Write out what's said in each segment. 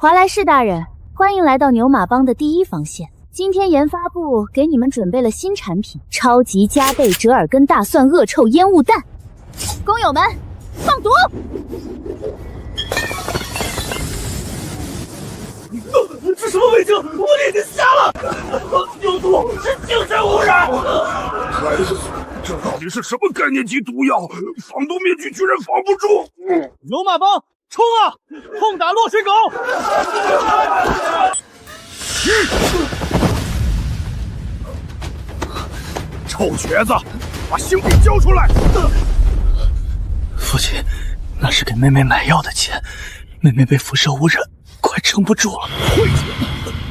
华莱士大人，欢迎来到牛马帮的第一防线。今天研发部给你们准备了新产品——超级加倍折耳根大蒜恶臭烟雾弹。工友们，放毒！这什么味精？我眼睛瞎了！有毒，是精神污染！这到底是什么概念级毒药？防毒面具居然防不住！牛马帮，冲啊！痛打落水狗！臭瘸子，把性命交出来！父亲，那是给妹妹买药的钱，妹妹被辐射污染，快撑不住了。晦气！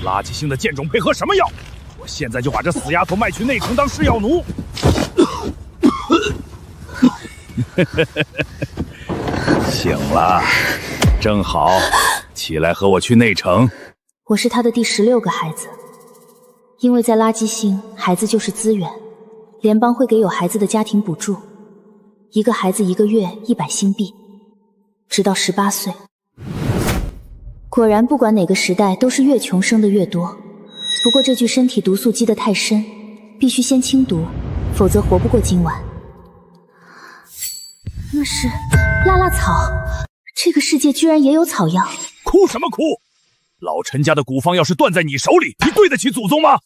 垃圾星的贱种配合什么药？我现在就把这死丫头卖去内城当试药奴！醒了，正好，起来和我去内城。我是他的第16个孩子，因为在垃圾星，孩子就是资源，联邦会给有孩子的家庭补助，一个孩子1个月100星币，直到18岁。果然，不管哪个时代，都是越穷生的越多。不过这具身体毒素积得太深，必须先清毒，否则活不过今晚。那是辣辣草，这个世界居然也有草药！哭什么哭？老陈家的古方药是断在你手里，你对得起祖宗吗？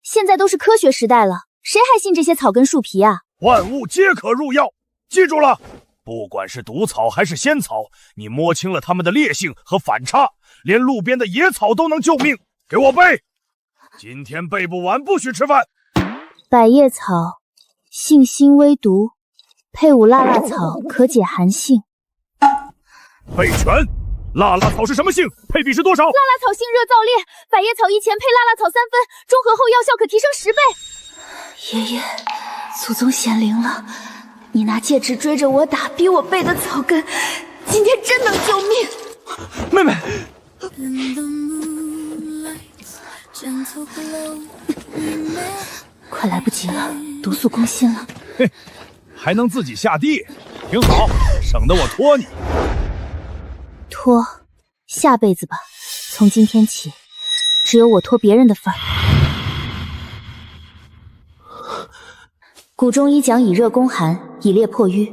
现在都是科学时代了，谁还信这些草根树皮啊？万物皆可入药，记住了，不管是毒草还是仙草，你摸清了它们的烈性和反差，连路边的野草都能救命。给我背，今天背不完不许吃饭。百叶草，性辛微毒，配伍辣辣草可解寒性。背全。辣辣草是什么性？配比是多少？辣辣草性热燥烈，百叶草1钱配辣辣草3分，中和后药效可提升10倍。爷爷，祖宗显灵了，你拿戒指追着我打，逼我背的草根，今天真能救命。妹妹，快来不及了，毒素攻心了。嘿，还能自己下地，挺好，省得我拖你。拖，下辈子吧。从今天起，只有我拖别人的份儿。古中医讲以热攻寒，以烈破瘀。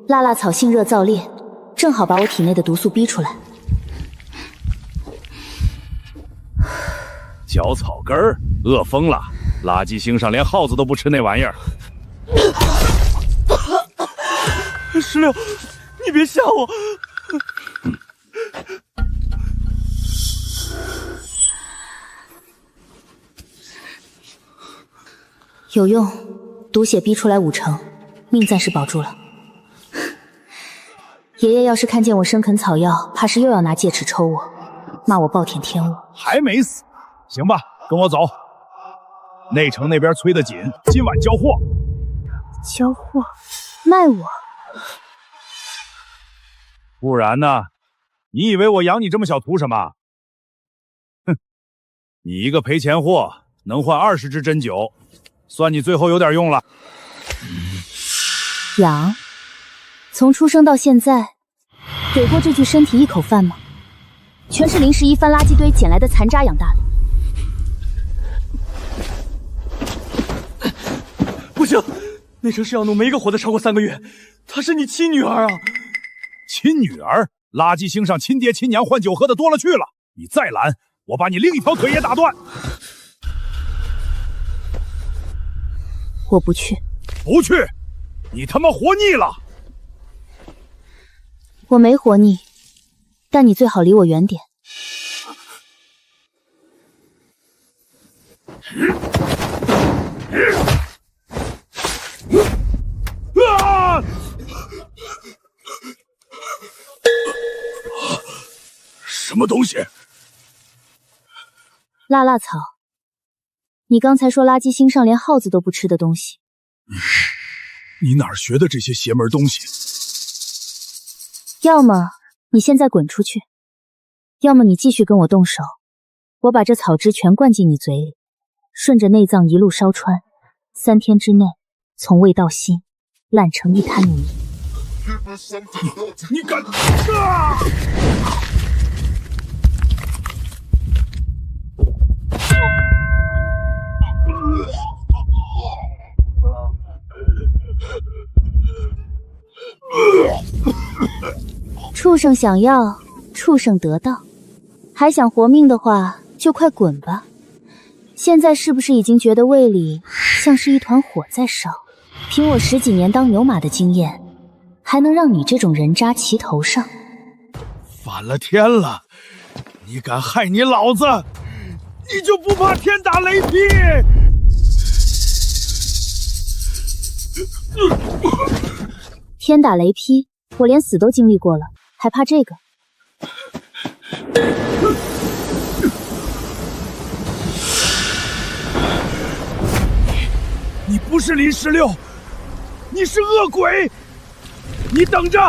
辣辣草性热燥烈，正好把我体内的毒素逼出来。嚼草根儿，饿疯了！垃圾星上连耗子都不吃那玩意儿。16，你别吓我！有用，毒血逼出来5成，命暂时保住了。爷爷要是看见我生啃草药，怕是又要拿戒尺抽我，骂我暴殄天物。还没死，行吧，跟我走。内城那边催得紧，今晚交货。交货？卖我？不然呢？你以为我养你这么小图什么？哼，你一个赔钱货能换20支针灸，算你最后有点用了。养？从出生到现在，给过这具身体1口饭吗？全是临时一翻垃圾堆捡来的残渣养大的。不行，那城试药奴没一个活得超过3个月，她是你亲女儿啊！亲女儿？垃圾星上亲爹亲娘换酒喝的多了去了，你再懒，我把你另一条腿也打断。我不去。不去？你他妈活腻了！我没活腻，但你最好离我远点。啊！什么东西？辣辣草。你刚才说垃圾星上连耗子都不吃的东西。你哪儿学的这些邪门东西？要么你现在滚出去，要么你继续跟我动手，我把这草汁全灌进你嘴里，顺着内脏一路烧穿，3天之内从胃到心烂成一滩泥。你敢！啊！畜生想要，畜生得到。还想活命的话，就快滚吧。现在是不是已经觉得胃里像是一团火在烧？凭我10几年当牛马的经验，还能让你这种人渣骑头上？反了天了！你敢害你老子，你就不怕天打雷劈？天打雷劈，我连死都经历过了，还怕这个？你不是林16，你是恶鬼！你等着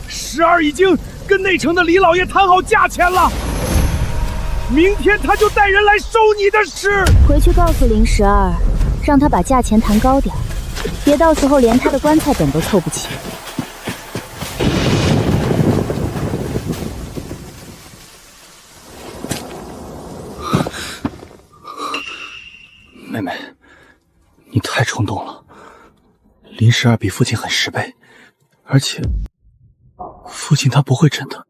，12已经跟内城的李老爷谈好价钱了，明天他就带人来收你的尸。回去告诉林12，让他把价钱谈高点，别到时候连他的棺材本都凑不齐。妹妹，你太冲动了。林12比父亲狠10倍，而且父亲他不会真的。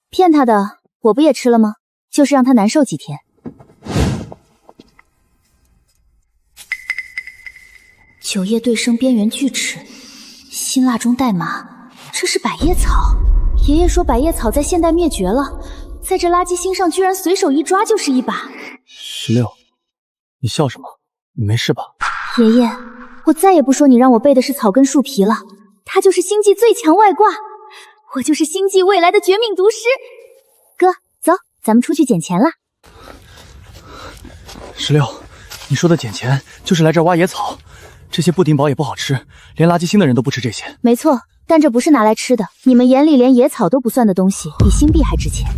骗他的，我不也吃了吗？就是让他难受几天。9叶对生边缘锯齿，辛辣中带麻，这是百叶草。爷爷说百叶草在现代灭绝了，在这垃圾星上居然随手一抓就是一把。16，你笑什么？你没事吧？爷爷，我再也不说你让我背的是草根树皮了，它就是星际最强外挂，我就是星际未来的绝命毒师。哥，走，咱们出去捡钱了。16，你说的捡钱就是来这儿挖野草，这些不顶饱也不好吃，连垃圾星的人都不吃这些。没错，但这不是拿来吃的，你们眼里连野草都不算的东西，比星币还值钱。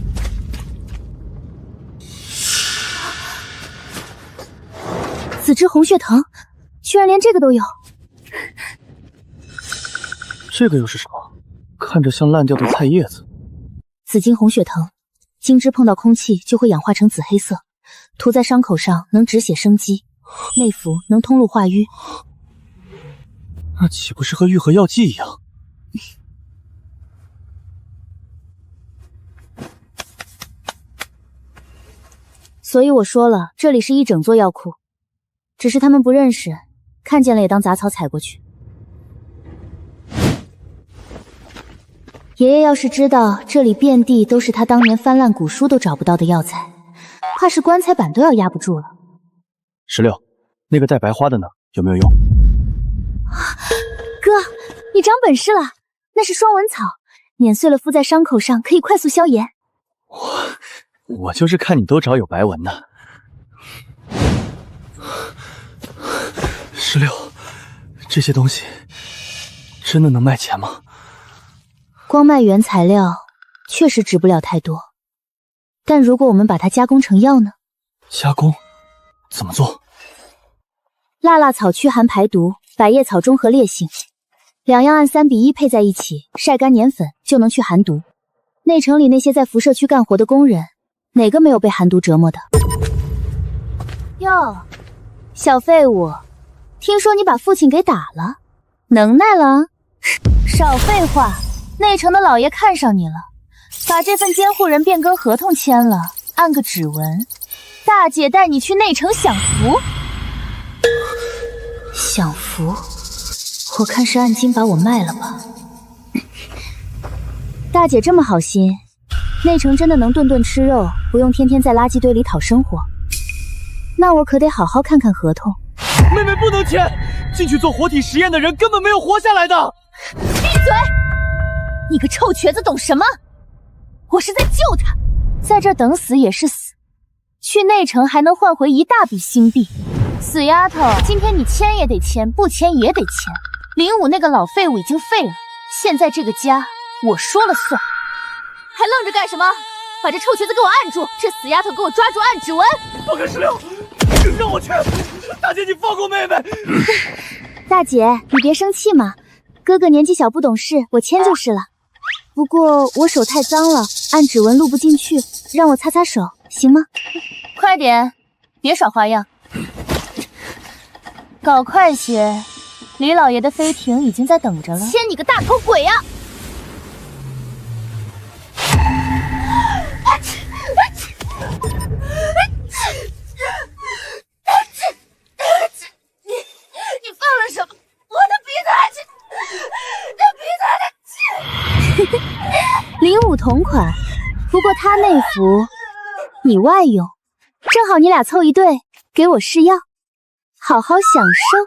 紫之红血藤，居然连这个都有。这个又是什么？看着像烂掉的菜叶子。紫金红血藤，金枝碰到空气就会氧化成紫黑色，涂在伤口上能止血生肌，内服能通路化瘀。那岂不是和愈合药剂一样？所以我说了，这里是一整座药库，只是他们不认识，看见了也当杂草踩过去。爷爷要是知道这里遍地都是他当年翻烂古书都找不到的药材，怕是棺材板都要压不住了。16，那个带白花的呢？有没有用？哥，你长本事了，那是双纹草，碾碎了敷在伤口上，可以快速消炎。我就是看你都找有白纹的。16，这些东西真的能卖钱吗？光卖原材料确实值不了太多，但如果我们把它加工成药呢？加工？怎么做？辣辣草驱寒排毒，百叶草中和烈性，两样按3比1配在一起，晒干碾粉就能去寒毒。内城里那些在辐射区干活的工人，哪个没有被寒毒折磨的？哟，小废物，听说你把父亲给打了，能耐了啊？少废话，内城的老爷看上你了，把这份监护人变更合同签了，按个指纹，大姐带你去内城享福。享福？我看是按斤把我卖了吧。大姐这么好心，内城真的能顿顿吃肉，不用天天在垃圾堆里讨生活，那我可得好好看看合同。妹妹不能签，进去做活体实验的人根本没有活下来的。闭嘴！你个臭瘸子懂什么？我是在救他，在这等死也是死，去内城还能换回一大笔新币。死丫头，今天你签也得签，不签也得签。05那个老废物已经废了，现在这个家我说了算。还愣着干什么？把这臭瘸子给我按住！这死丫头给我抓住按指纹！放开16，让我签！大姐，你放过妹妹！大姐，你别生气嘛，哥哥年纪小不懂事，我签就是了。不过我手太脏了，按指纹录不进去，让我擦擦手，行吗？快点，别耍花样，搞快些，李老爷的飞艇已经在等着了。牵你个大头鬼呀！你放了什么？我的鼻子！领舞同款，不过他内服，你外用，正好你俩凑一对，给我试药，好好享受。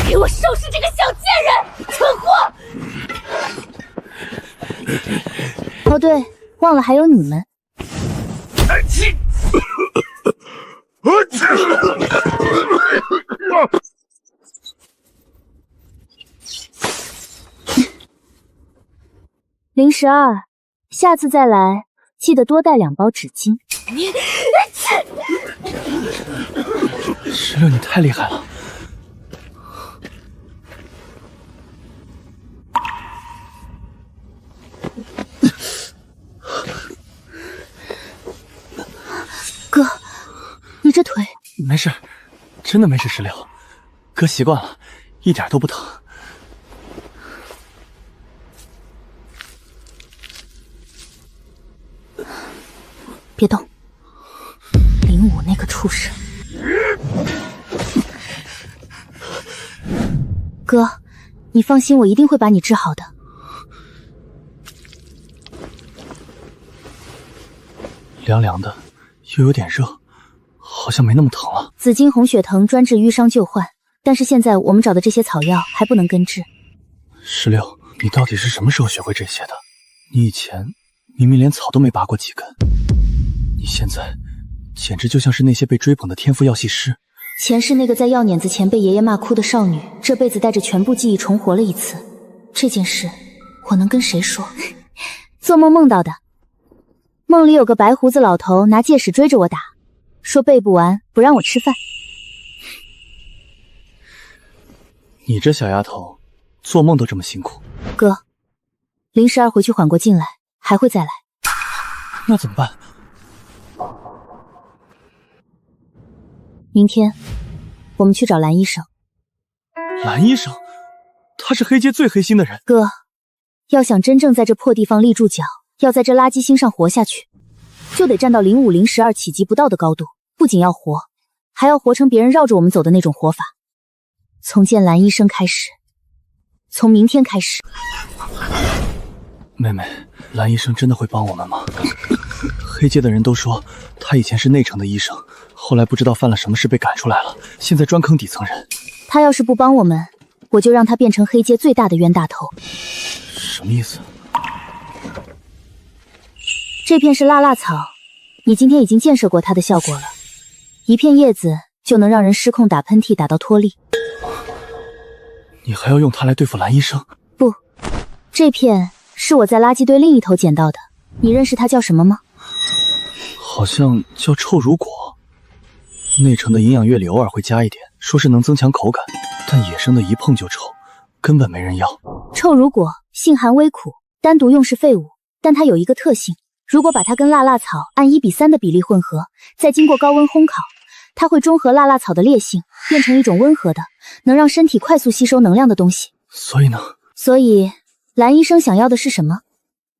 给我收拾这个小贱人，蠢货！哦对，忘了还有你们。012，下次再来记得多带2包纸巾。16，你太厉害了。哥，你这腿……没事，真的没事，16，哥习惯了，一点都不疼。别动，05那个畜生。哥，你放心，我一定会把你治好的。凉凉的，又有点热，好像没那么疼了。紫金红血藤专治淤伤旧患，但是现在我们找的这些草药还不能根治。16，你到底是什么时候学会这些的？你以前明明连草都没拔过几根，你现在简直就像是那些被追捧的天赋药剂师。前世那个在药碾子前被爷爷骂哭的少女，这辈子带着全部记忆重活了一次。这件事我能跟谁说？做梦梦到的。梦里有个白胡子老头拿戒尺追着我打，说背不完不让我吃饭。你这小丫头，做梦都这么辛苦。哥，012回去缓过劲来，还会再来。那怎么办？明天我们去找蓝医生。蓝医生，他是黑街最黑心的人。哥，要想真正在这破地方立住脚，要在这垃圾星上活下去，就得站到05、012企及不到的高度。不仅要活，还要活成别人绕着我们走的那种活法。从见蓝医生开始，从明天开始。妹妹，蓝医生真的会帮我们吗？黑街的人都说他以前是内城的医生，后来不知道犯了什么事被赶出来了，现在专坑底层人。他要是不帮我们，我就让他变成黑街最大的冤大头。什么意思？这片是辣草，你今天已经见识过它的效果了。一片叶子就能让人失控打喷嚏，打到脱力。你还要用它来对付蓝医生？不，这片是我在垃圾堆另一头捡到的。你认识它叫什么吗？好像叫臭乳果。内城的营养液里偶尔会加一点，说是能增强口感，但野生的一碰就臭，根本没人要。臭乳果性寒微苦，单独用是废物，但它有一个特性，如果把它跟辣草按1:3的比例混合，再经过高温烘烤，它会中和辣草的烈性，变成一种温和的，能让身体快速吸收能量的东西。所以呢？所以蓝医生想要的是什么？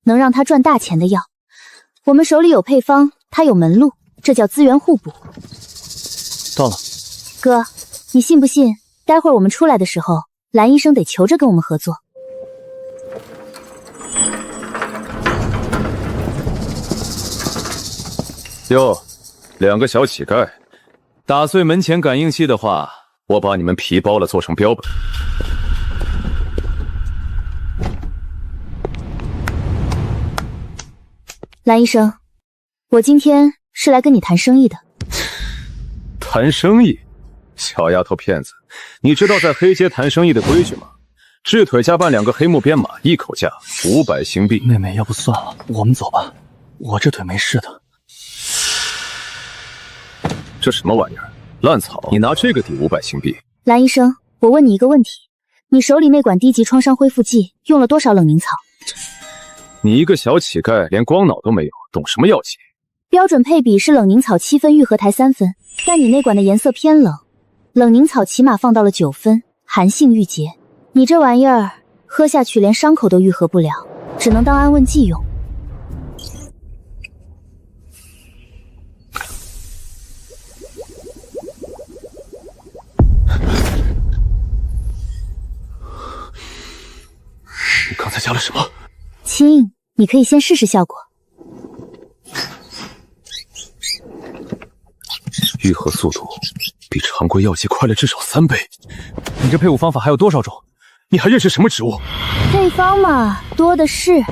能让他赚大钱的药。我们手里有配方，他有门路，这叫资源互补。到了。哥，你信不信待会儿我们出来的时候，蓝医生得求着跟我们合作。哟，2个小乞丐，打碎门前感应器的话，我把你们皮包了做成标本。蓝医生，我今天是来跟你谈生意的。谈生意？小丫头片子，你知道在黑街谈生意的规矩吗？治腿加办2个黑木编码，一口价500星币。妹妹，要不算了，我们走吧。我这腿没事的。这什么玩意儿？烂草！你拿这个抵500星币？蓝医生，我问你一个问题，你手里那管低级创伤恢复剂用了多少冷凝草？你一个小乞丐，连光脑都没有，懂什么药剂？标准配比是冷凝草7分，愈合台3分，但你那管的颜色偏冷，冷凝草起码放到了9分，寒性郁结。你这玩意儿喝下去连伤口都愈合不了，只能当安慰剂用。你刚才加了什么？亲，你可以先试试效果。愈合速度比常规药剂快了至少3倍。你这配伍方法还有多少种？你还认识什么植物？配方嘛，多的是。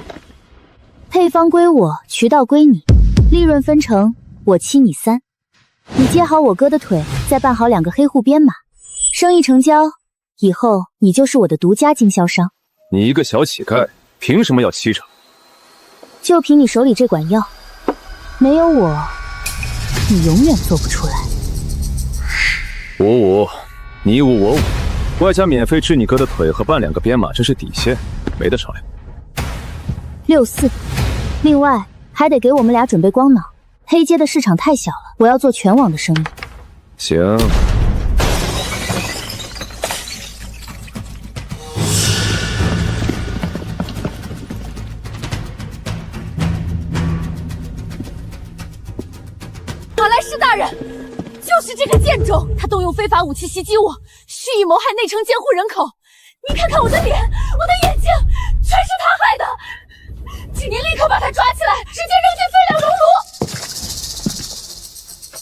配方归我，渠道归你，利润分成我7你3。你接好我哥的腿，再办好2个黑户编码，生意成交，以后你就是我的独家经销商。你一个小乞丐，凭什么要7成？就凭你手里这管药，没有我，你永远做不出来。5-5，你5我5，外加免费治你哥的腿和办2个编码，这是底线，没得商量。6-4，另外还得给我们俩准备光脑。黑街的市场太小了，我要做全网的生意。行。华莱士大人，就是这个贱种，他动用非法武器袭击我，蓄意谋害内城监护人口。您看看我的脸，我的眼睛，全是他害的。请您立刻把他抓起来，直接扔进废料熔炉。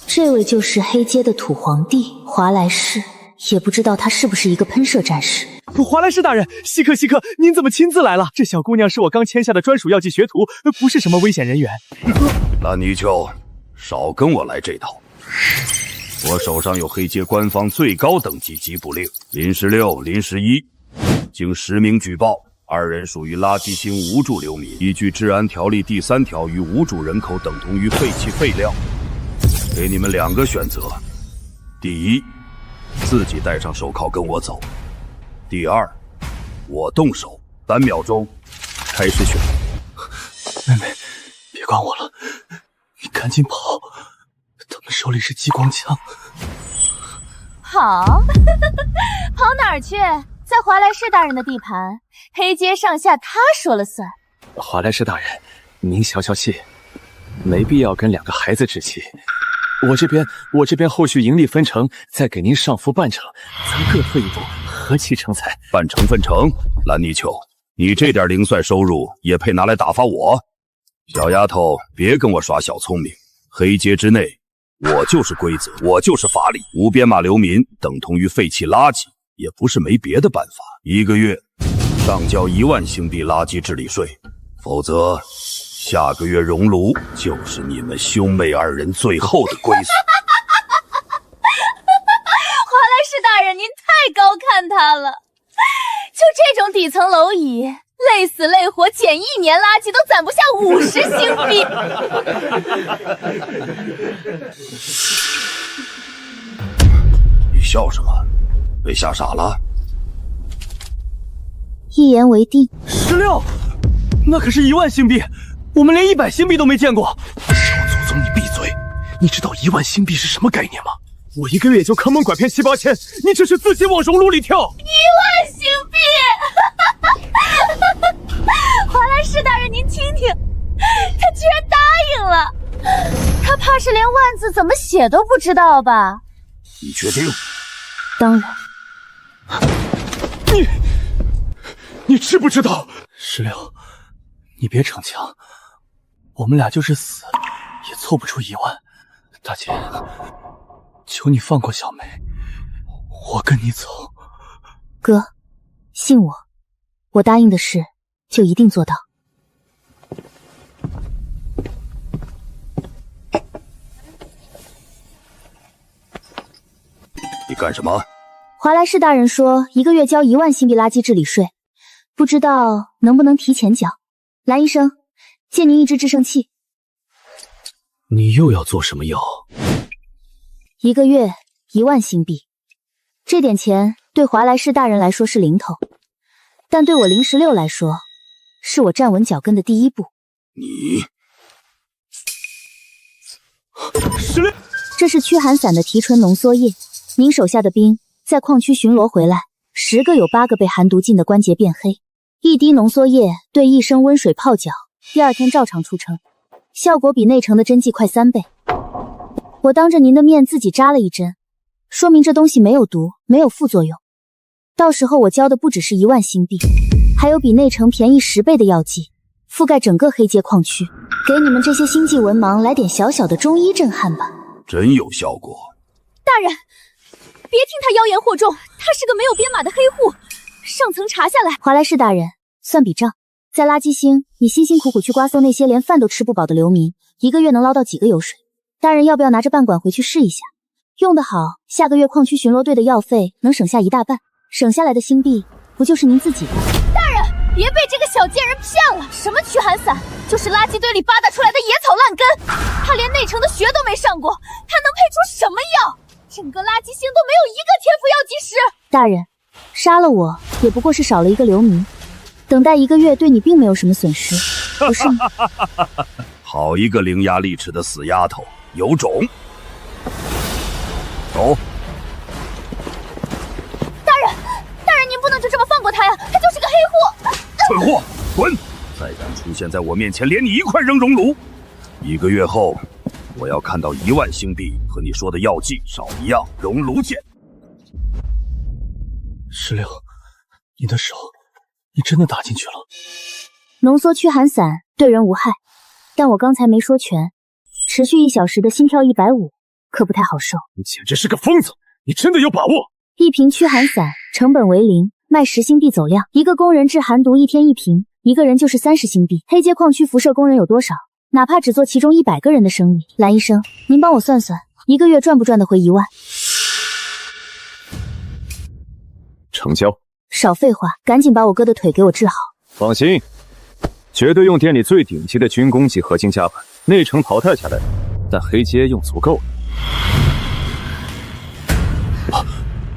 这位就是黑街的土皇帝华莱士，也不知道他是不是一个喷射战士。华莱士大人，稀客，您怎么亲自来了？这小姑娘是我刚签下的专属药剂学徒，不是什么危险人员。蓝泥鳅，少跟我来这套。我手上有黑街官方最高等级缉捕令，林16、林11，经实名举报，2人属于垃圾星无主流民，依据治安条例第3条，与无主人口等同于废弃废料。给你们2个选择：第一，自己戴上手铐跟我走；第二，我动手，3秒钟，开始选。妹妹，别管我了，你赶紧跑，他们手里是激光枪。好，跑哪儿去？在华莱士大人的地盘，黑街上下他说了算。华莱士大人，您消消气，没必要跟2个孩子置气。我这边后续盈利分成，再给您上浮半成，咱各退一步，何其成才！半成分成，蓝泥鳅，你这点零碎收入也配拿来打发我？小丫头，别跟我耍小聪明。黑街之内，我就是规则，我就是法理。无编码流民等同于废弃垃圾，也不是没别的办法。1个月上交1万星币垃圾治理税，否则下个月熔炉就是你们兄妹2人最后的归宿。华莱士大人，您太高看他了。就这种底层蝼蚁，累死累活捡1年垃圾都攒不下50星币。你笑什么？被吓傻了？一言为定。16，那可是1万星币，我们连100星币都没见过。小祖宗，你闭嘴！你知道1万星币是什么概念吗？我1个月也就坑蒙拐骗7、8千，你这是自己往熔炉里跳。1万星币！华莱士大人，您听听，他居然答应了。他怕是连万字怎么写都不知道吧？你确定？当然。你知不知道？16，你别逞强，我们俩就是死也凑不出1万。大姐，求你放过小梅，我跟你走。哥，信我，我答应的事就一定做到。你干什么？华莱士大人说1个月交1万星币垃圾治理税，不知道能不能提前缴。蓝医生，借您一支制胜器。你又要做什么药？1个月1万星币，这点钱对华莱士大人来说是零头，但对我林16来说，是我站稳脚跟的第一步。你16，这是驱寒散的提纯浓缩液，您手下的兵在矿区巡逻回来，10个有8个被寒毒浸得关节变黑，一滴浓缩液兑1升温水泡脚，第2天照常出城，效果比内城的针剂快3倍。我当着您的面自己扎了1针，说明这东西没有毒，没有副作用。到时候我交的不只是1万新币，还有比内城便宜10倍的药剂，覆盖整个黑阶矿区，给你们这些星际文盲来点小小的中医震撼吧。真有效果。大人，别听他妖言惑众，他是个没有编码的黑户，上层查下来。华莱士大人，算笔账，在垃圾星，你辛辛苦苦去刮搜那些连饭都吃不饱的流民，1个月能捞到几个油水？大人要不要拿着半管回去试一下？用得好，下个月矿区巡逻队的药费能省下1大半，省下来的新币不就是您自己的？大人，别被这个小贱人骗了！什么驱寒散，就是垃圾堆里扒拉出来的野草烂根。他连内城的学都没上过，他能配出什么药？整个垃圾星都没有1个天赋药剂师。大人，杀了我也不过是少了1个流民，等待1个月对你并没有什么损失，不是吗？好一个伶牙俐齿的死丫头，有种！走。大人，您不能就这么放过他呀，他就是个黑户。蠢货，滚！再敢出现在我面前，连你一块扔熔炉。1个月后，我要看到1万星币和你说的药剂少一样，熔炉见。16，你的手，你真的打进去了。浓缩驱寒散对人无害，但我刚才没说全，持续1小时的心跳150，可不太好受。你简直是个疯子！你真的有把握？1瓶驱寒散成本为0，卖10星币走量，1个工人治寒毒1天1瓶，1个人就是30星币。黑阶矿区辐射工人有多少？哪怕只做其中100个人的生意，蓝医生，您帮我算算，1个月赚不赚得回1万？成交。少废话，赶紧把我哥的腿给我治好。放心，绝对用店里最顶级的军工级合金夹板，内城淘汰下来的，但黑阶用足够了。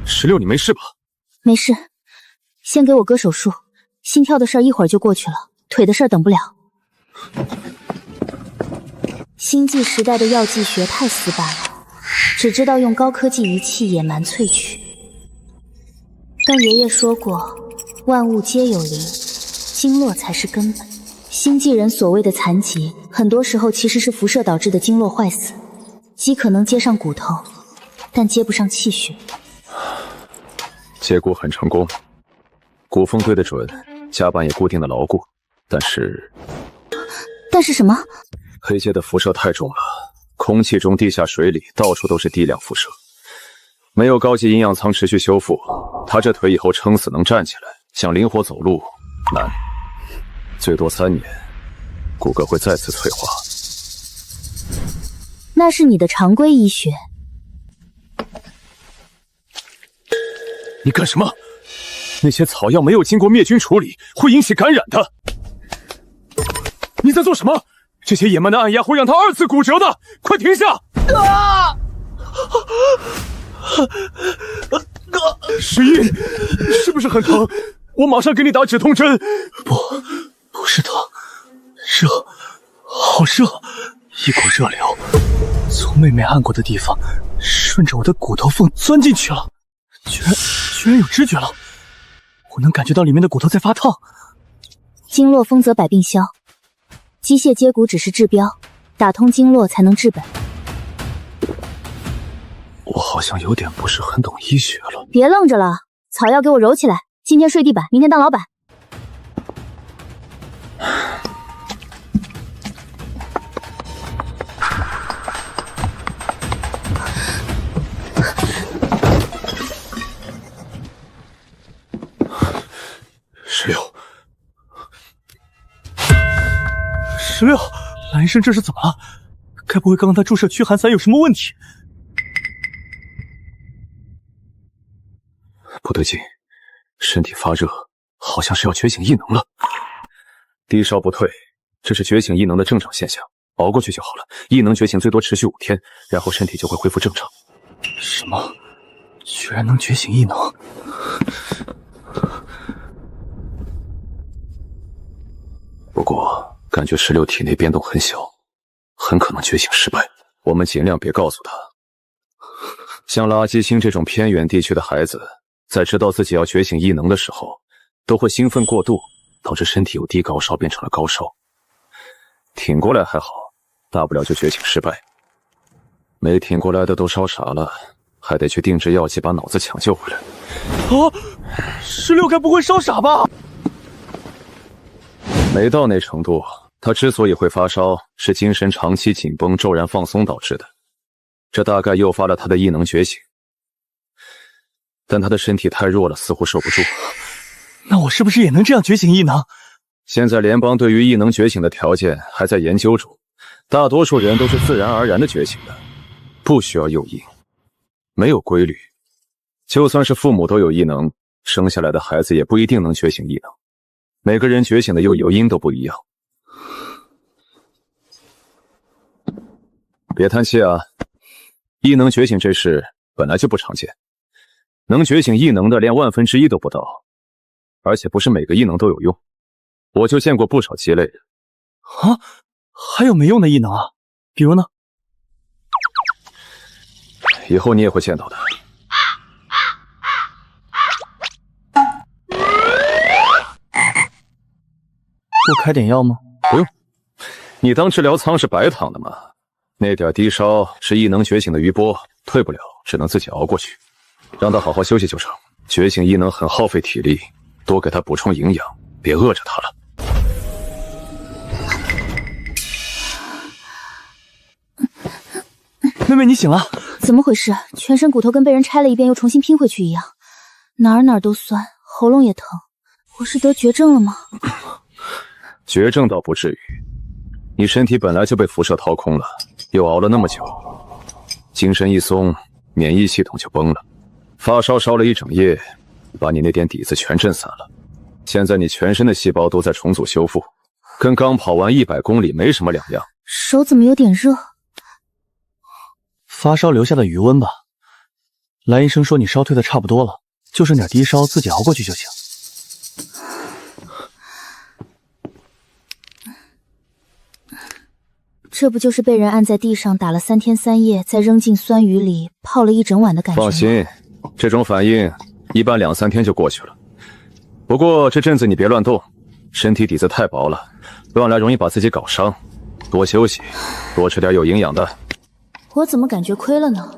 16，你没事吧？没事，先给我哥手术，心跳的事儿一会儿就过去了，腿的事儿等不了。星际时代的药剂学太死板了，只知道用高科技仪器野蛮萃取。但爷爷说过，万物皆有灵，经络才是根本。星际人所谓的残疾，很多时候其实是辐射导致的经络坏死，既可能接上骨头，但接不上气血。接骨很成功，骨缝对得准，夹板也固定的牢固，但是什么？黑阶的辐射太重了，空气中、地下水里到处都是低量辐射，没有高级营养舱持续修复，他这腿以后撑死能站起来，想灵活走路难，最多3年，骨骼会再次退化。那是你的常规医学。你干什么？那些草药没有经过灭菌处理，会引起感染的。你在做什么？这些野蛮的按压会让他2次骨折的！快停下！石英，是不是很疼？我马上给你打止痛针。不是疼，热，好热，一股热流从妹妹按过的地方顺着我的骨头缝钻进去了，居然有知觉了，我能感觉到里面的骨头在发烫。经络丰则百病消，机械接骨只是治标，打通经络才能治本。我好像有点不是很懂医学了。别愣着了，草药给我揉起来，今天睡地板，明天当老板。16，蓝医生这是怎么了？该不会刚刚他注射驱寒散有什么问题？不对劲，身体发热，好像是要觉醒异能了。低烧不退，这是觉醒异能的正常现象，熬过去就好了。异能觉醒最多持续5天，然后身体就会恢复正常。什么？居然能觉醒异能？不过感觉16体内变动很小，很可能觉醒失败。我们尽量别告诉他。像垃圾星这种偏远地区的孩子，在知道自己要觉醒异能的时候，都会兴奋过度，导致身体由低高烧变成了高烧。挺过来还好，大不了就觉醒失败。没挺过来的都烧傻了，还得去定制药剂把脑子抢救回来。啊，16该不会烧傻吧？没到那程度，他之所以会发烧，是精神长期紧绷、骤然放松导致的。这大概诱发了他的异能觉醒，但他的身体太弱了，似乎受不住。那我是不是也能这样觉醒异能？现在联邦对于异能觉醒的条件还在研究中，大多数人都是自然而然的觉醒的，不需要诱因，没有规律。就算是父母都有异能，生下来的孩子也不一定能觉醒异能，每个人觉醒的诱因都不一样。别叹气啊，异能觉醒这事本来就不常见，能觉醒异能的连1/1000都不到，而且不是每个异能都有用。我就见过不少鸡肋的。啊，还有没用的异能啊？比如呢？以后你也会见到的。不开点药吗？不用，你当治疗舱是白躺的吗？那点低烧是异能觉醒的余波，退不了，只能自己熬过去。让他好好休息就成。觉醒异能很耗费体力，多给他补充营养，别饿着他了。妹妹，你醒了？怎么回事？全身骨头跟被人拆了一遍又重新拼回去一样，哪儿都酸，喉咙也疼。我是得绝症了吗？绝症倒不至于，你身体本来就被辐射掏空了，又熬了那么久，精神一松，免疫系统就崩了。发烧烧了一整夜，把你那点底子全震散了。现在你全身的细胞都在重组修复，跟刚跑完100公里没什么两样。手怎么有点热？发烧留下的余温吧。蓝医生说你烧退的差不多了，就剩点低烧，自己熬过去就行。这不就是被人按在地上打了3天3夜，再扔进酸雨里泡了一整晚的感觉吗？放心，这种反应一般2、3天就过去了。不过这阵子你别乱动，身体底子太薄了，乱来容易把自己搞伤。多休息，多吃点有营养的。我怎么感觉亏了呢？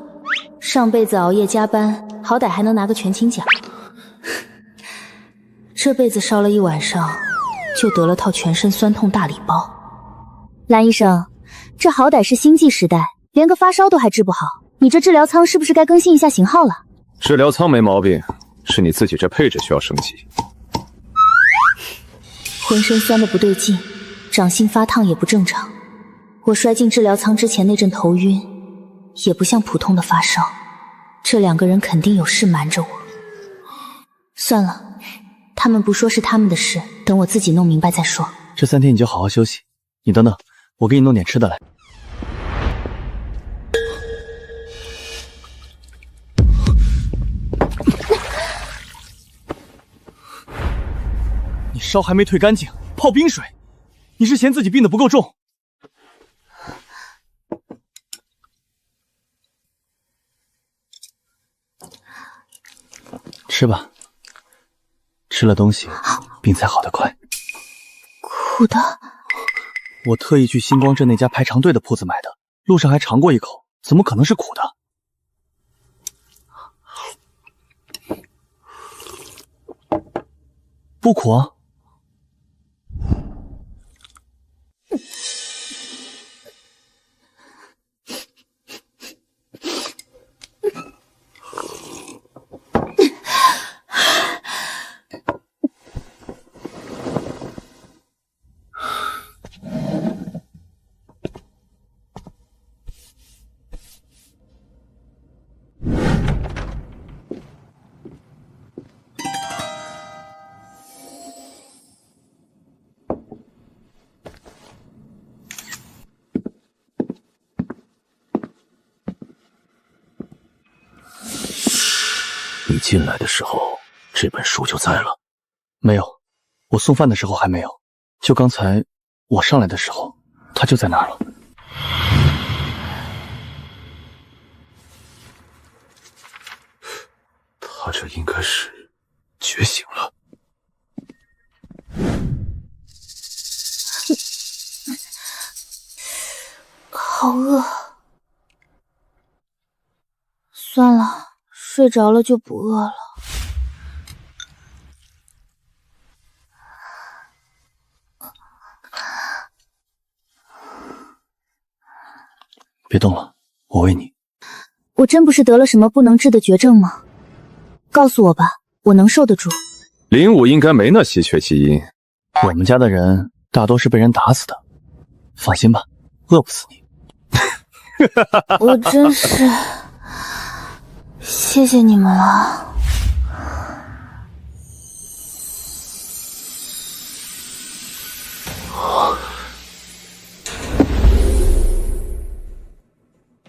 上辈子熬夜加班，好歹还能拿个全勤奖，这辈子烧了一晚上，就得了套全身酸痛大礼包。蓝医生，这好歹是星际时代，连个发烧都还治不好，你这治疗舱是不是该更新一下型号了？治疗舱没毛病，是你自己这配置需要升级。浑身酸的不对劲，掌心发烫也不正常。我摔进治疗舱之前那阵头晕，也不像普通的发烧。这2个人肯定有事瞒着我。算了，他们不说是他们的事，等我自己弄明白再说。这3天你就好好休息。你等等，我给你弄点吃的来。你烧还没退干净，泡冰水。你是嫌自己病得不够重？吃吧，吃了东西，病才好得快。苦的。我特意去星光镇那家排长队的铺子买的，路上还尝过一口，怎么可能是苦的？不苦啊。你进来的时候，这本书就在了？没有，我送饭的时候还没有，就刚才我上来的时候，它就在那儿了。他这应该是觉醒了。好饿，算了，睡着了就不饿了。别动了，我喂你。我真不是得了什么不能治的绝症吗？告诉我吧，我能受得住。林武应该没那稀缺基因。我们家的人大多是被人打死的，放心吧，饿不死你。我真是谢谢你们了。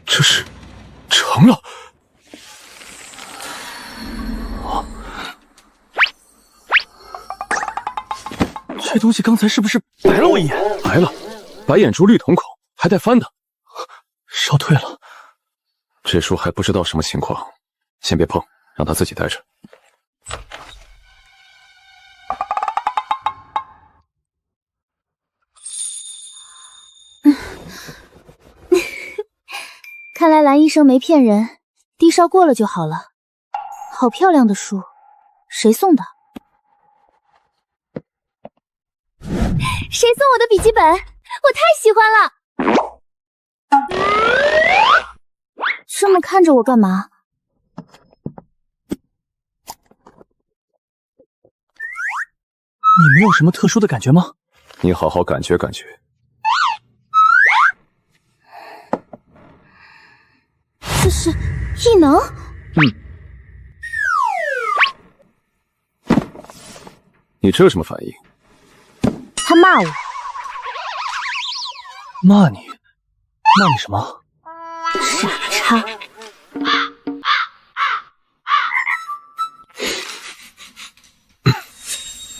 这是成了。这东西刚才是不是白了我一眼？白了，白眼珠绿瞳孔，还带翻的。烧退了。这书还不知道什么情况，先别碰，让他自己带着。看来蓝医生没骗人，低烧过了就好了。好漂亮的书，谁送的？谁送我的笔记本？我太喜欢了！这么看着我干嘛？你没有什么特殊的感觉吗？你好好感觉感觉。这是异能？你这什么反应？他骂我。骂你？骂你什么？傻叉！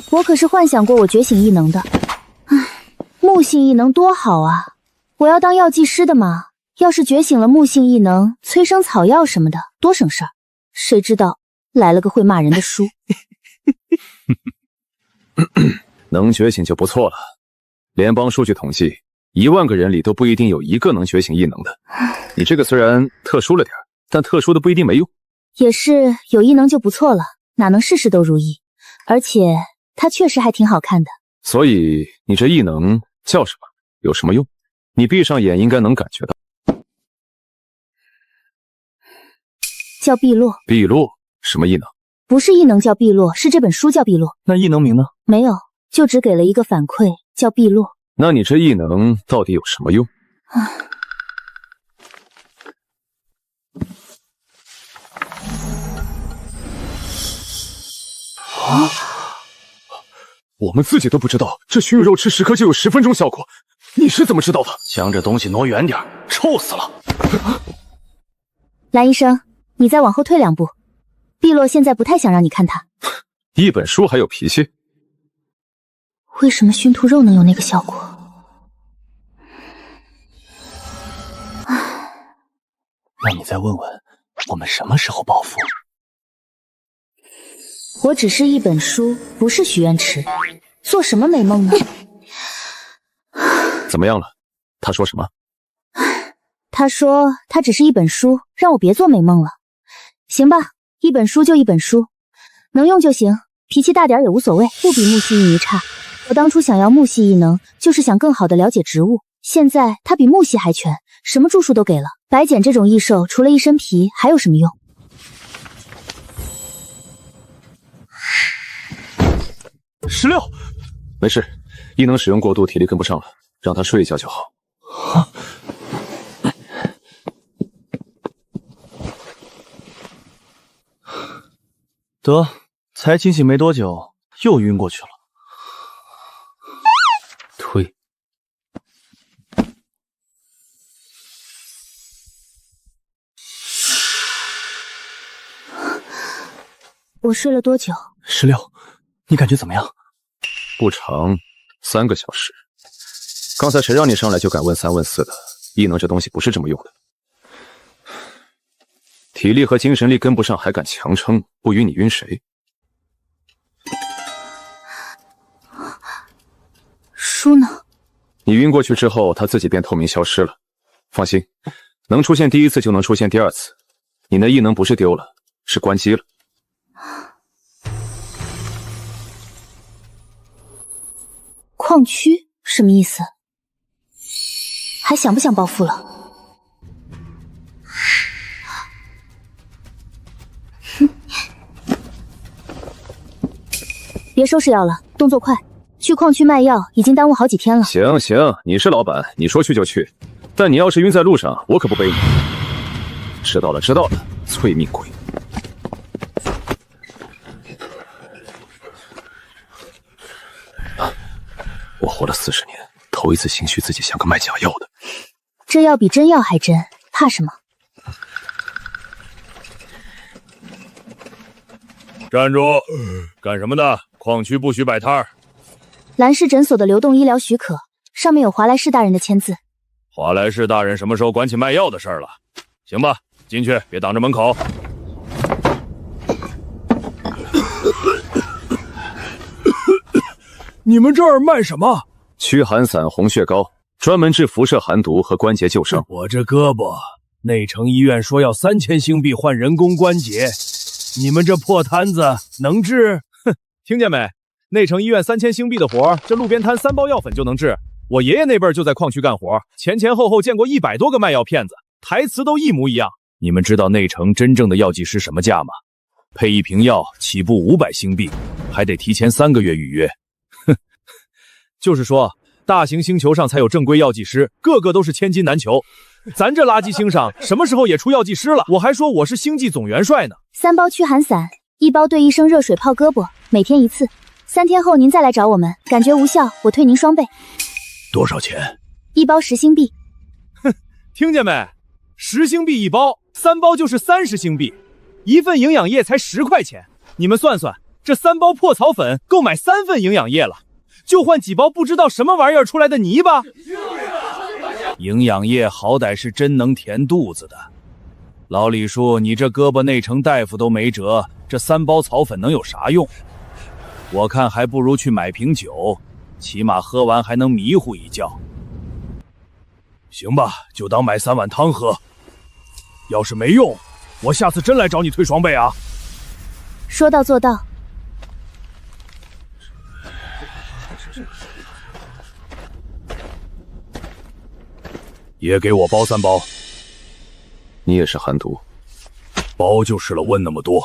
我可是幻想过我觉醒异能的。木性异能多好啊！我要当药剂师的嘛。要是觉醒了木性异能，催生草药什么的，多省事儿。谁知道来了个会骂人的书。能觉醒就不错了。联邦数据统计，10000个人里都不一定有1个能觉醒异能的。你这个虽然特殊了点，但特殊的不一定没用。也是有异能就不错了，哪能事事都如意？而且它确实还挺好看的。所以你这异能叫什么？有什么用？你闭上眼应该能感觉到。叫碧落。碧落？什么异能？不是异能叫碧落，是这本书叫碧落。那异能名呢？没有，就只给了一个反馈，叫碧落。那你这异能到底有什么用？我们自己都不知道，这熏肉肉吃10颗就有10分钟效果，你是怎么知道的？将这东西挪远点，臭死了！蓝医生，你再往后退2步。碧落现在不太想让你看它。一本书还有脾气？为什么熏兔肉能有那个效果？那你再问问，我们什么时候报复？我只是一本书，不是许愿池，做什么美梦呢？怎么样了？他说什么？他说他只是一本书，让我别做美梦了。行吧，一本书就一本书，能用就行，脾气大点也无所谓，不比木系异能差。我当初想要木系异能，就是想更好的了解植物，现在它比木系还全，什么住宿都给了。白简这种异兽，除了一身皮，还有什么用？16，没事，异能使用过度，体力跟不上了，让他睡一觉就好。得，才清醒没多久，又晕过去了。推。我睡了多久？16，你感觉怎么样？不长，3个小时。刚才谁让你上来就敢问3问4的？异能这东西不是这么用的。体力和精神力跟不上还敢强撑，不晕你晕谁？书呢？你晕过去之后，它自己便透明消失了。放心，能出现第一次就能出现第二次。你那异能不是丢了，是关机了。矿区什么意思？还想不想暴富了？别收拾药了，动作快！去矿区卖药已经耽误好几天了。行行，你是老板，你说去就去。但你要是晕在路上，我可不背你。知道了，知道了，催命鬼。我活了40年，头一次心虚自己像个卖假药的。这药比真药还真，怕什么？站住！干什么的？矿区不许摆摊儿。兰氏诊所的流动医疗许可，上面有华莱士大人的签字。华莱士大人什么时候管起卖药的事儿了？行吧，进去，别挡着门口。你们这儿卖什么？驱寒散红血膏，专门治辐射寒毒和关节旧伤。我这胳膊，内城医院说要3000星币换人工关节，你们这破摊子能治？哼，听见没？内城医院3000星币的活，这路边摊3包药粉就能治。我爷爷那辈儿就在矿区干活，前后见过100多个卖药骗子，台词都一模一样。你们知道内城真正的药剂师什么价吗？配1瓶药起步500星币，还得提前3个月预约。哼，就是说，大型星球上才有正规药剂师，个个都是千金难求。咱这垃圾星上什么时候也出药剂师了？我还说我是星际总元帅呢。3包驱寒散，1包兑1升热水泡胳膊，每天1次。3天后您再来找我们，感觉无效，我退您双倍。多少钱？1包10星币。哼，听见没？10星币1包，3包就是30星币，1份营养液才10块钱。你们算算，这3包破草粉够买3份营养液了，就换几包不知道什么玩意儿出来的泥巴。营养液好歹是真能填肚子的。老李叔，你这胳膊内城大夫都没辙，这3包草粉能有啥用？我看还不如去买瓶酒，起码喝完还能迷糊一觉。行吧，就当买3碗汤喝。要是没用，我下次真来找你退双倍啊！说到做到。也给我包3包。你也是寒毒？包就是了，问那么多。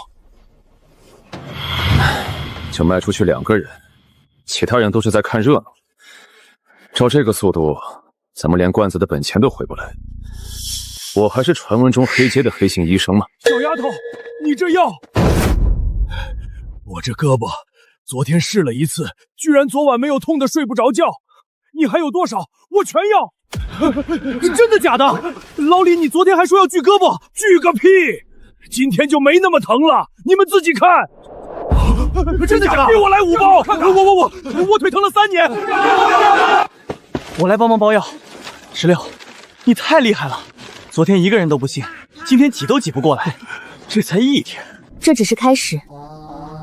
就卖出去2个人，其他人都是在看热闹。照这个速度，咱们连罐子的本钱都回不来。我还是传闻中黑街的黑心医生吗？小丫头，你这药……我这胳膊昨天试了1次，居然昨晚没有痛的睡不着觉。你还有多少？我全要。真的假的？老李，你昨天还说要锯胳膊，锯个屁！今天就没那么疼了，你们自己看。真的假的？给我来5包！我腿疼了3年。我来帮忙包药。16，你太厉害了，昨天1个人都不信，今天挤都挤不过来，这才1天。这只是开始，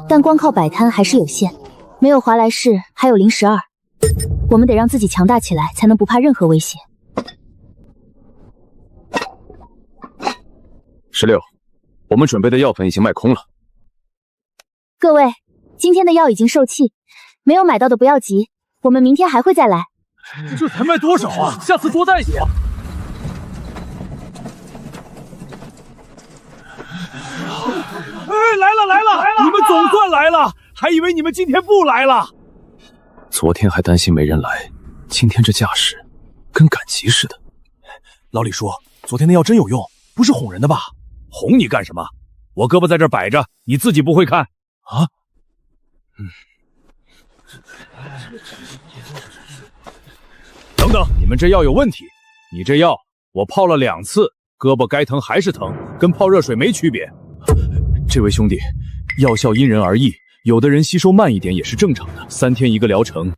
但光靠摆摊还是有限，没有华莱士，还有012。我们得让自己强大起来，才能不怕任何威胁。16，我们准备的药粉已经卖空了。各位，今天的药已经售罄，没有买到的不要急，我们明天还会再来。这才卖多少啊？下次多带些。来了！你们总算来了，还以为你们今天不来了。昨天还担心没人来，今天这架势跟赶集似的。老李叔，昨天的药真有用，不是哄人的吧？哄你干什么？我胳膊在这摆着，你自己不会看啊？等等，你们这药有问题。你这药我泡了2次，胳膊该疼还是疼，跟泡热水没区别。这位兄弟，药效因人而异，有的人吸收慢一点也是正常的，3天1个疗程。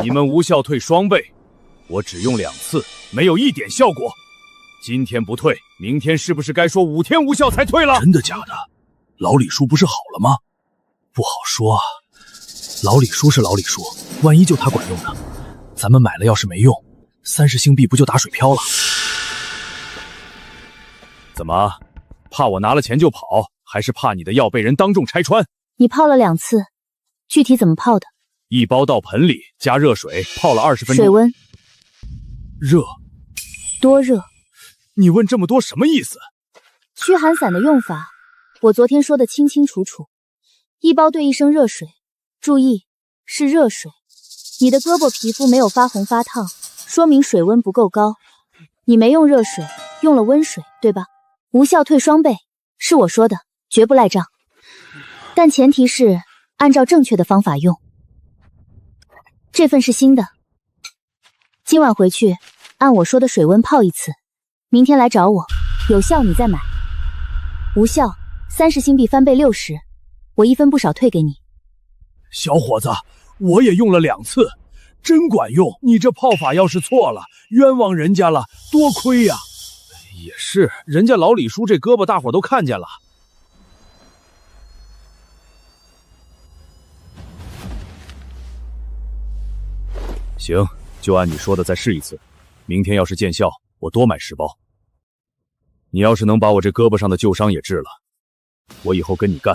你们无效退双倍，我只用2次，没有1点效果。今天不退，明天是不是该说5天无效才退了？真的假的？老李叔不是好了吗？不好说啊，老李叔是老李叔，万一就他管用呢？咱们买了要是没用，30星币不就打水漂了？怎么，怕我拿了钱就跑，还是怕你的药被人当众拆穿？你泡了2次，具体怎么泡的？一包到盆里，加热水，泡了20分钟。水温热？多热？你问这么多什么意思？驱寒散的用法，我昨天说的清清楚楚。1包兑1升热水，注意是热水。你的胳膊皮肤没有发红发烫，说明水温不够高。你没用热水，用了温水，对吧？无效退双倍，是我说的，绝不赖账。但前提是按照正确的方法用。这份是新的，今晚回去按我说的水温泡1次，明天来找我，有效你再买，无效30星币翻倍60，我1分不少退给你。小伙子，我也用了2次，真管用。你这泡法要是错了，冤枉人家了，多亏呀。也是，人家老李叔这胳膊大伙都看见了。行，就按你说的再试1次，明天要是见效，我多买10包。你要是能把我这胳膊上的旧伤也治了，我以后跟你干。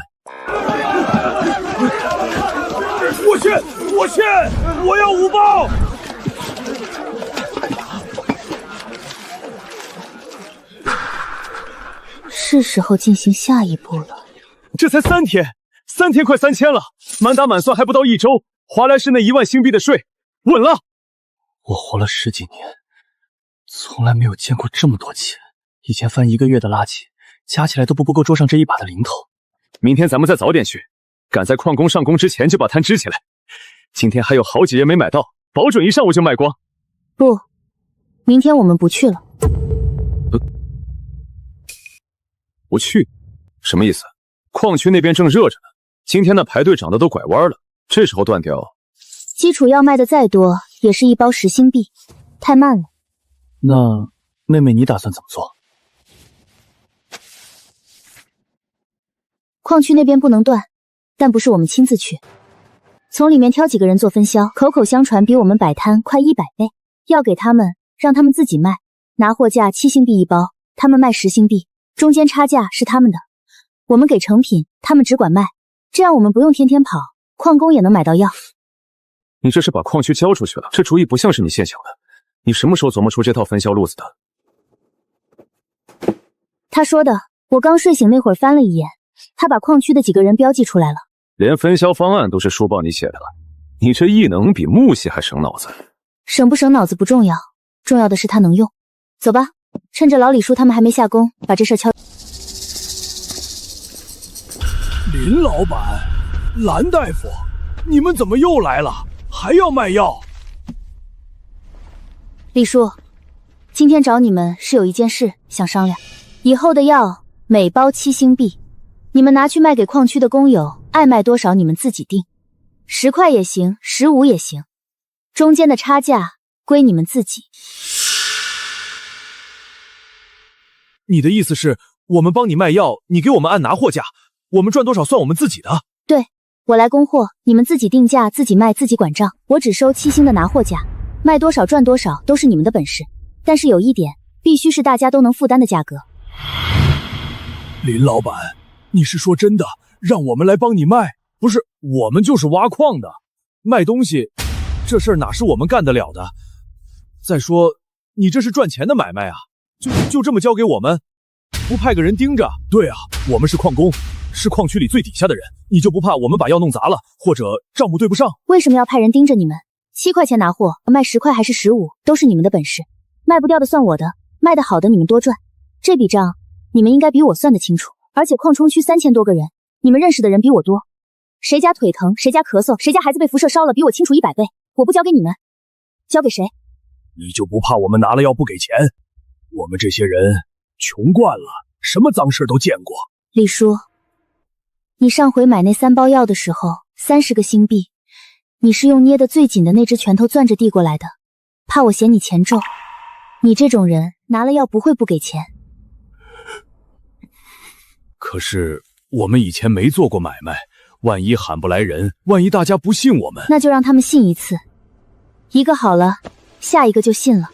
我欠，我要5包。是时候进行下一步了。这才3天，3天快3000了，满打满算还不到1周，华莱士那1万星币的税稳了。我活了10几年，从来没有见过这么多钱。以前翻1个月的垃圾，加起来都不够桌上这一把的零头。明天咱们再早点去，赶在矿工上工之前就把摊支起来。今天还有好几人没买到，保准一上午就卖光。不，明天我们不去了。不去？什么意思？矿区那边正热着呢，今天那排队涨得都拐弯了，这时候断掉。基础药卖的再多，也是1包10星币，太慢了。那妹妹你打算怎么做？矿区那边不能断，但不是我们亲自去，从里面挑几个人做分销，口口相传比我们摆摊快100倍。要给他们，让他们自己卖，拿货价7星币1包，他们卖10星币，中间差价是他们的。我们给成品，他们只管卖，这样我们不用天天跑，矿工也能买到药。你这是把矿区交出去了，这主意不像是你现想的。你什么时候琢磨出这套分销路子的？他说的，我刚睡醒那会儿翻了一眼，他把矿区的几个人标记出来了。连分销方案都是书报你写的了，你这异能比木系还省脑子。省不省脑子不重要，重要的是他能用。走吧，趁着老李叔他们还没下工，把这事敲。林老板，蓝大夫，你们怎么又来了？还要卖药？李叔，今天找你们是有一件事想商量。以后的药每包7星币，你们拿去卖给矿区的工友，爱卖多少你们自己定，10块也行，15也行，中间的差价归你们自己。你的意思是，我们帮你卖药，你给我们按拿货价，我们赚多少算我们自己的？对，我来供货，你们自己定价，自己卖，自己管账，我只收7星的拿货价，卖多少赚多少都是你们的本事。但是有一点，必须是大家都能负担的价格。林老板，你是说真的让我们来帮你卖？不是，我们就是挖矿的，卖东西这事儿哪是我们干得了的？再说你这是赚钱的买卖啊，就这么交给我们，不派个人盯着？对啊，我们是矿工，是矿区里最底下的人，你就不怕我们把药弄砸了，或者账目对不上？为什么要派人盯着你们？7块钱拿货，卖10块还是15，都是你们的本事，卖不掉的算我的，卖得好的你们多赚。这笔账你们应该比我算得清楚，而且矿冲区3000多个人，你们认识的人比我多，谁家腿疼，谁家咳嗽，谁家孩子被辐射烧了，比我清楚100倍。我不交给你们，交给谁？你就不怕我们拿了药不给钱？我们这些人穷惯了，什么脏事都见过。李叔，你上回买那3包药的时候，30个星币，你是用捏得最紧的那只拳头攥着递过来的，怕我嫌你钱重。你这种人拿了药不会不给钱。可是我们以前没做过买卖，万一喊不来人，万一大家不信我们，那就让他们信一次，一个好了，下一个就信了。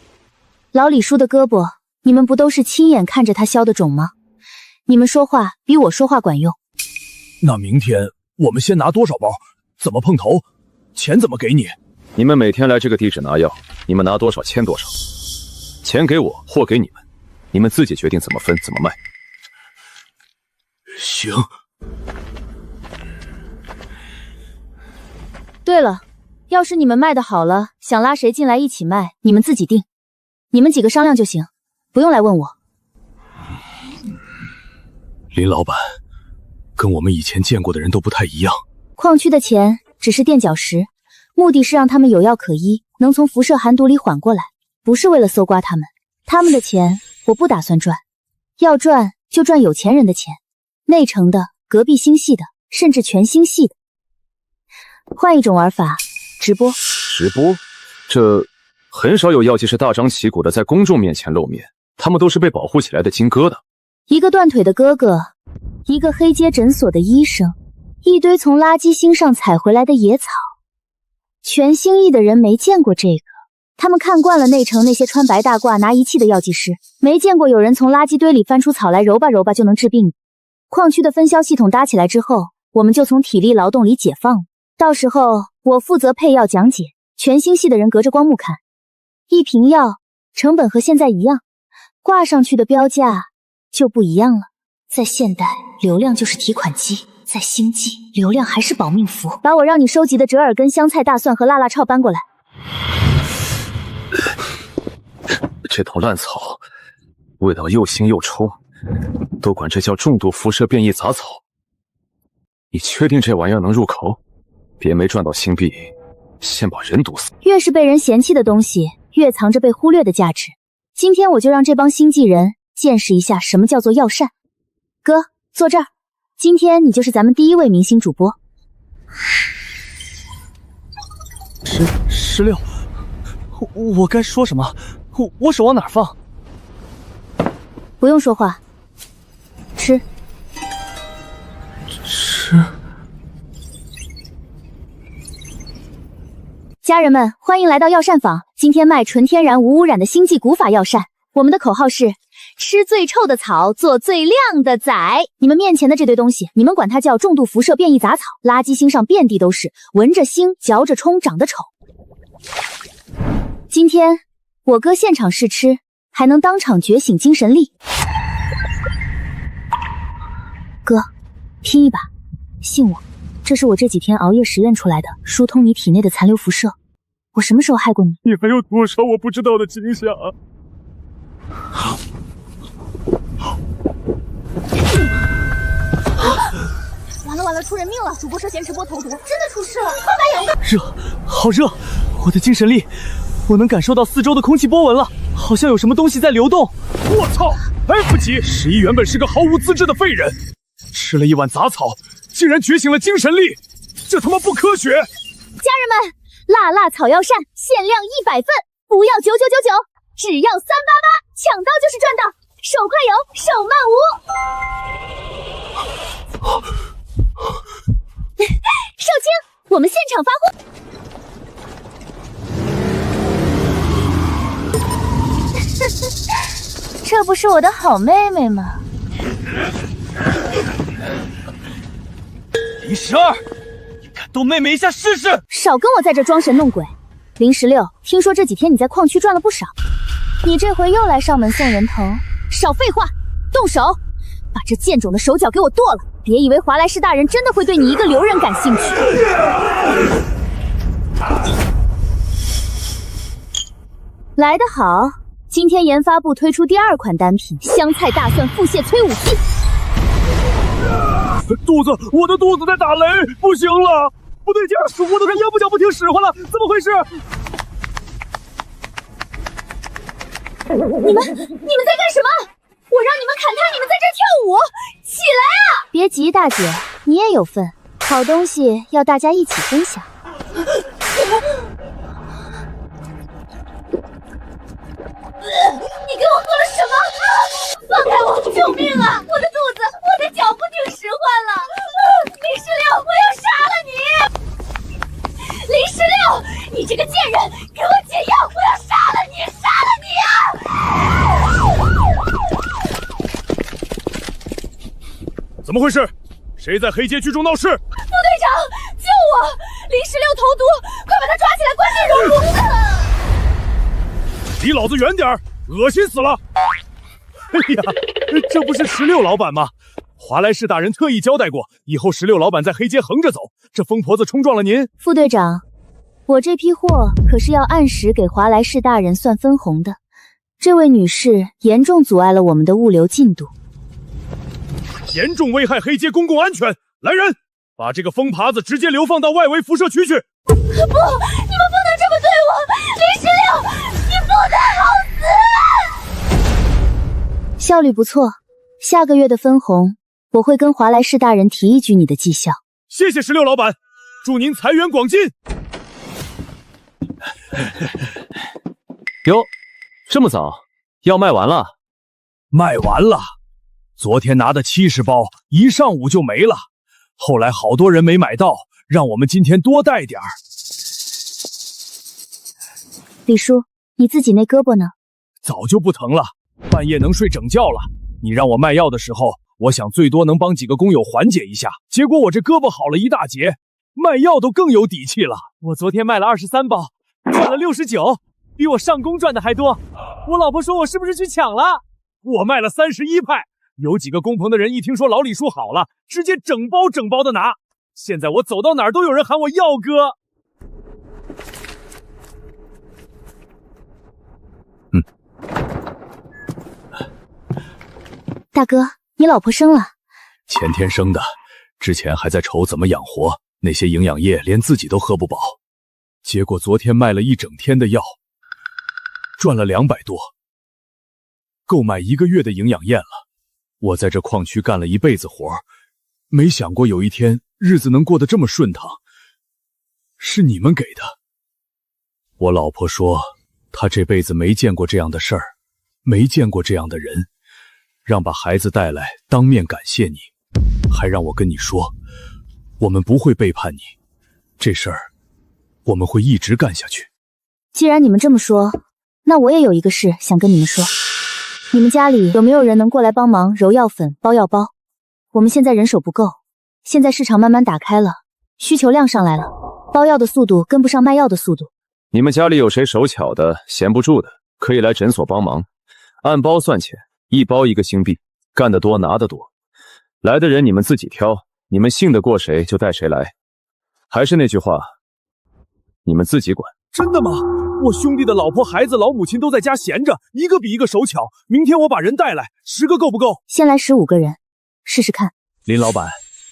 老李叔的胳膊，你们不都是亲眼看着他消的肿吗？你们说话比我说话管用。那明天我们先拿多少包？怎么碰头？钱怎么给你？你们每天来这个地址拿药，你们拿多少签多少，钱给我，货给你们，你们自己决定怎么分怎么卖。行。对了，要是你们卖的好了，想拉谁进来一起卖，你们自己定，你们几个商量就行，不用来问我。林老板，跟我们以前见过的人都不太一样。矿区的钱只是垫脚石，目的是让他们有药可医，能从辐射寒毒里缓过来，不是为了搜刮他们。他们的钱我不打算赚，要赚就赚有钱人的钱，内城的、隔壁星系的，甚至全星系的。换一种玩法，直播。直播？这很少有药剂师大张旗鼓的在公众面前露面，他们都是被保护起来的金疙瘩。一个断腿的哥哥，一个黑街诊所的医生，一堆从垃圾星上采回来的野草。全星域的人没见过这个，他们看惯了内城那些穿白大褂拿仪器的药剂师，没见过有人从垃圾堆里翻出草来揉吧揉吧就能治病。矿区的分销系统搭起来之后，我们就从体力劳动里解放了。到时候我负责配药讲解，全星系的人隔着光幕看。一瓶药成本和现在一样，挂上去的标价就不一样了。在现代，流量就是提款机；在星际，流量还是保命符。把我让你收集的折耳根、香菜、大蒜和辣辣炒搬过来。这头烂草，味道又腥又臭，都管这叫重度辐射变异杂草。你确定这玩意儿能入口？别没赚到星币，先把人毒死。越是被人嫌弃的东西，越藏着被忽略的价值。今天我就让这帮星际人见识一下什么叫做药膳。哥，坐这儿。今天你就是咱们第一位明星主播。16，我该说什么？我手往哪儿放？不用说话，吃。吃。家人们，欢迎来到药膳坊。今天卖纯天然无污染的星际古法药膳。我们的口号是吃最臭的草，做最亮的仔。你们面前的这堆东西，你们管它叫重度辐射变异杂草。垃圾星上遍地都是，闻着腥，嚼着冲，长得丑。今天我哥现场试吃，还能当场觉醒精神力。哥，拼一把，信我，这是我这几天熬夜实验出来的，疏通你体内的残留辐射。我什么时候害过你？你还有多少我不知道的惊吓？完了完了，出人命了！主播涉嫌直播投毒，真的出事了！快把眼热，好热！我的精神力，我能感受到四周的空气波纹了，好像有什么东西在流动。我操 ！F 级，11原本是个毫无资质的废人，吃了一碗杂草，竟然觉醒了精神力，这他妈不科学！家人们，辣辣草药膳限量100份，不要9999，只要388，抢到就是赚到，手快有，手慢无。少卿，我们现场发货。这不是我的好妹妹吗？林12，你敢动妹妹一下试试？少跟我在这装神弄鬼。林16，听说这几天你在矿区赚了不少，你这回又来上门送人头，少废话，动手，把这贱种的手脚给我剁了！别以为华莱士大人真的会对你一个流人感兴趣。来得好，今天研发部推出第2款单品——香菜大蒜腹泻催武剂。肚子，我的肚子在打雷，不行了，不对劲儿，我都快腰不脚不听使唤了，怎么回事？你们在干什么？我让你们砍他，你们在这跳舞，起来啊！别急，大姐，你也有份，好东西要大家一起分享。你给我做了什么？放开我！救命啊！我的肚子，我的脚不听使唤了！林石榴，我要杀了你！林石榴，你这个贱人，给我解药！我要杀了你！杀了你啊！怎么回事？谁在黑街聚众闹事？副队长，救我！林石榴投毒，快把他抓起来关进熔炉！离老子远点儿！恶心死了！哎呀，这不是16老板吗？华莱士大人特意交代过，以后16老板在黑街横着走。这疯婆子冲撞了您，副队长，我这批货可是要按时给华莱士大人算分红的。这位女士严重阻碍了我们的物流进度，严重危害黑街公共安全。来人，把这个疯耙子直接流放到外围辐射区去！不，你们不能这么对我！林石榴，你不能好死！效率不错，下个月的分红我会跟华莱士大人提一举你的绩效。谢谢16老板，祝您财源广进。哟，这么早，药卖完了？卖完了，昨天拿的70包，一上午就没了。后来好多人没买到，让我们今天多带点儿。李叔，你自己那胳膊呢？早就不疼了，半夜能睡整觉了。你让我卖药的时候，我想最多能帮几个工友缓解一下，结果我这胳膊好了一大截，卖药都更有底气了。我昨天卖了23包，赚了69，比我上工赚的还多。我老婆说我是不是去抢了？我卖了31派。有几个工棚的人一听说老李叔好了，直接整包整包的拿。现在我走到哪儿都有人喊我药哥。大哥，你老婆生了？前天生的，之前还在愁怎么养活，那些营养液连自己都喝不饱。结果昨天卖了一整天的药，赚了200多，够买1个月的营养液了。我在这矿区干了一辈子活，没想过有一天日子能过得这么顺畅，是你们给的。我老婆说，她这辈子没见过这样的事儿，没见过这样的人，让把孩子带来当面感谢你，还让我跟你说，我们不会背叛你，这事儿我们会一直干下去。既然你们这么说，那我也有一个事想跟你们说。你们家里有没有人能过来帮忙揉药粉、包药包？我们现在人手不够，现在市场慢慢打开了，需求量上来了，包药的速度跟不上卖药的速度。你们家里有谁手巧的、闲不住的，可以来诊所帮忙，按包算钱，1包1个星币，干得多拿得多。来的人你们自己挑，你们信得过谁就带谁来。还是那句话，你们自己管。真的吗？我兄弟的老婆、孩子、老母亲都在家闲着，一个比一个手巧。明天我把人带来，10个够不够？先来15个人，试试看。林老板，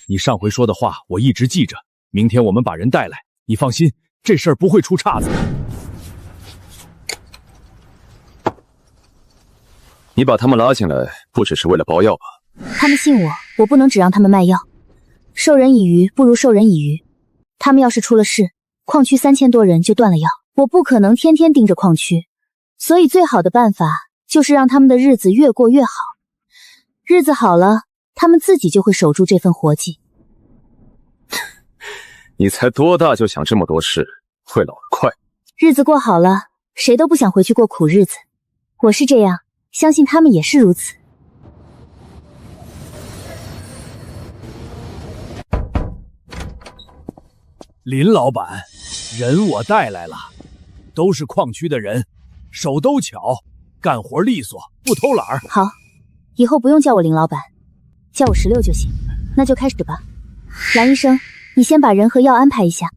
你上回说的话我一直记着，明天我们把人带来，你放心，这事儿不会出岔子。你把他们拉进来，不只是为了包药吧？他们信我，我不能只让他们卖药。授人以鱼不如授人以渔。他们要是出了事，矿区3000多人就断了药，我不可能天天盯着矿区，所以最好的办法就是让他们的日子越过越好。日子好了，他们自己就会守住这份活计。你才多大就想这么多事，会老得快。日子过好了，谁都不想回去过苦日子。我是这样，相信他们也是如此。林老板，人我带来了，都是矿区的人，手都巧，干活利索，不偷懒儿。好，以后不用叫我林老板，叫我16就行。那就开始吧。蓝医生，你先把人和药安排一下。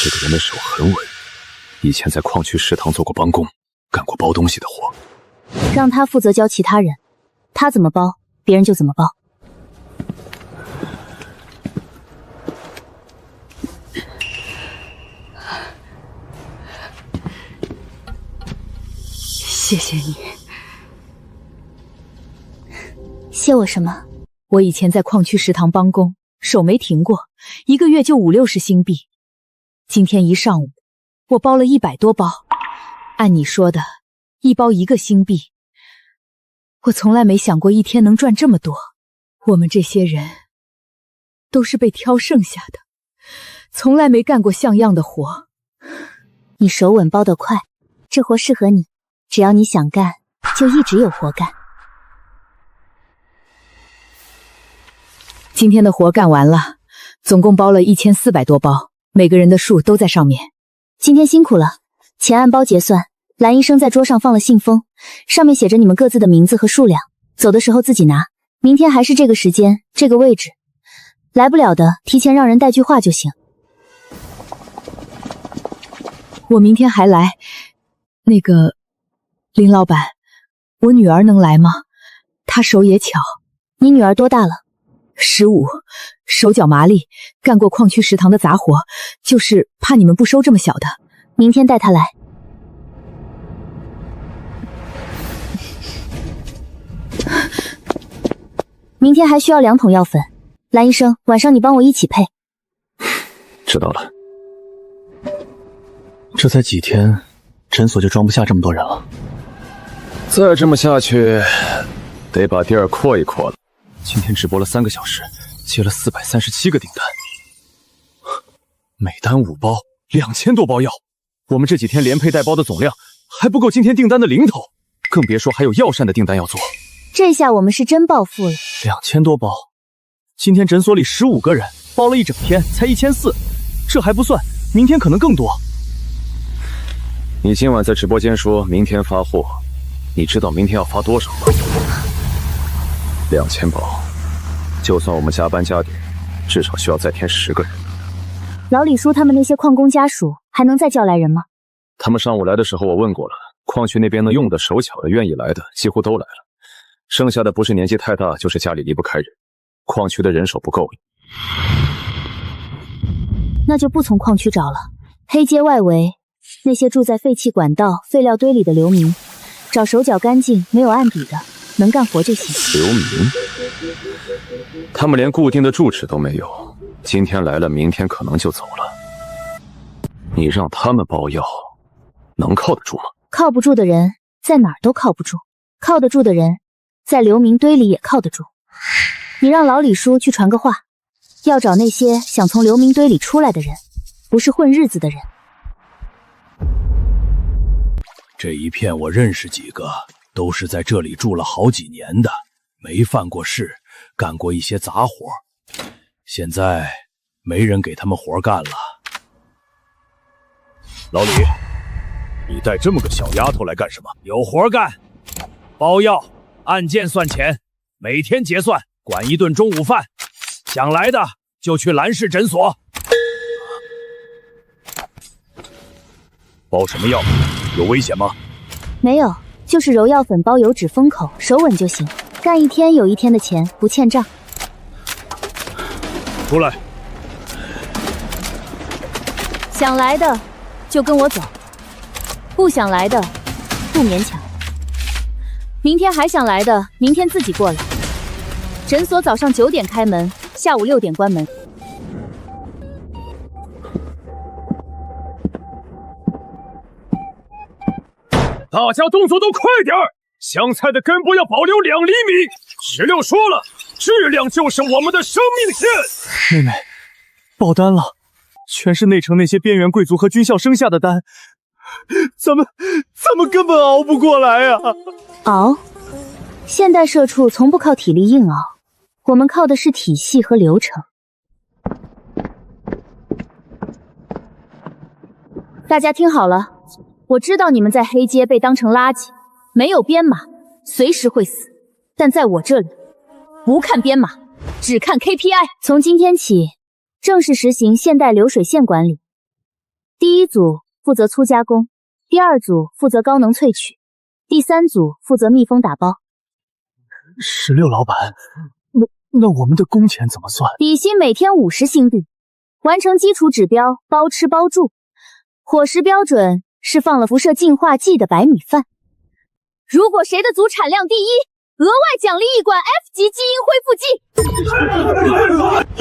这个人的手很稳，以前在矿区食堂做过帮工，干过包东西的活。让他负责教其他人，他怎么包，别人就怎么包。谢谢你。谢我什么？我以前在矿区食堂帮工，手没停过，1个月就50-60星币。今天一上午，我包了100多包。按你说的，一包1个星币，我从来没想过一天能赚这么多。我们这些人都是被挑剩下的，从来没干过像样的活。你手稳包得快，这活适合你，只要你想干，就一直有活干。今天的活干完了，总共包了1400多包，每个人的数都在上面。今天辛苦了，钱按包结算。蓝医生在桌上放了信封，上面写着你们各自的名字和数量，走的时候自己拿。明天还是这个时间，这个位置。来不了的，提前让人带句话就行。我明天还来。那个，林老板，我女儿能来吗？她手也巧。你女儿多大了？15，手脚麻利，干过矿区食堂的杂活，就是怕你们不收这么小的。明天带她来。明天还需要2桶药粉，蓝医生，晚上你帮我一起配。知道了。这才几天，诊所就装不下这么多人了。再这么下去，得把地儿扩一扩了。今天直播了3个小时，接了437个订单，每单5包，2000多包药。我们这几天连配带包的总量还不够今天订单的零头，更别说还有药膳的订单要做。这下我们是真暴富了。2000多包，今天诊所里15个人包了一整天，才1400，这还不算，明天可能更多。你今晚在直播间说明天发货，你知道明天要发多少吗？2000包，就算我们加班加点，至少需要再添10个人。老李叔他们那些矿工家属还能再叫来人吗？他们上午来的时候我问过了，矿区那边能用的、手巧的、愿意来的几乎都来了。剩下的不是年纪太大，就是家里离不开人，矿区的人手不够。那就不从矿区找了，黑街外围那些住在废弃管道、废料堆里的流民，找手脚干净、没有案底的，能干活就行。流民？他们连固定的住址都没有，今天来了，明天可能就走了。你让他们包药，能靠得住吗？靠不住的人在哪儿都靠不住，靠得住的人在流民堆里也靠得住。你让老李叔去传个话，要找那些想从流民堆里出来的人，不是混日子的人。这一片我认识几个，都是在这里住了好几年的，没犯过事，干过一些杂活，现在没人给他们活干了。老李，你带这么个小丫头来干什么？有活干，包药按件算钱，每天结算，管1顿中午饭。想来的就去蓝氏诊所。包什么药？有危险吗？没有，就是揉药粉包油脂封口，手稳就行。干1天有1天的钱，不欠账。出来。想来的就跟我走，不想来的不勉强。明天还想来的，明天自己过来。诊所早上9点开门，下午6点关门。大家动作都快点儿，香菜的根部要保留2厘米。石榴说了，质量就是我们的生命线。妹妹，爆单了，全是内城那些边缘贵族和军校生下的单，咱们根本熬不过来啊！熬？现代社畜从不靠体力硬熬，我们靠的是体系和流程。大家听好了，我知道你们在黑街被当成垃圾，没有编码，随时会死。但在我这里，不看编码，只看 KPI。从今天起，正式实行现代流水线管理。第1组负责粗加工，第2组负责高能萃取，第3组负责密封打包。16老板，那我们的工钱怎么算？底薪每天50星币，完成基础指标包吃包住，伙食标准是放了辐射净化剂的白米饭。如果谁的组产量第1，额外奖励一管 F 级基因恢复剂。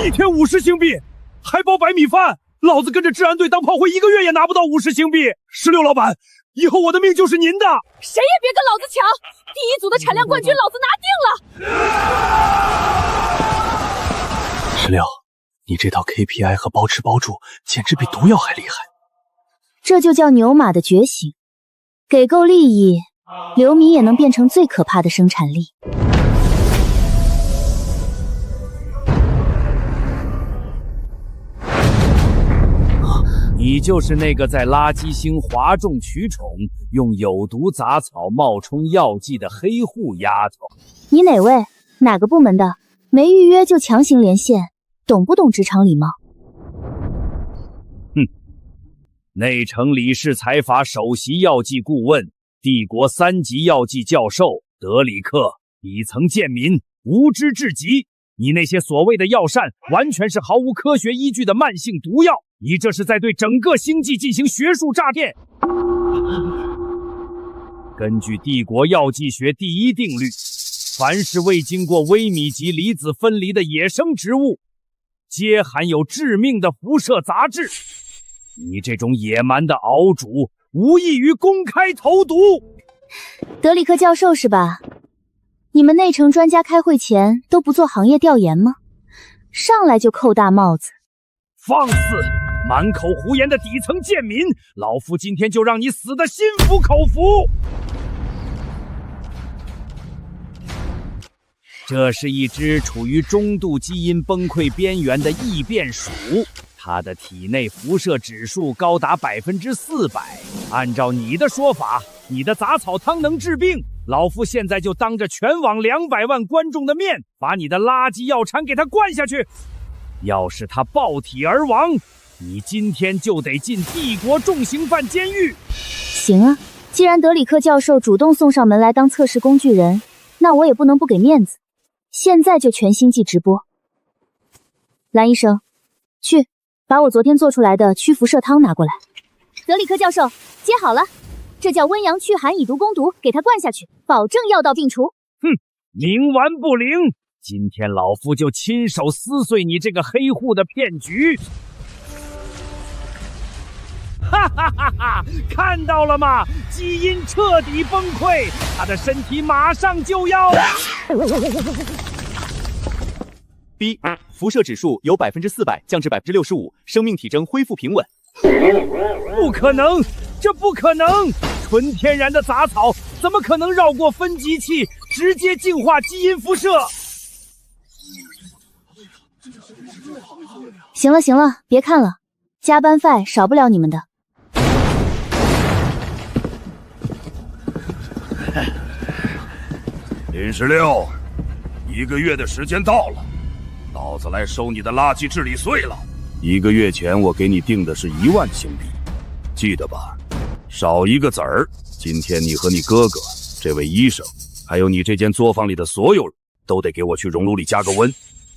一天50星币，还包白米饭。老子跟着治安队当炮灰1个月也拿不到50星币。16老板，以后我的命就是您的。谁也别跟老子抢！第一组的产量冠军老子拿定了。16，你这套 KPI 和包吃包住，简直比毒药还厉害。这就叫牛马的觉醒，给够利益，流米也能变成最可怕的生产力。你就是那个在垃圾星哗众取宠，用有毒杂草冒充药剂的黑户丫头。你哪位？哪个部门的？没预约就强行连线，懂不懂职场礼貌？内城理事财阀首席药剂顾问，帝国3级药剂教授德里克，底层贱民，无知至极。你那些所谓的药膳，完全是毫无科学依据的慢性毒药。你这是在对整个星际进行学术诈骗。根据帝国药剂学第1定律，凡是未经过微米级离子分离的野生植物，皆含有致命的辐射杂质。你这种野蛮的熬煮，无异于公开投毒。德里克教授是吧？你们内城专家开会前都不做行业调研吗？上来就扣大帽子。放肆！满口胡言的底层贱民，老夫今天就让你死得心服口服。这是一只处于中度基因崩溃边缘的异变鼠，它的体内辐射指数高达400%。按照你的说法，你的杂草汤能治病，老夫现在就当着全网200万观众的面，把你的垃圾药铲给它灌下去。要是他爆体而亡，你今天就得进帝国重刑犯监狱。行啊，既然德里克教授主动送上门来当测试工具人，那我也不能不给面子。现在就全星际直播。蓝医生，去把我昨天做出来的驱辐射汤拿过来。德里克教授，接好了，这叫温阳驱寒以毒攻毒，给他灌下去，保证药到病除。冥顽不灵！今天老夫就亲手撕碎你这个黑户的骗局！哈哈哈哈！看到了吗？基因彻底崩溃，他的身体马上就要B 辐射指数由400%降至65%，生命体征恢复平稳。不可能，这不可能！纯天然的杂草怎么可能绕过分级器，直接净化基因辐射？行了行了，别看了，加班费少不了你们的。林16，1个月的时间到了，老子来收你的垃圾治理税了。1个月前我给你定的是1万星币，记得吧？少一个子儿，今天你和你哥哥、这位医生，还有你这间作坊里的所有人都得给我去熔炉里加个温。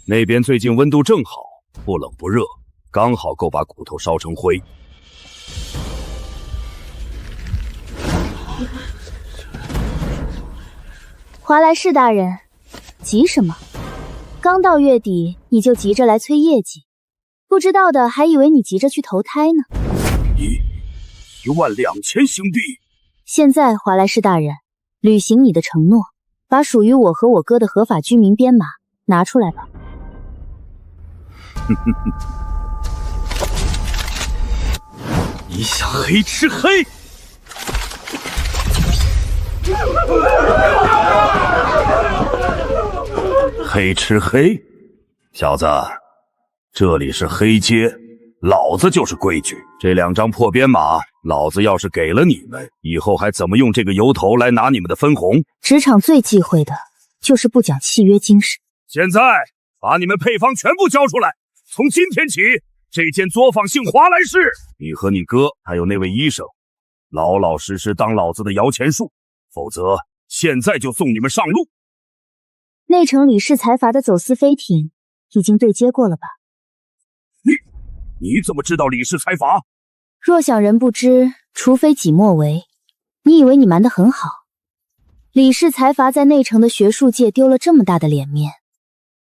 那边最近温度正好，不冷不热，刚好够把骨头烧成灰。华莱士大人，急什么？刚到月底你就急着来催业绩，不知道的还以为你急着去投胎呢。12000星币。现在华莱士大人，履行你的承诺，把属于我和我哥的合法居民编码拿出来吧。你想黑吃黑？黑吃黑，小子，这里是黑街，老子就是规矩。这2张破编码，老子要是给了你们，以后还怎么用这个由头来拿你们的分红？职场最忌讳的就是不讲契约精神。现在把你们配方全部交出来，从今天起，这间作坊姓华莱士，你和你哥还有那位医生，老老实实当老子的摇钱树，否则现在就送你们上路。内城李氏财阀的走私飞艇已经对接过了吧？你怎么知道李氏财阀？若想人不知，除非己莫为。你以为你瞒得很好？李氏财阀在内城的学术界丢了这么大的脸面，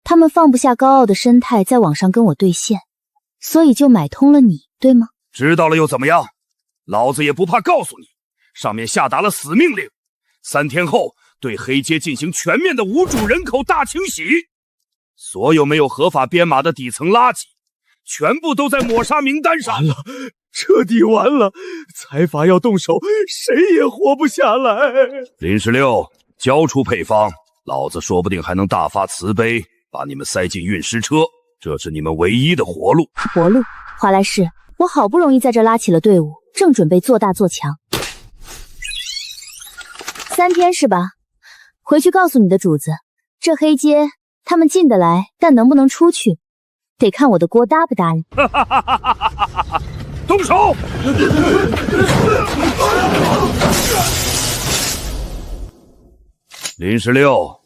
他们放不下高傲的身态，在网上跟我对线，所以就买通了你，对吗？知道了又怎么样？老子也不怕告诉你，上面下达了死命令，3天后对黑街进行全面的无主人口大清洗，所有没有合法编码的底层垃圾，全部都在抹杀名单上。完了，彻底完了！财阀要动手，谁也活不下来。林16，交出配方，老子说不定还能大发慈悲，把你们塞进运尸车，这是你们唯一的活路。活路？华莱士，我好不容易在这拉起了队伍，正准备做大做强。3天是吧？回去告诉你的主子，这黑街他们进得来，但能不能出去，得看我的锅答不答应。动手！林16，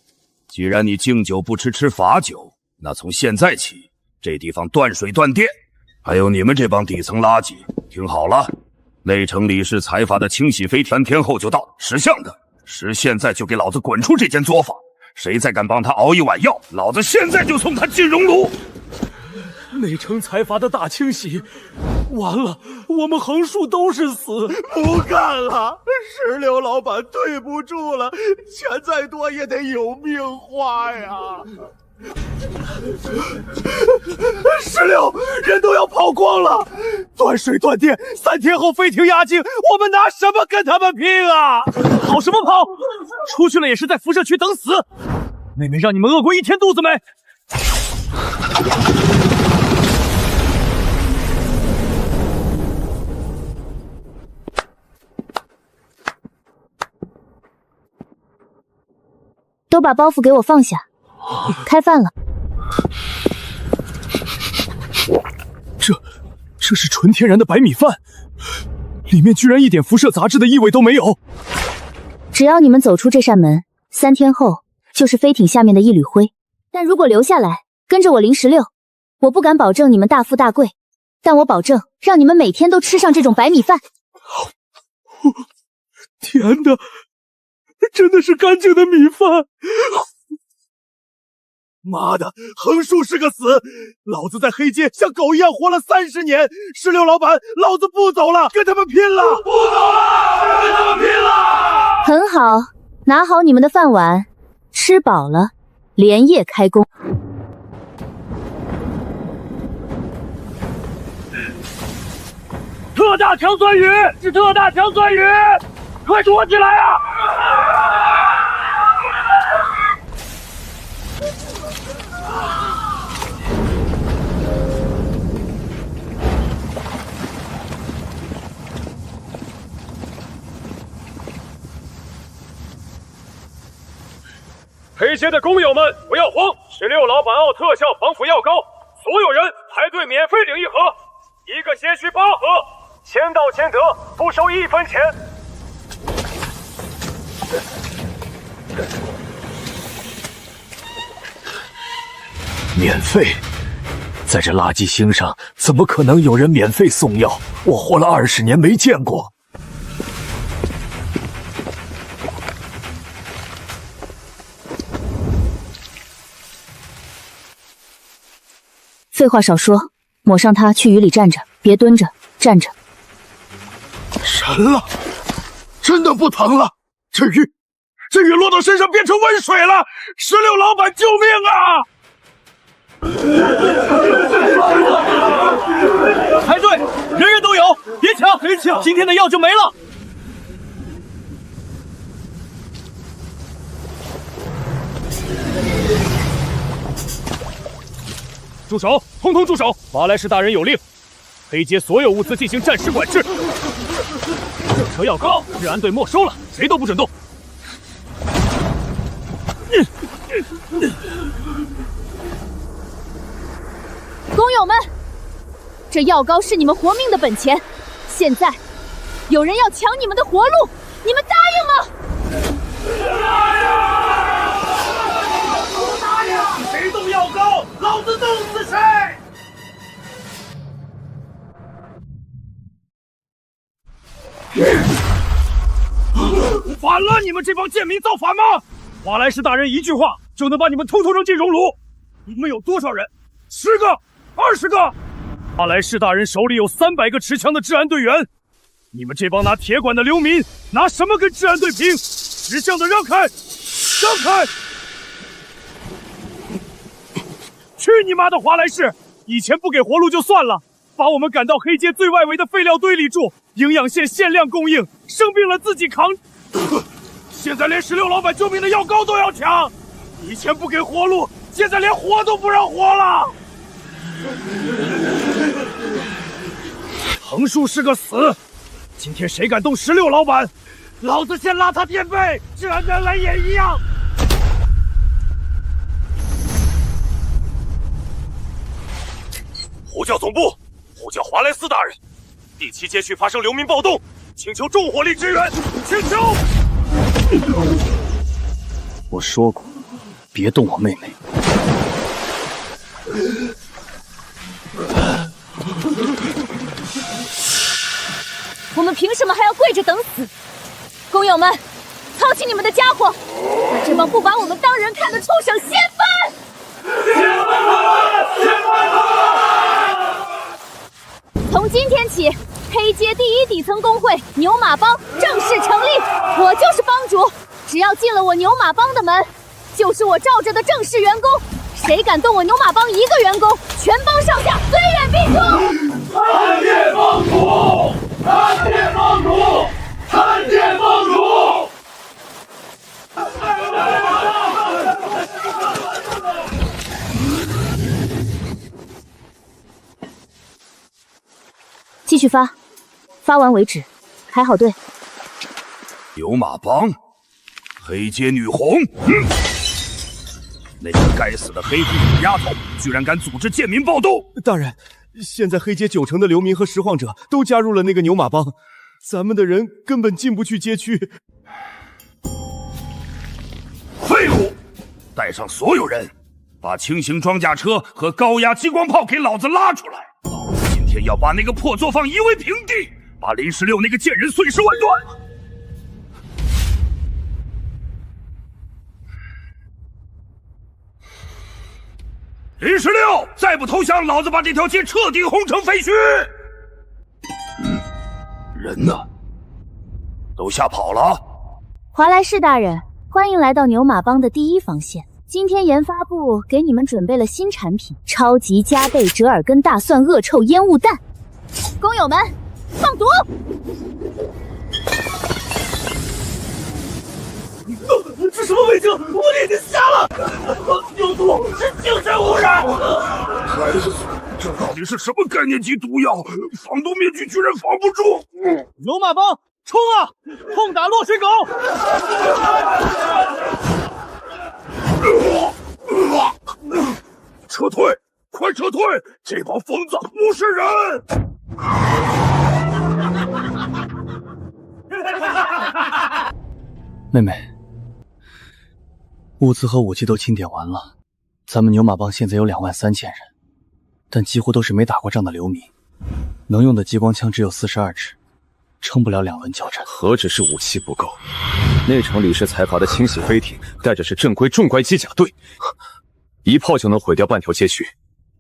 既然你敬酒不吃吃罚酒，那从现在起，这地方断水断电。还有你们这帮底层垃圾，听好了，内城李氏财阀的清洗费3天后就到，识相的，现在就给老子滚出这间作坊！谁再敢帮他熬一碗药，老子现在就送他进熔炉！内城财阀的大清洗，完了，我们横竖都是死！不干了，16老板对不住了，钱再多也得有命花呀！16人都要跑光了，断水断电，3天后非停压境，我们拿什么跟他们拼啊？跑什么跑？出去了也是在辐射区等死！妹妹让你们饿过1天肚子没？都把包袱给我放下，开饭了。这是纯天然的白米饭，里面居然一点辐射杂质的异味都没有。只要你们走出这扇门，3天后就是飞艇下面的一缕灰。但如果留下来跟着我林16，我不敢保证你们大富大贵，但我保证让你们每天都吃上这种白米饭。甜的，真的是干净的米饭。妈的，横竖是个死！老子在黑街像狗一样活了30年，16老板，老子不走了，跟他们拼了！不走了，跟他们拼了！很好，拿好你们的饭碗，吃饱了，连夜开工。特大强酸雨是特大强酸雨，快躲起来啊！黑街的工友们不要慌，16老板奥特效防腐药膏，所有人排队免费领1盒，1个些许8盒，签到签得，不收1分钱。免费？在这垃圾星上，怎么可能有人免费送药？我活了20年没见过。废话少说，抹上它去雨里站着，别蹲着，站着。神了，真的不疼了！这雨落到身上变成温水了！16老板，救命啊！排队，人人都有，别抢，别抢，今天的药就没了。住手！通通住手！华莱士大人有令，黑街所有物资进行暂时管制。这车药膏，治安队没收了，谁都不准动。工友们，这药膏是你们活命的本钱，现在有人要抢你们的活路，你们答应吗？谁动药膏，老子弄死谁！反了！你们这帮贱民造反吗？华莱士大人一句话就能把你们通通扔进熔炉。你们有多少人？10个、20个？华莱士大人手里有300个持枪的治安队员，你们这帮拿铁管的流民，拿什么跟治安队拼？识相的让开，让开！去你妈的华莱士！以前不给活路就算了，把我们赶到黑街最外围的废料堆里住，营养线限量供应，生病了自己扛。现在连16老板救命的药膏都要抢，以前不给活路，现在连活都不让活了。横竖是个死，今天谁敢动16老板，老子先拉他垫背，治安人来也一样。呼叫总部，呼叫华莱斯大人，第7街区发生流民暴动，请求重火力支援，请求。我说过，别动我妹妹。我们凭什么还要跪着等死？工友们，操起你们的家伙，把这帮不把我们当人看的畜生掀翻！掀翻他！掀翻他！从今天起，黑街第1底层工会牛马帮正式成立，我就是帮主。只要进了我牛马帮的门，就是我罩着的正式员工。谁敢动我牛马帮1个员工，全帮上下虽远必诛！参见帮主！参见帮主！参见帮主！继续发，发完为止，排好队。牛马帮，黑街女红，那个该死的黑胡子丫头，居然敢组织贱民暴动！大人，现在黑街90%的流民和拾荒者都加入了那个牛马帮，咱们的人根本进不去街区。废物！带上所有人，把轻型装甲车和高压激光炮给老子拉出来！老子今天要把那个破作坊夷为平地，把林16那个贱人碎尸万段！林16，再不投降，老子把这条街彻底轰成废墟！人呢？都吓跑了？华莱士大人，欢迎来到牛马帮的第1防线。今天研发部给你们准备了新产品——超级加倍折耳根大蒜恶臭烟雾弹。工友们，放毒！这什么味精？我眼睛瞎了！有毒，是精神污染！孩子，这到底是什么概念级毒药？防毒面具居然防不住！牛马帮，冲啊！痛打落水狗！撤退！快撤退！这帮疯子不是人！妹妹，物资和武器都清点完了，咱们牛马帮现在有23000人，但几乎都是没打过仗的流民，能用的激光枪只有42支，撑不了2轮交战。何止是武器不够，那乘李氏财阀的清洗飞艇带着是正规重怪机甲队，一炮就能毁掉半条街区。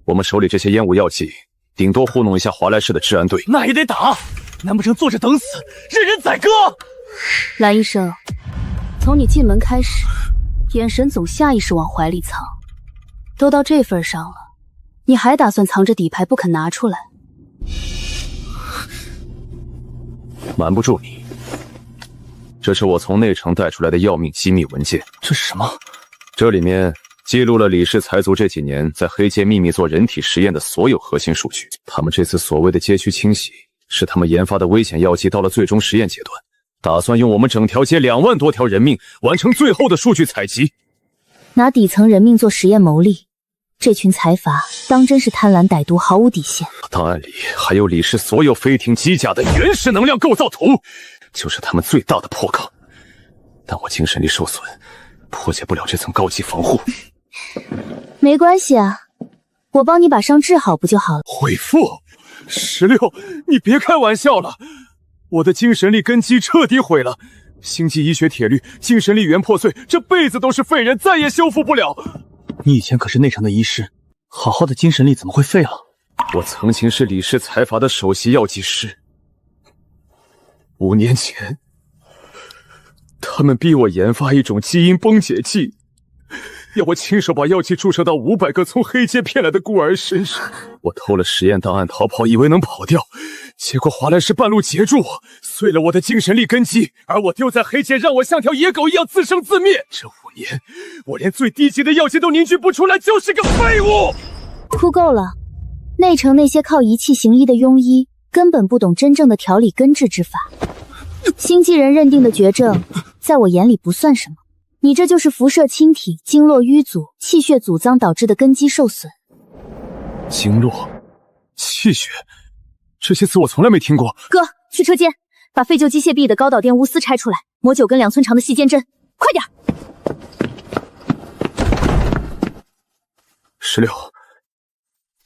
我们手里这些烟雾药剂，顶多糊弄一下华莱士的治安队。那也得打，难不成坐着等死，任人宰割？蓝医生，从你进门开始，眼神总下意识往怀里藏，都到这份上了，你还打算藏着底牌不肯拿出来？瞒不住你，这是我从内城带出来的要命机密文件。这是什么？这里面记录了李氏财族这几年在黑街秘密做人体实验的所有核心数据。他们这次所谓的街区清洗，是他们研发的危险药剂到了最终实验阶段，打算用我们整条街2万多条人命完成最后的数据采集。拿底层人命做实验牟利，这群财阀当真是贪婪歹毒，毫无底线。档案里还有李氏所有飞艇机甲的原始能量构造图，就是他们最大的破口。但我精神力受损，破解不了这层高级防护。没关系啊，我帮你把伤治好不就好了？恢复？16，你别开玩笑了，我的精神力根基彻底毁了，星际医学铁律，精神力源破碎，这辈子都是废人，再也修复不了。你以前可是内城的医师，好好的精神力怎么会废了？我曾经是李氏财阀的首席药剂师。5年前，他们逼我研发一种基因崩解剂，要我亲手把药剂注射到500个从黑街骗来的孤儿身上。我偷了实验档案逃跑，以为能跑掉，结果华莱士半路截住我，碎了我的精神力根基，而我丢在黑街，让我像条野狗一样自生自灭。这5年，我连最低级的药剂都凝聚不出来，就是个废物。哭够了！内城那些靠仪器行医的庸医，根本不懂真正的调理根治之法。星际人认定的绝症，在我眼里不算什么。你这就是辐射侵体、经络淤阻、气血阻脏导致的根基受损。经络、气血，这些词我从来没听过。哥，去车间，把废旧机械臂的高导电钨丝拆出来，磨9根2寸长的细尖针，快点！16，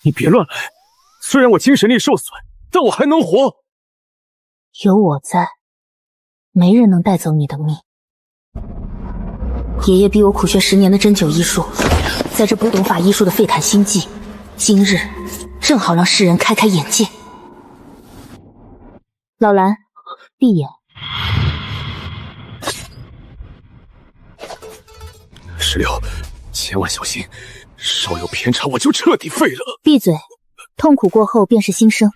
你别乱来。虽然我精神力受损，但我还能活。有我在，没人能带走你的命。爷爷逼我苦学10年的针灸医术，在这不懂法医术的废砍星际，今日正好让世人开开眼界。老蓝，闭眼。16，千万小心，稍有偏差我就彻底废了。闭嘴，痛苦过后便是新生。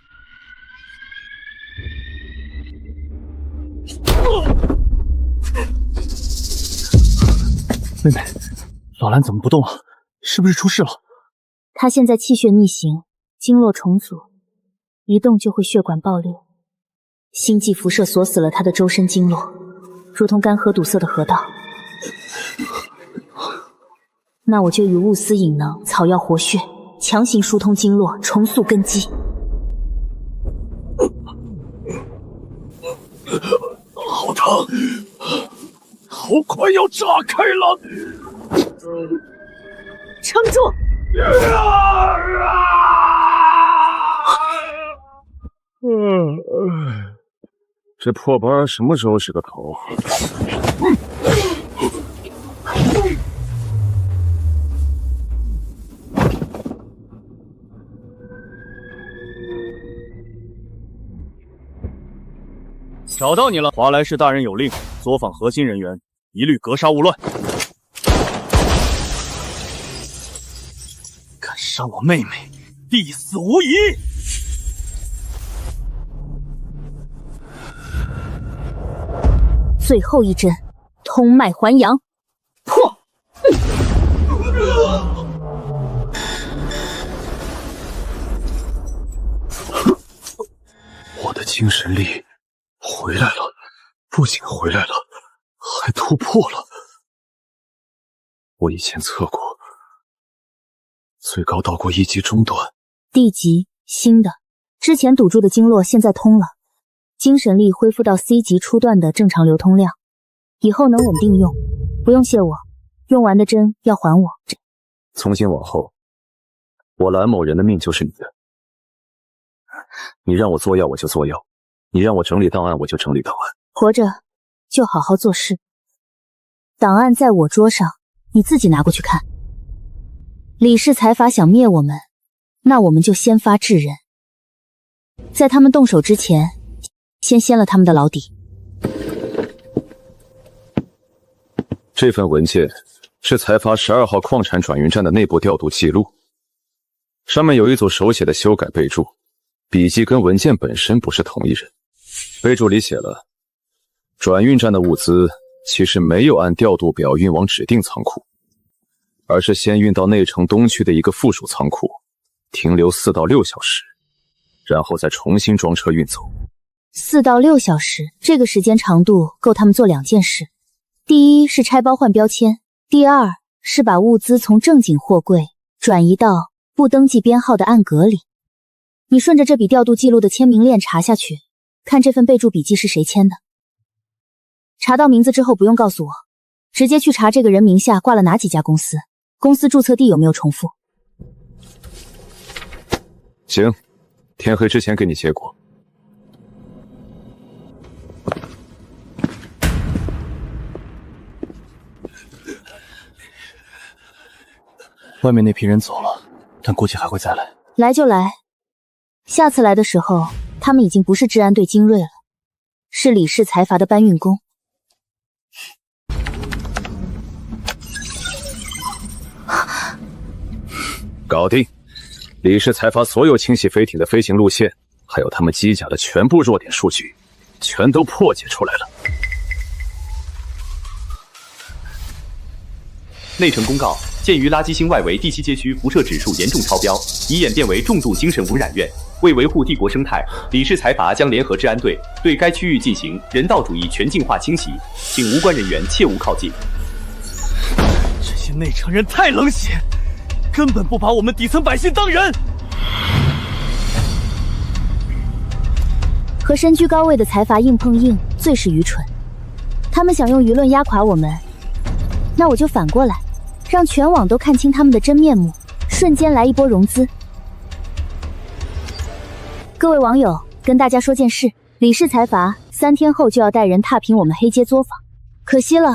妹妹，老蓝怎么不动啊？是不是出事了？他现在气血逆行，经络重组，一动就会血管爆裂。星际辐射锁死了他的周身经络，如同干涸堵塞的河道。那我就与雾丝引能、草药活血，强行疏通经络，重塑根基。好疼，好快要炸开了！撑住！这破班什么时候是个头？找到你了，华莱士大人有令，作坊核心人员一律格杀勿乱。敢杀我妹妹，必死无疑！最后一针，通脉还阳，破！我的精神力回来了，不仅回来了，还突破了。我以前测过，最高到过1级中段。D级，新的，之前堵住的经络现在通了，精神力恢复到 C 级初段的正常流通量，以后能稳定用。不用谢我，用完的针要还我。从今往后，我蓝某人的命就是你的。你让我做药我就做药，你让我整理档案我就整理档案。活着就好好做事，档案在我桌上，你自己拿过去看。李氏财阀想灭我们，那我们就先发制人，在他们动手之前，先掀了他们的老底。这份文件是财阀12号矿产转运站的内部调度记录，上面有一组手写的修改备注，笔记跟文件本身不是同一人。备注里写了，转运站的物资其实没有按调度表运往指定仓库，而是先运到内城东区的一个附属仓库，停留4到6小时，然后再重新装车运走。4到6小时，这个时间长度够他们做2件事：第一是拆包换标签，第二是把物资从正经货柜转移到不登记编号的暗格里。你顺着这笔调度记录的签名链查下去，看这份备注笔记是谁签的。查到名字之后不用告诉我，直接去查这个人名下挂了哪几家公司，公司注册地有没有重复。行，天黑之前给你结果。外面那批人走了，但估计还会再来。来就来，下次来的时候，他们已经不是治安队精锐了，是李氏财阀的搬运工。搞定！李氏财阀所有清洗飞艇的飞行路线，还有他们机甲的全部弱点数据，全都破解出来了。内城公告：鉴于垃圾星外围第7街区辐射指数严重超标，已演变为重度精神污染院。为维护帝国生态，李氏财阀将联合治安队对该区域进行人道主义全净化清洗，请无关人员切勿靠近。这些内城人太冷血，根本不把我们底层百姓当人。和身居高位的财阀硬碰硬，最是愚蠢。他们想用舆论压垮我们，那我就反过来，让全网都看清他们的真面目，瞬间来一波融资。各位网友，跟大家说件事，李氏财阀3天后就要带人踏平我们黑街作坊，可惜了，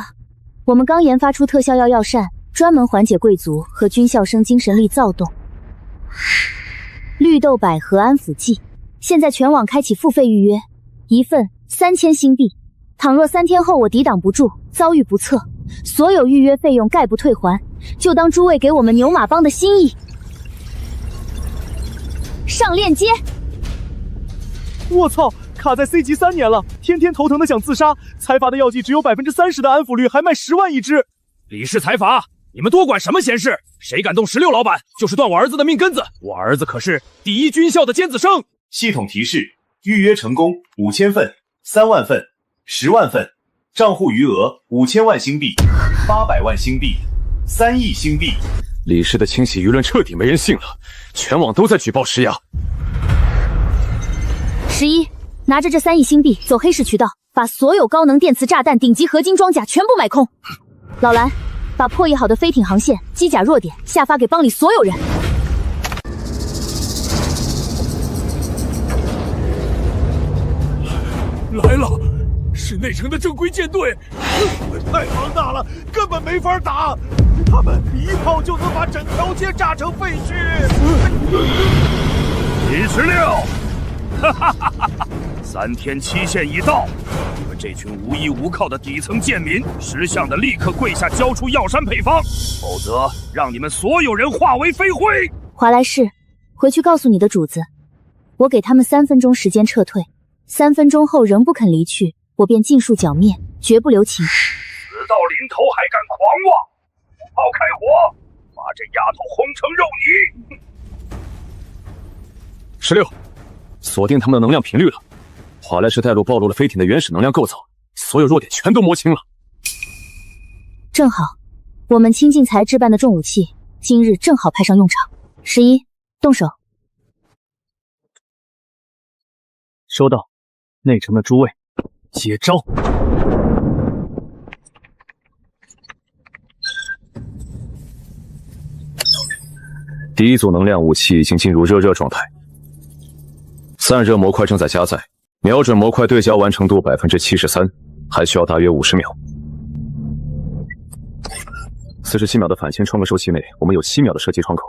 我们刚研发出特效药药膳，专门缓解贵族和军校生精神力躁动。绿豆百合安抚剂，现在全网开启付费预约，一份3000新币。倘若3天后我抵挡不住，遭遇不测，所有预约费用概不退还，就当诸位给我们牛马帮的心意。上链接。我操，卡在 C 级3年了，天天头疼的想自杀。财阀的药剂只有30%的安抚率，还卖10万一支。李氏财阀，你们多管什么闲事？谁敢动16老板，就是断我儿子的命根子。我儿子可是第1军校的尖子生。系统提示：预约成功5000份、3万份、10万份，账户余额5000万新币、800万新币、3亿新币。李氏的清洗舆论彻底没人信了，全网都在举报施压。11，拿着这3亿新币走黑市渠道，把所有高能电磁炸弹、顶级合金装甲全部买空。老蓝，把破译好的飞艇航线、机甲弱点下发给帮里所有人。来了，是内城的正规舰队，太庞大了，根本没法打。他们一炮就能把整条街炸成废墟。林16，哈哈哈哈！3天期限已到，你们这群无依无靠的底层贱民，识相的立刻跪下交出药膳配方，否则让你们所有人化为飞灰。华莱士，回去告诉你的主子，我给他们3分钟时间撤退，3分钟后仍不肯离去，我便尽数剿灭，绝不留情。死到临头还敢狂妄！5炮开火，把这丫头轰成肉泥！16，锁定他们的能量频率了。华莱士带路暴露了飞艇的原始能量构造，所有弱点全都摸清了。正好，我们清净才置办的重武器，今日正好派上用场。11，动手。收到，内城的诸位，接招！第1组能量武器已经进入热状态，散热模块正在加载，瞄准模块对焦完成度73%，还需要大约50秒。47秒的反潜窗格周期内，我们有7秒的射击窗口。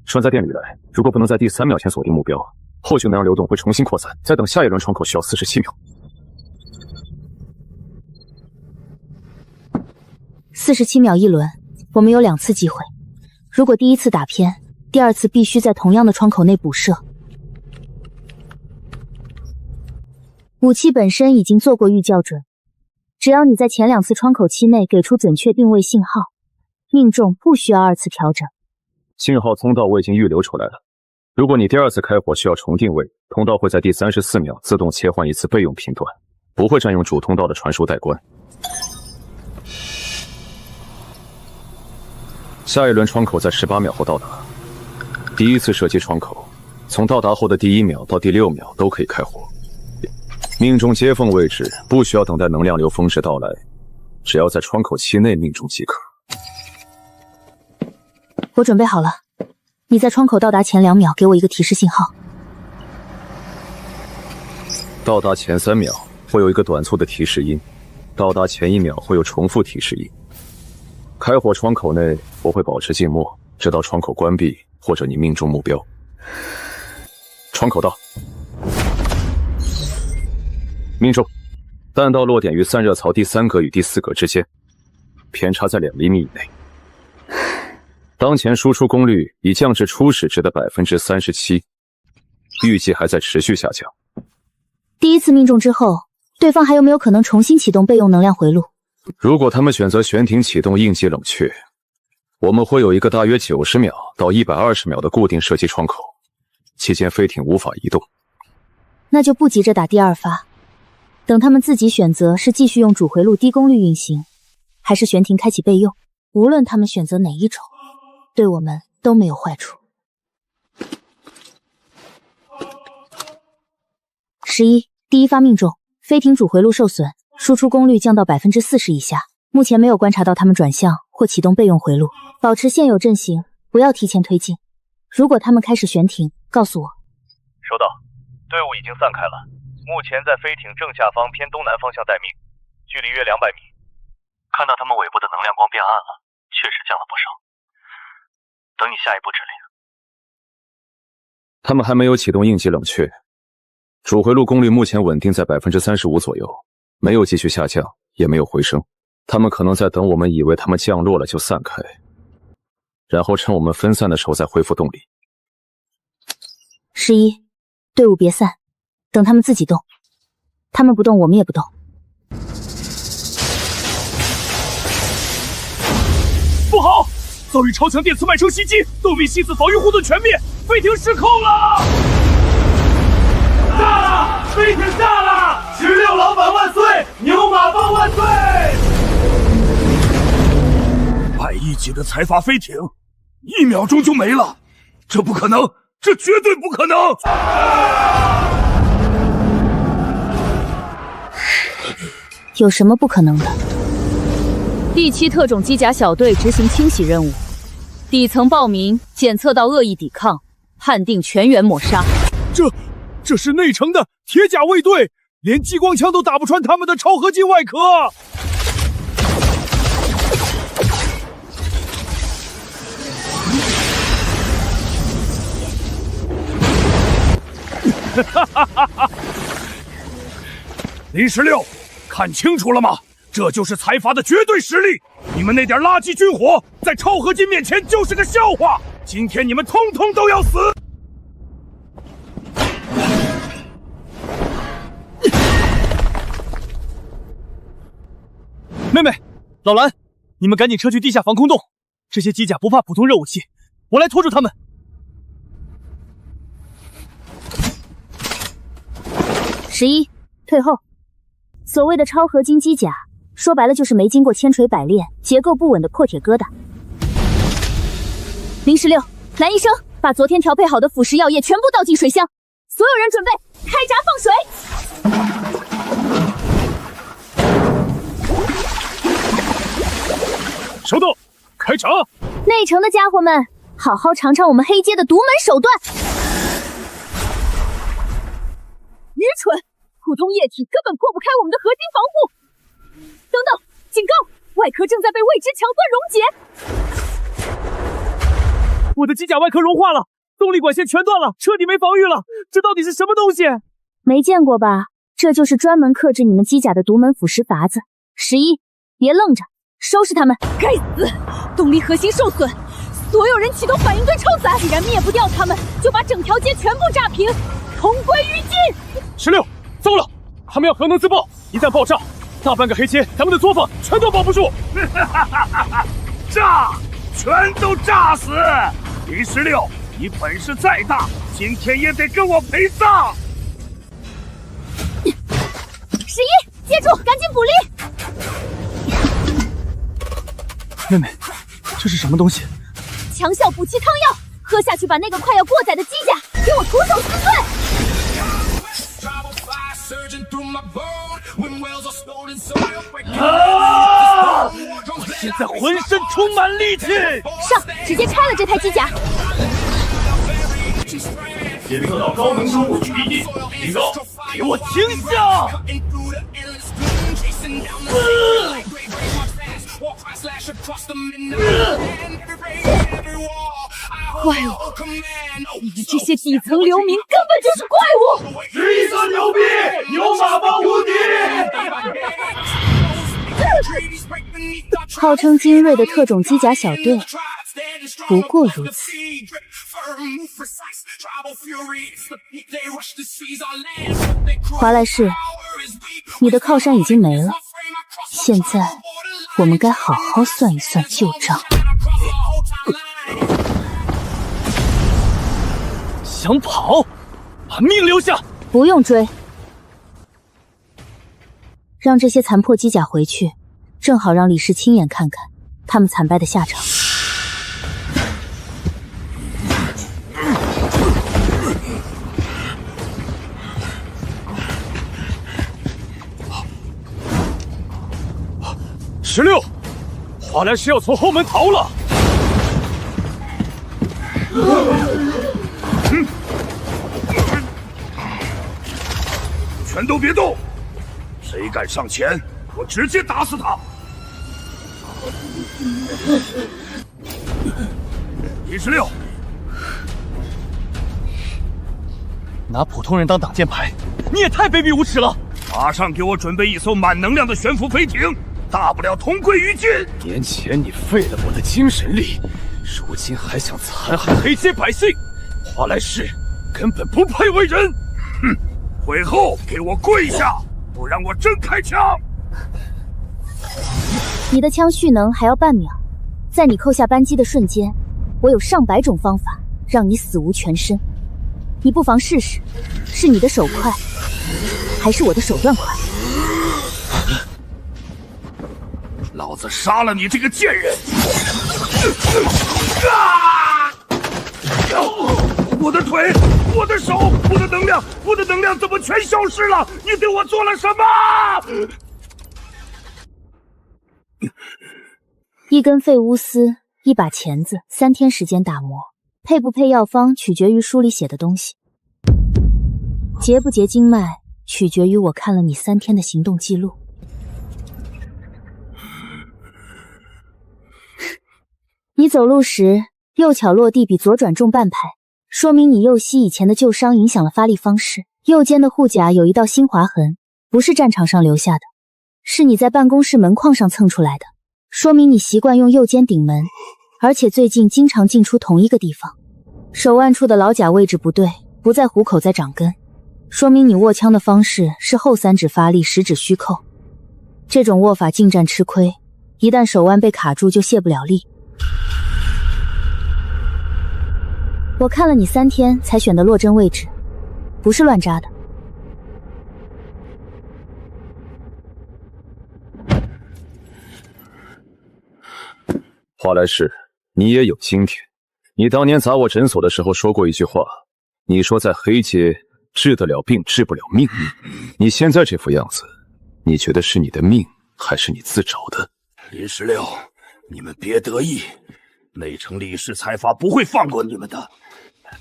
拴在店里来，如果不能在第3秒前锁定目标，后续能量流动会重新扩散，再等下一轮窗口需要47秒。47秒一轮，我们有2次机会。如果第1次打偏，第2次必须在同样的窗口内补射。武器本身已经做过预校准，只要你在前2次窗口期内给出准确定位信号，命中不需要2次调整。信号通道我已经预留出来了，如果你第2次开火需要重定位，通道会在第34秒自动切换1次备用频段，不会占用主通道的传输带关。下一轮窗口在18秒后到达，第1次射击窗口，从到达后的第1秒到第6秒都可以开火。命中接缝位置不需要等待能量流峰值到来，只要在窗口期内命中即可。我准备好了，你在窗口到达前2秒给我一个提示信号。到达前3秒会有一个短促的提示音，到达前1秒会有重复提示音。开火窗口内我会保持静默，直到窗口关闭或者你命中目标。窗口到，命中，弹道落点于散热槽第3格与第4格之间，偏差在2厘米以内。当前输出功率已降至初始值的 37%， 预计还在持续下降。第一次命中之后，对方还有没有可能重新启动备用能量回路？如果他们选择悬停启动应急冷却，我们会有一个大约90秒到120秒的固定射击窗口，期间飞艇无法移动。那就不急着打第2发，等他们自己选择是继续用主回路低功率运行，还是悬停开启备用。无论他们选择哪一种，对我们都没有坏处。11，第1发命中，飞艇主回路受损，输出功率降到 40% 以下。目前没有观察到他们转向或启动备用回路，保持现有阵型，不要提前推进。如果他们开始悬停，告诉我。收到，队伍已经散开了，目前在飞艇正下方偏东南方向待命，距离约200米。看到他们尾部的能量光变暗了，确实降了不少。等你下一步指令。他们还没有启动应急冷却，主回路功率目前稳定在 35% 左右，没有继续下降，也没有回升。他们可能在等我们以为他们降落了就散开，然后趁我们分散的时候再恢复动力。11，队伍别散，等他们自己动。他们不动，我们也不动。不好！遭遇超强电磁脉冲袭击，洞壁系子防御护盾全灭，飞艇失控了！炸了！飞艇炸了！16老板万岁！牛马帮万岁！100亿级的财阀飞艇，1秒钟就没了，这不可能，这绝对不可能！有什么不可能的？第7特种机甲小队执行清洗任务，底层暴民检测到恶意抵抗，判定全员抹杀。这是内城的铁甲卫队，连激光枪都打不穿他们的超合金外壳。林16，看清楚了吗？这就是财阀的绝对实力！你们那点垃圾军火，在超合金面前就是个笑话！今天你们通通都要死！妹妹，老蓝，你们赶紧撤去地下防空洞，这些机甲不怕普通热武器，我来拖住他们。11，退后。所谓的超合金机甲，说白了就是没经过千锤百炼、结构不稳的破铁疙瘩。林16，蓝医生，把昨天调配好的腐蚀药液全部倒进水箱，所有人准备开闸放水。收到，开闸！内城的家伙们，好好尝尝我们黑街的独门手段。愚蠢！普通液体根本破不开我们的合金防护。等等，警告！外壳正在被未知强酸溶解。我的机甲外壳融化了，动力管线全断了，彻底没防御了。这到底是什么东西？没见过吧？这就是专门克制你们机甲的独门腐蚀法子。11，别愣着，收拾他们！该死，动力核心受损，所有人启动反应堆抽伞。既然灭不掉他们，就把整条街全部炸平，同归于尽。16，糟了，他们要核能自爆，一旦爆炸，大半个黑街咱们的作坊全都保不住。炸，全都炸死！林16，你本事再大，今天也得跟我陪葬。11，接住，赶紧补力！妹妹，这是什么东西？强效补气汤药，喝下去把那个快要过载的机甲给我徒手撕碎！啊！我现在浑身充满力气，上，直接拆了这台机甲。检测到高能生物体逼近，警告，给我停下！怪物！你们这些底层流民根本就是怪物！11色牛逼，牛马帮无敌！号称精锐的特种机甲小队，不过如此。华莱士，你的靠山已经没了，现在我们该好好算一算旧账。想跑，把命留下！不用追，让这些残破机甲回去，正好让李氏亲眼看看他们惨败的下场。16，华莱士要从后门逃了。全都别动！谁敢上前，我直接打死他！16，拿普通人当挡箭牌，你也太卑鄙无耻了！马上给我准备一艘满能量的悬浮飞艇，大不了同归于尽。年前你废了我的精神力，如今还想残害黑街百姓，华莱士根本不配为人！哼！会后给我跪下，不然我真开枪！你的枪蓄能还要半秒，在你扣下扳机的瞬间，我有上百种方法让你死无全身。你不妨试试，是你的手快，还是我的手段快？老子杀了你这个贱人！我的腿，我的手，我的能量怎么全消失了？你对我做了什么？一根废钨丝，一把钳子，3天时间打磨，配不配药方取决于书里写的东西，结不结经脉取决于我看了你3天的行动记录。你走路时右脚落地比左转重半拍，说明你右膝以前的旧伤影响了发力方式。右肩的护甲有一道新划痕，不是战场上留下的，是你在办公室门框上蹭出来的，说明你习惯用右肩顶门，而且最近经常进出同一个地方。手腕处的老甲位置不对，不在虎口，在掌根，说明你握枪的方式是后3指发力，10指虚扣。这种握法近战吃亏，一旦手腕被卡住就卸不了力。我看了你3天才选的落针位置，不是乱扎的。华莱士，你也有今天。你当年砸我诊所的时候说过一句话，你说在黑街治得了病，治不了命。你现在这副样子，你觉得是你的命，还是你自找的？林16，你们别得意，内城李氏财阀不会放过你们的。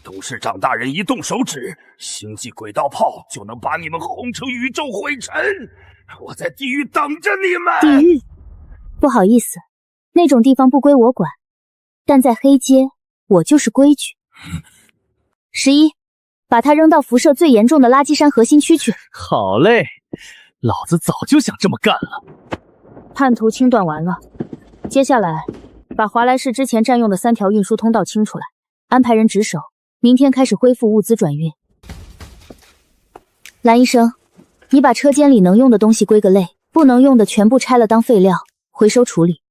董事长大人一动手指，星际轨道炮就能把你们轰成宇宙灰尘。我在地狱等着你们。地狱？不好意思，那种地方不归我管，但在黑街，我就是规矩。11，把他扔到辐射最严重的垃圾山核心区去。好嘞，老子早就想这么干了。叛徒清断完了，接下来把华莱士之前占用的3条运输通道清出来，安排人值守，明天开始恢复物资转运。蓝医生，你把车间里能用的东西归个类，不能用的全部拆了当废料回收处理。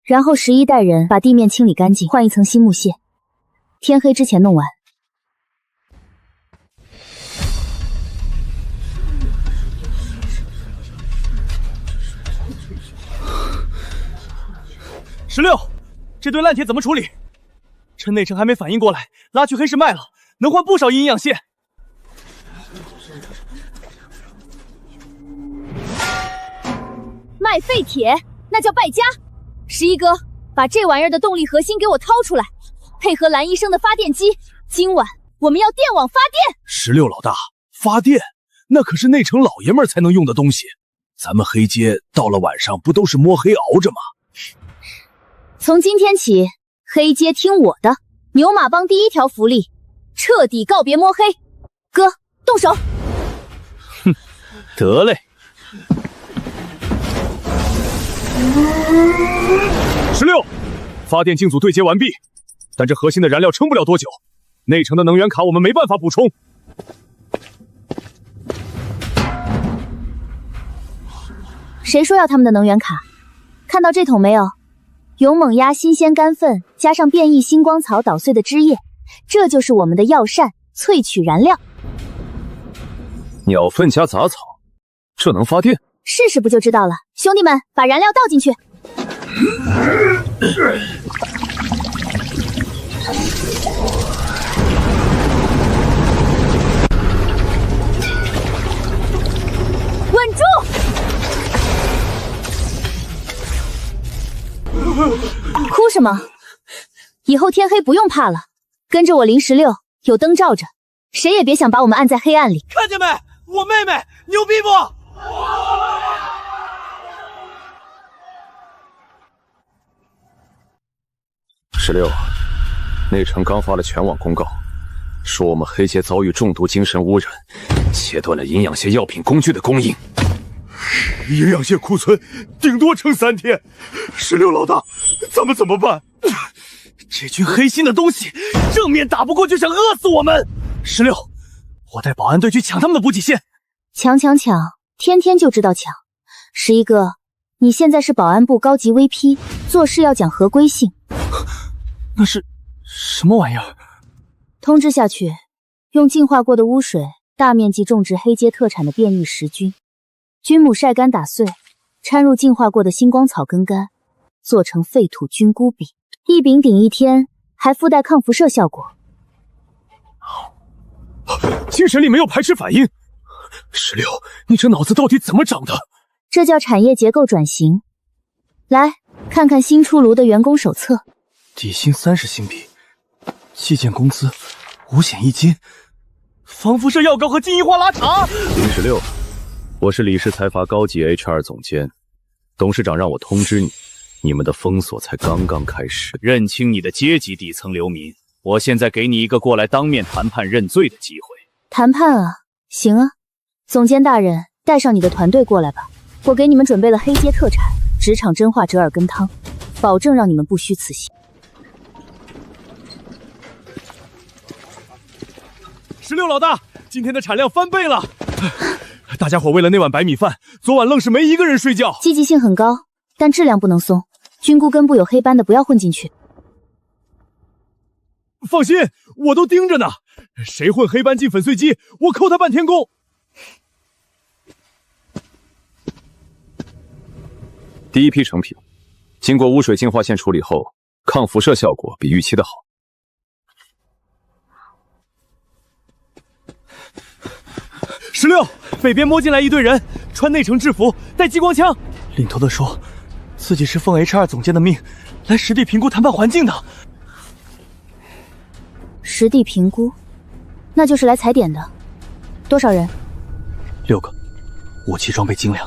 然后11带人把地面清理干净，换一层新木屑，天黑之前弄完。16，这堆烂铁怎么处理？趁内城还没反应过来，拉去黑市卖了，能换不少营养线。卖废铁，那叫败家。11哥，把这玩意儿的动力核心给我掏出来，配合蓝医生的发电机，今晚我们要电网发电。16老大，发电那可是内城老爷们才能用的东西，咱们黑街到了晚上不都是摸黑熬着吗？从今天起，黑街听我的，牛马帮第一条福利，彻底告别摸黑。哥，动手！哼，得嘞。16，发电镜组对接完毕，但这核心的燃料撑不了多久，内城的能源卡我们没办法补充。谁说要他们的能源卡？看到这桶没有？勇猛鸭新鲜干粉加上变异星光草捣碎的汁液，这就是我们的药膳萃取燃料。鸟粪加杂草，这能发电？试试不就知道了。兄弟们，把燃料倒进去。稳住！哭什么？以后天黑不用怕了，跟着我016，有灯照着，谁也别想把我们按在黑暗里。看见没？我妹妹牛逼不？16，内城刚发了全网公告，说我们黑街遭遇重度精神污染，切断了营养蟹药品工具的供应。营养蟹库存顶多撑3天。16老大，咱们怎么办？这群黑心的东西，正面打不过就想饿死我们。16，我带保安队去抢他们的补给线。抢，天天就知道抢。11哥，你现在是保安部高级 VP， 做事要讲合规性。那是什么玩意儿？通知下去，用净化过的污水大面积种植黑街特产的变异石菌，菌母晒干打碎，掺入净化过的星光草根干，做成废土菌菇饼。一饼顶1天，还附带抗辐射效果。精神力没有排斥反应。16，你这脑子到底怎么长的？这叫产业结构转型。来看看新出炉的员工手册。底薪30新币，计件工资5险1金，防辐射药膏和金银花拉茶。016，我是李氏财阀高级 HR 总监，董事长让我通知你，你们的封锁才刚刚开始。认清你的阶级底层流民，我现在给你一个过来当面谈判认罪的机会。谈判啊，行啊，总监大人，带上你的团队过来吧，我给你们准备了黑街特产职场真化折耳根汤，保证让你们不虚此行。16老大，今天的产量翻倍了！大家伙为了那碗白米饭，昨晚愣是没一个人睡觉。积极性很高，但质量不能松。菌菇根部有黑斑的不要混进去。放心，我都盯着呢。谁混黑斑进粉碎机，我扣他半天工。第一批成品，经过污水净化线处理后，抗辐射效果比预期的好。16，北边摸进来一队人，穿内城制服，带激光枪。领头的说，自己是奉 HR 总监的命，来实地评估谈判环境的。实地评估，那就是来踩点的。多少人？6个，武器装备精良。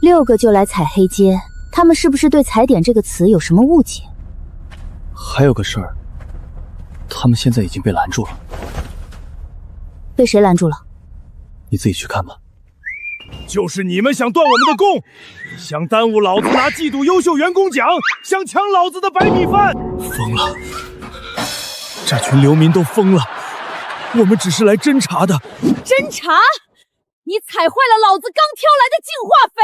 6个就来踩黑街，他们是不是对踩点这个词有什么误解？还有个事儿，他们现在已经被拦住了。被谁拦住了？你自己去看吧。就是你们想断我们的供，想耽误老子拿季度优秀员工奖，想抢老子的白米饭。疯了，这群流民都疯了。我们只是来侦查的。侦查？你踩坏了老子刚挑来的净化肥，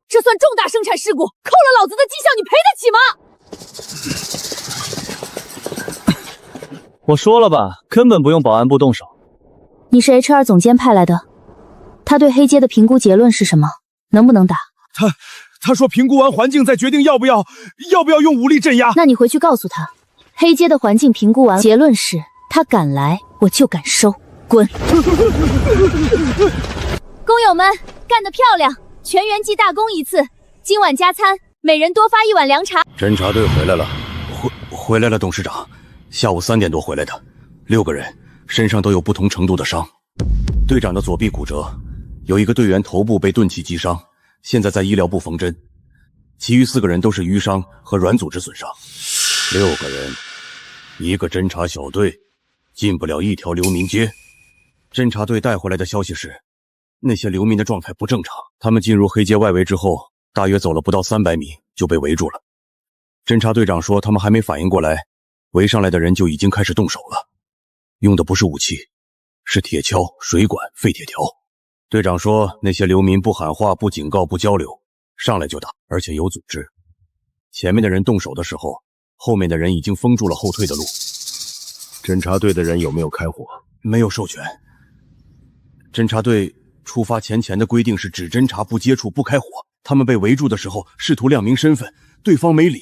这算重大生产事故，扣了老子的绩效，你赔得起吗？我说了吧，根本不用保安部动手。你是 HR 总监派来的，他对黑街的评估结论是什么？能不能打？他说评估完环境再决定要不要用武力镇压。那你回去告诉他，黑街的环境评估完，结论是他敢来我就敢收，滚！工友们干得漂亮，全员记大功一次，今晚加餐，每人多发1碗凉茶。侦察队回来了，回来了，董事长，下午3点多回来的，6个人。身上都有不同程度的伤，队长的左臂骨折，有一个队员头部被钝器击伤，现在在医疗部缝针。其余4个人都是淤伤和软组织损伤。6个人，1个侦察小队，进不了一条流民街。侦察队带回来的消息是，那些流民的状态不正常，他们进入黑街外围之后，大约走了不到300米就被围住了。侦察队长说，他们还没反应过来，围上来的人就已经开始动手了，用的不是武器，是铁锹、水管、废铁条。队长说，那些流民不喊话、不警告、不交流，上来就打，而且有组织。前面的人动手的时候，后面的人已经封住了后退的路。侦察队的人有没有开火？没有授权。侦察队出发前的规定是只侦察不接触不开火。他们被围住的时候试图亮明身份，对方没理。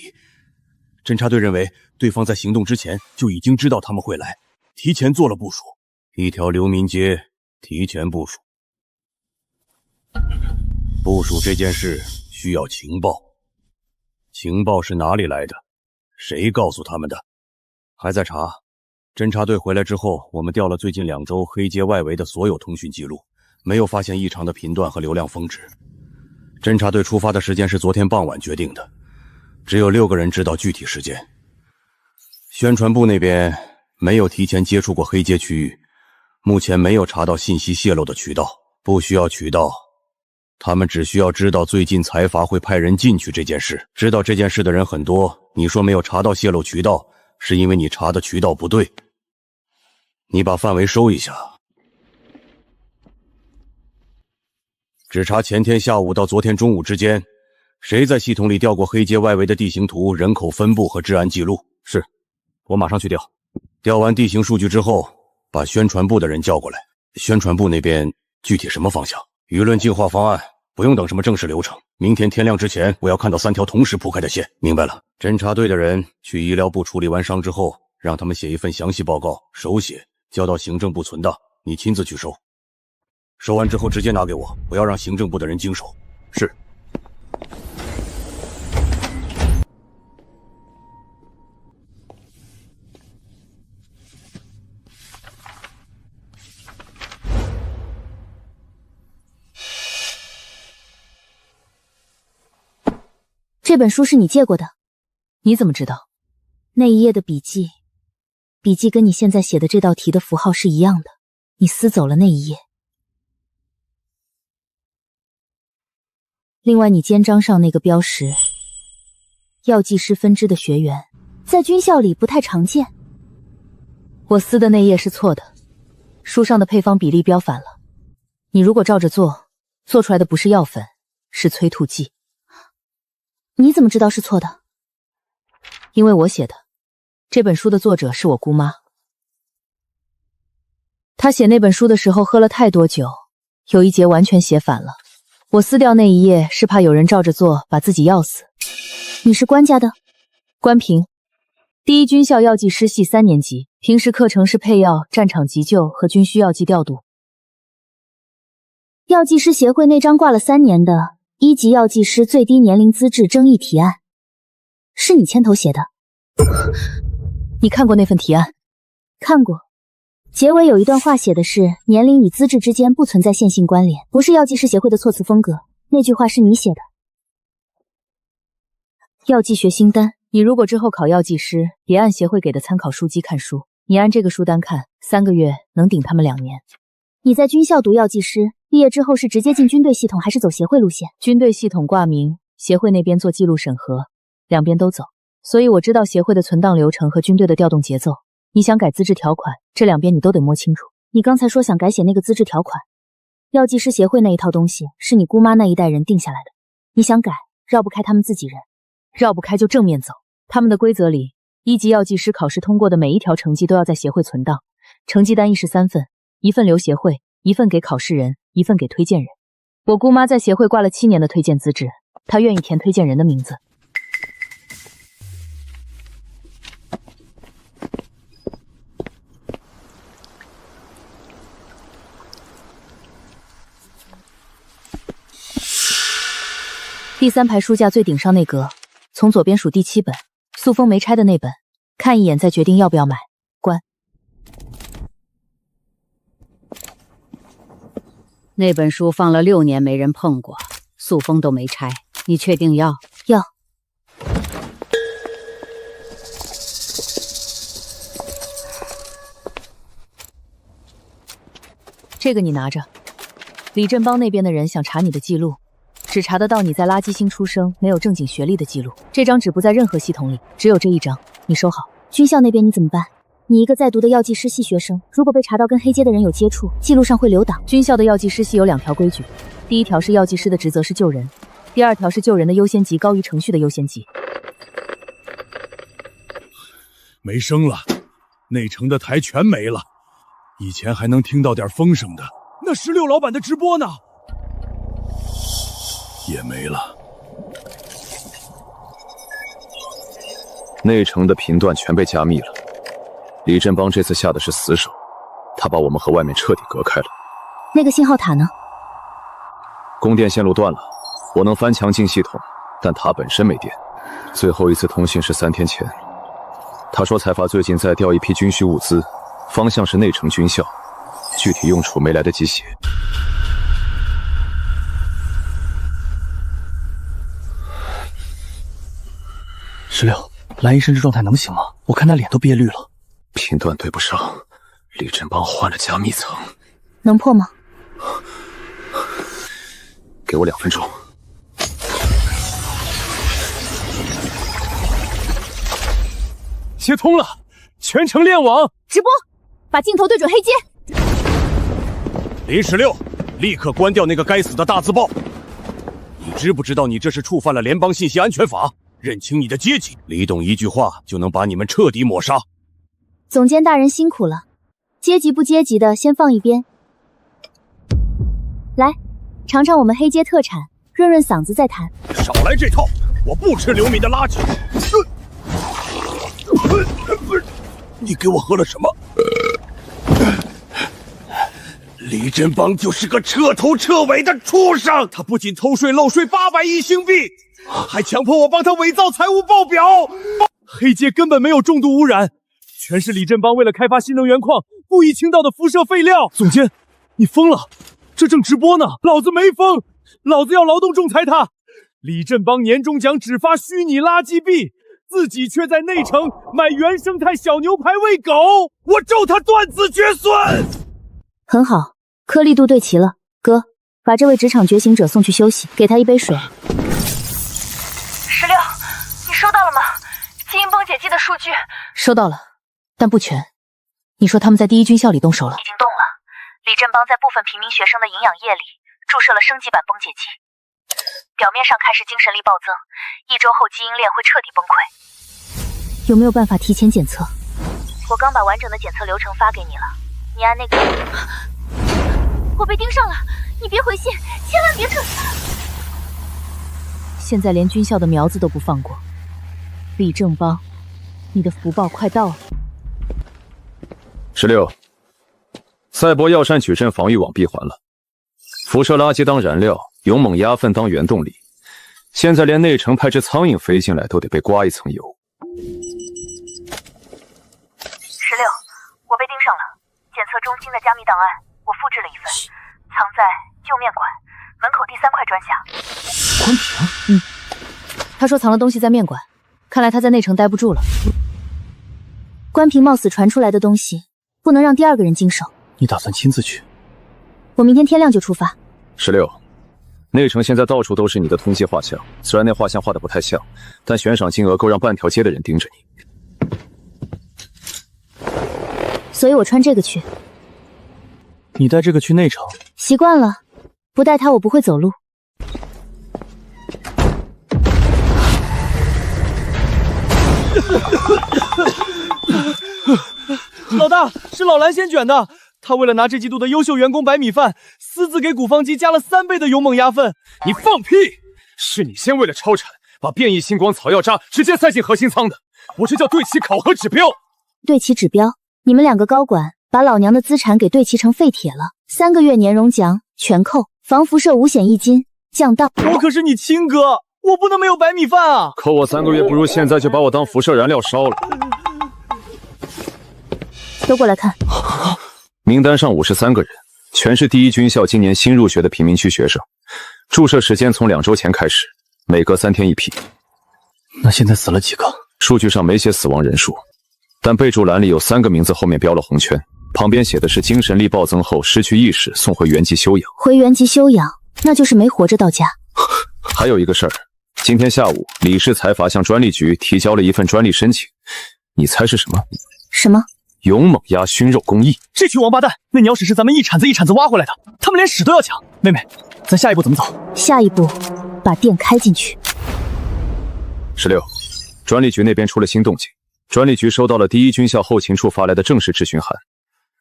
侦察队认为对方在行动之前就已经知道他们会来，提前做了部署。一条流民街提前部署。部署这件事需要情报。情报是哪里来的？谁告诉他们的？还在查。侦察队回来之后，我们调了最近2周黑街外围的所有通讯记录，没有发现异常的频段和流量峰值。侦察队出发的时间是昨天傍晚决定的，只有6个人知道具体时间。宣传部那边没有提前接触过黑街区域，目前没有查到信息泄露的渠道，不需要渠道，他们只需要知道最近财阀会派人进去这件事。知道这件事的人很多，你说没有查到泄露渠道，是因为你查的渠道不对。你把范围收一下，只查前天下午到昨天中午之间，谁在系统里调过黑街外围的地形图、人口分布和治安记录？是，我马上去调。调完地形数据之后，把宣传部的人叫过来。宣传部那边具体什么方向？舆论净化方案，不用等什么正式流程。明天天亮之前，我要看到3条同时铺开的线。明白了。侦察队的人去医疗部处理完伤之后，让他们写一份详细报告，手写，交到行政部存档，你亲自去收。收完之后直接拿给我，不要让行政部的人经手。是。这本书是你借过的，你怎么知道？那一页的笔记跟你现在写的这道题的符号是一样的，你撕走了那一页。另外，你肩章上那个标识，药剂师分支的学员，在军校里不太常见。我撕的那页是错的，书上的配方比例标反了。你如果照着做，做出来的不是药粉，是催吐剂。你怎么知道是错的？因为我写的。这本书的作者是我姑妈。她写那本书的时候喝了太多酒，有一节完全写反了。我撕掉那一页是怕有人照着做把自己药死。你是关家的？关平，第一军校药剂师系3年级，平时课程是配药、战场急救和军需药剂调度。药剂师协会那张挂了3年的1级药剂师最低年龄资质争议提案，是你牵头写的？你看过那份提案？看过。结尾有一段话写的是年龄与资质之间不存在线性关联，不是药剂师协会的措辞风格。那句话是你写的。药剂学新单，你如果之后考药剂师，别按协会给的参考书籍看书，你按这个书单看，3个月能顶他们2年。你在军校读药剂师，毕业之后是直接进军队系统还是走协会路线？军队系统挂名，协会那边做记录审核，两边都走，所以我知道协会的存档流程和军队的调动节奏。你想改资质条款，这2边你都得摸清楚。你刚才说想改写那个资质条款，药剂师协会那一套东西是你姑妈那一代人定下来的，你想改，绕不开他们自己人。绕不开就正面走。他们的规则里，1级药剂师考试通过的每一条成绩都要在协会存档，成绩单一式3份，1份留协会，1份给考试人，1份给推荐人。我姑妈在协会挂了7年的推荐资质，她愿意填推荐人的名字。第3排书架最顶上那格，从左边数第7本，塑封没拆的那本，看一眼再决定要不要买。关。那本书放了6年没人碰过，塑封都没拆，你确定要？要。这个你拿着。李振邦那边的人想查你的记录，只查得到你在垃圾星出生没有正经学历的记录。这张纸不在任何系统里，只有这一张，你收好。军校那边你怎么办？你一个在读的药剂师系学生，如果被查到跟黑街的人有接触，记录上会留档。军校的药剂师系有2条规矩，第一条是药剂师的职责是救人，第2条是救人的优先级高于程序的优先级。没声了，内城的台全没了，以前还能听到点风声的，那16老板的直播呢？也没了。内城的频段全被加密了。李振邦这次下的是死手，他把我们和外面彻底隔开了。那个信号塔呢？供电线路断了，我能翻墙进系统，但塔本身没电。最后一次通信是3天前，他说财阀最近在调一批军需物资，方向是内城军校，具体用处没来得及写。16，蓝衣神之状态能行吗？我看他脸都憋绿了。频段对不上，李振邦换了加密层，能破吗？给我2分钟。接通了，全程联网直播，把镜头对准黑街。林16，立刻关掉那个该死的大字报！你知不知道你这是触犯了联邦信息安全法？认清你的阶级，李董一句话就能把你们彻底抹杀。总监大人辛苦了，阶级不阶级的先放一边，来尝尝我们黑街特产，润润嗓子再谈。少来这套，我不吃刘敏的垃圾。你给我喝了什么？李振邦就是个彻头彻尾的畜生，他不仅偷税漏税800亿星币，还强迫我帮他伪造财务报表。黑街根本没有重度污染，全是李振邦为了开发新能源矿故意倾倒的辐射废料。总监，你疯了？这正直播呢，老子没疯，老子要劳动仲裁他。李振邦年终奖只发虚拟垃圾币，自己却在内城买原生态小牛排喂狗，我咒他断子绝孙。很好，颗粒度对齐了，哥，把这位职场觉醒者送去休息，给他一杯水。16，你收到了吗？基因崩解机的数据收到了，但不全。你说他们在第1军校里动手了？已经动了。李振邦在部分平民学生的营养液里注射了升级版崩解剂，表面上看是精神力暴增，1周后基因链会彻底崩溃。有没有办法提前检测？我刚把完整的检测流程发给你了，你按那个。我被盯上了，你别回信，千万别撤。现在连军校的苗子都不放过。李正邦，你的福报快到了。16，赛博药山矩阵防御网闭环了，辐射垃圾当燃料，勇猛鸭粪当原动力，现在连内城派只苍蝇飞进来都得被刮一层油。16，我被盯上了，检测中心的加密档案我复制了一份，藏在旧面馆门口第3块砖下。关平，他说藏了东西在面馆，看来他在内城待不住了。关平冒死传出来的东西，不能让第2个人经手。你打算亲自去？我明天天亮就出发。16，内城现在到处都是你的通缉画像，虽然那画像画的不太像，但悬赏金额够让半条街的人盯着你。所以我穿这个去。你带这个去内城？习惯了，不带它我不会走路。老大，是老蓝先卷的，他为了拿这季度的优秀员工白米饭，私自给谷方机加了3倍的勇猛鸭粪。你放屁！是你先为了超产，把变异星光草药渣直接塞进核心舱的，我这叫对齐考核指标。对齐指标？你们2个高管把老娘的资产给对齐成废铁了，3个月年终奖全扣，防辐射5险1金，降到。我可是你亲哥，我不能没有白米饭啊！扣我3个月，不如现在就把我当辐射燃料烧了。都过来看。名单上53个人，全是第1军校今年新入学的贫民区学生，注射时间从2周前开始，每隔3天一批。那现在死了几个？数据上没写死亡人数，但备注栏里有3个名字后面标了红圈。旁边写的是精神力暴增后失去意识，送回原籍休养。回原籍休养，那就是没活着到家。还有一个事儿，今天下午李氏财阀向专利局提交了一份专利申请，你猜是什么？什么？勇猛鸭熏肉工艺。这群王八蛋，那鸟屎是咱们一铲子一铲子挖回来的，他们连屎都要抢。妹妹，咱下一步怎么走？下一步，把店开进去。16，专利局那边出了新动静。专利局收到了第一军校后勤处发来的正式质询函，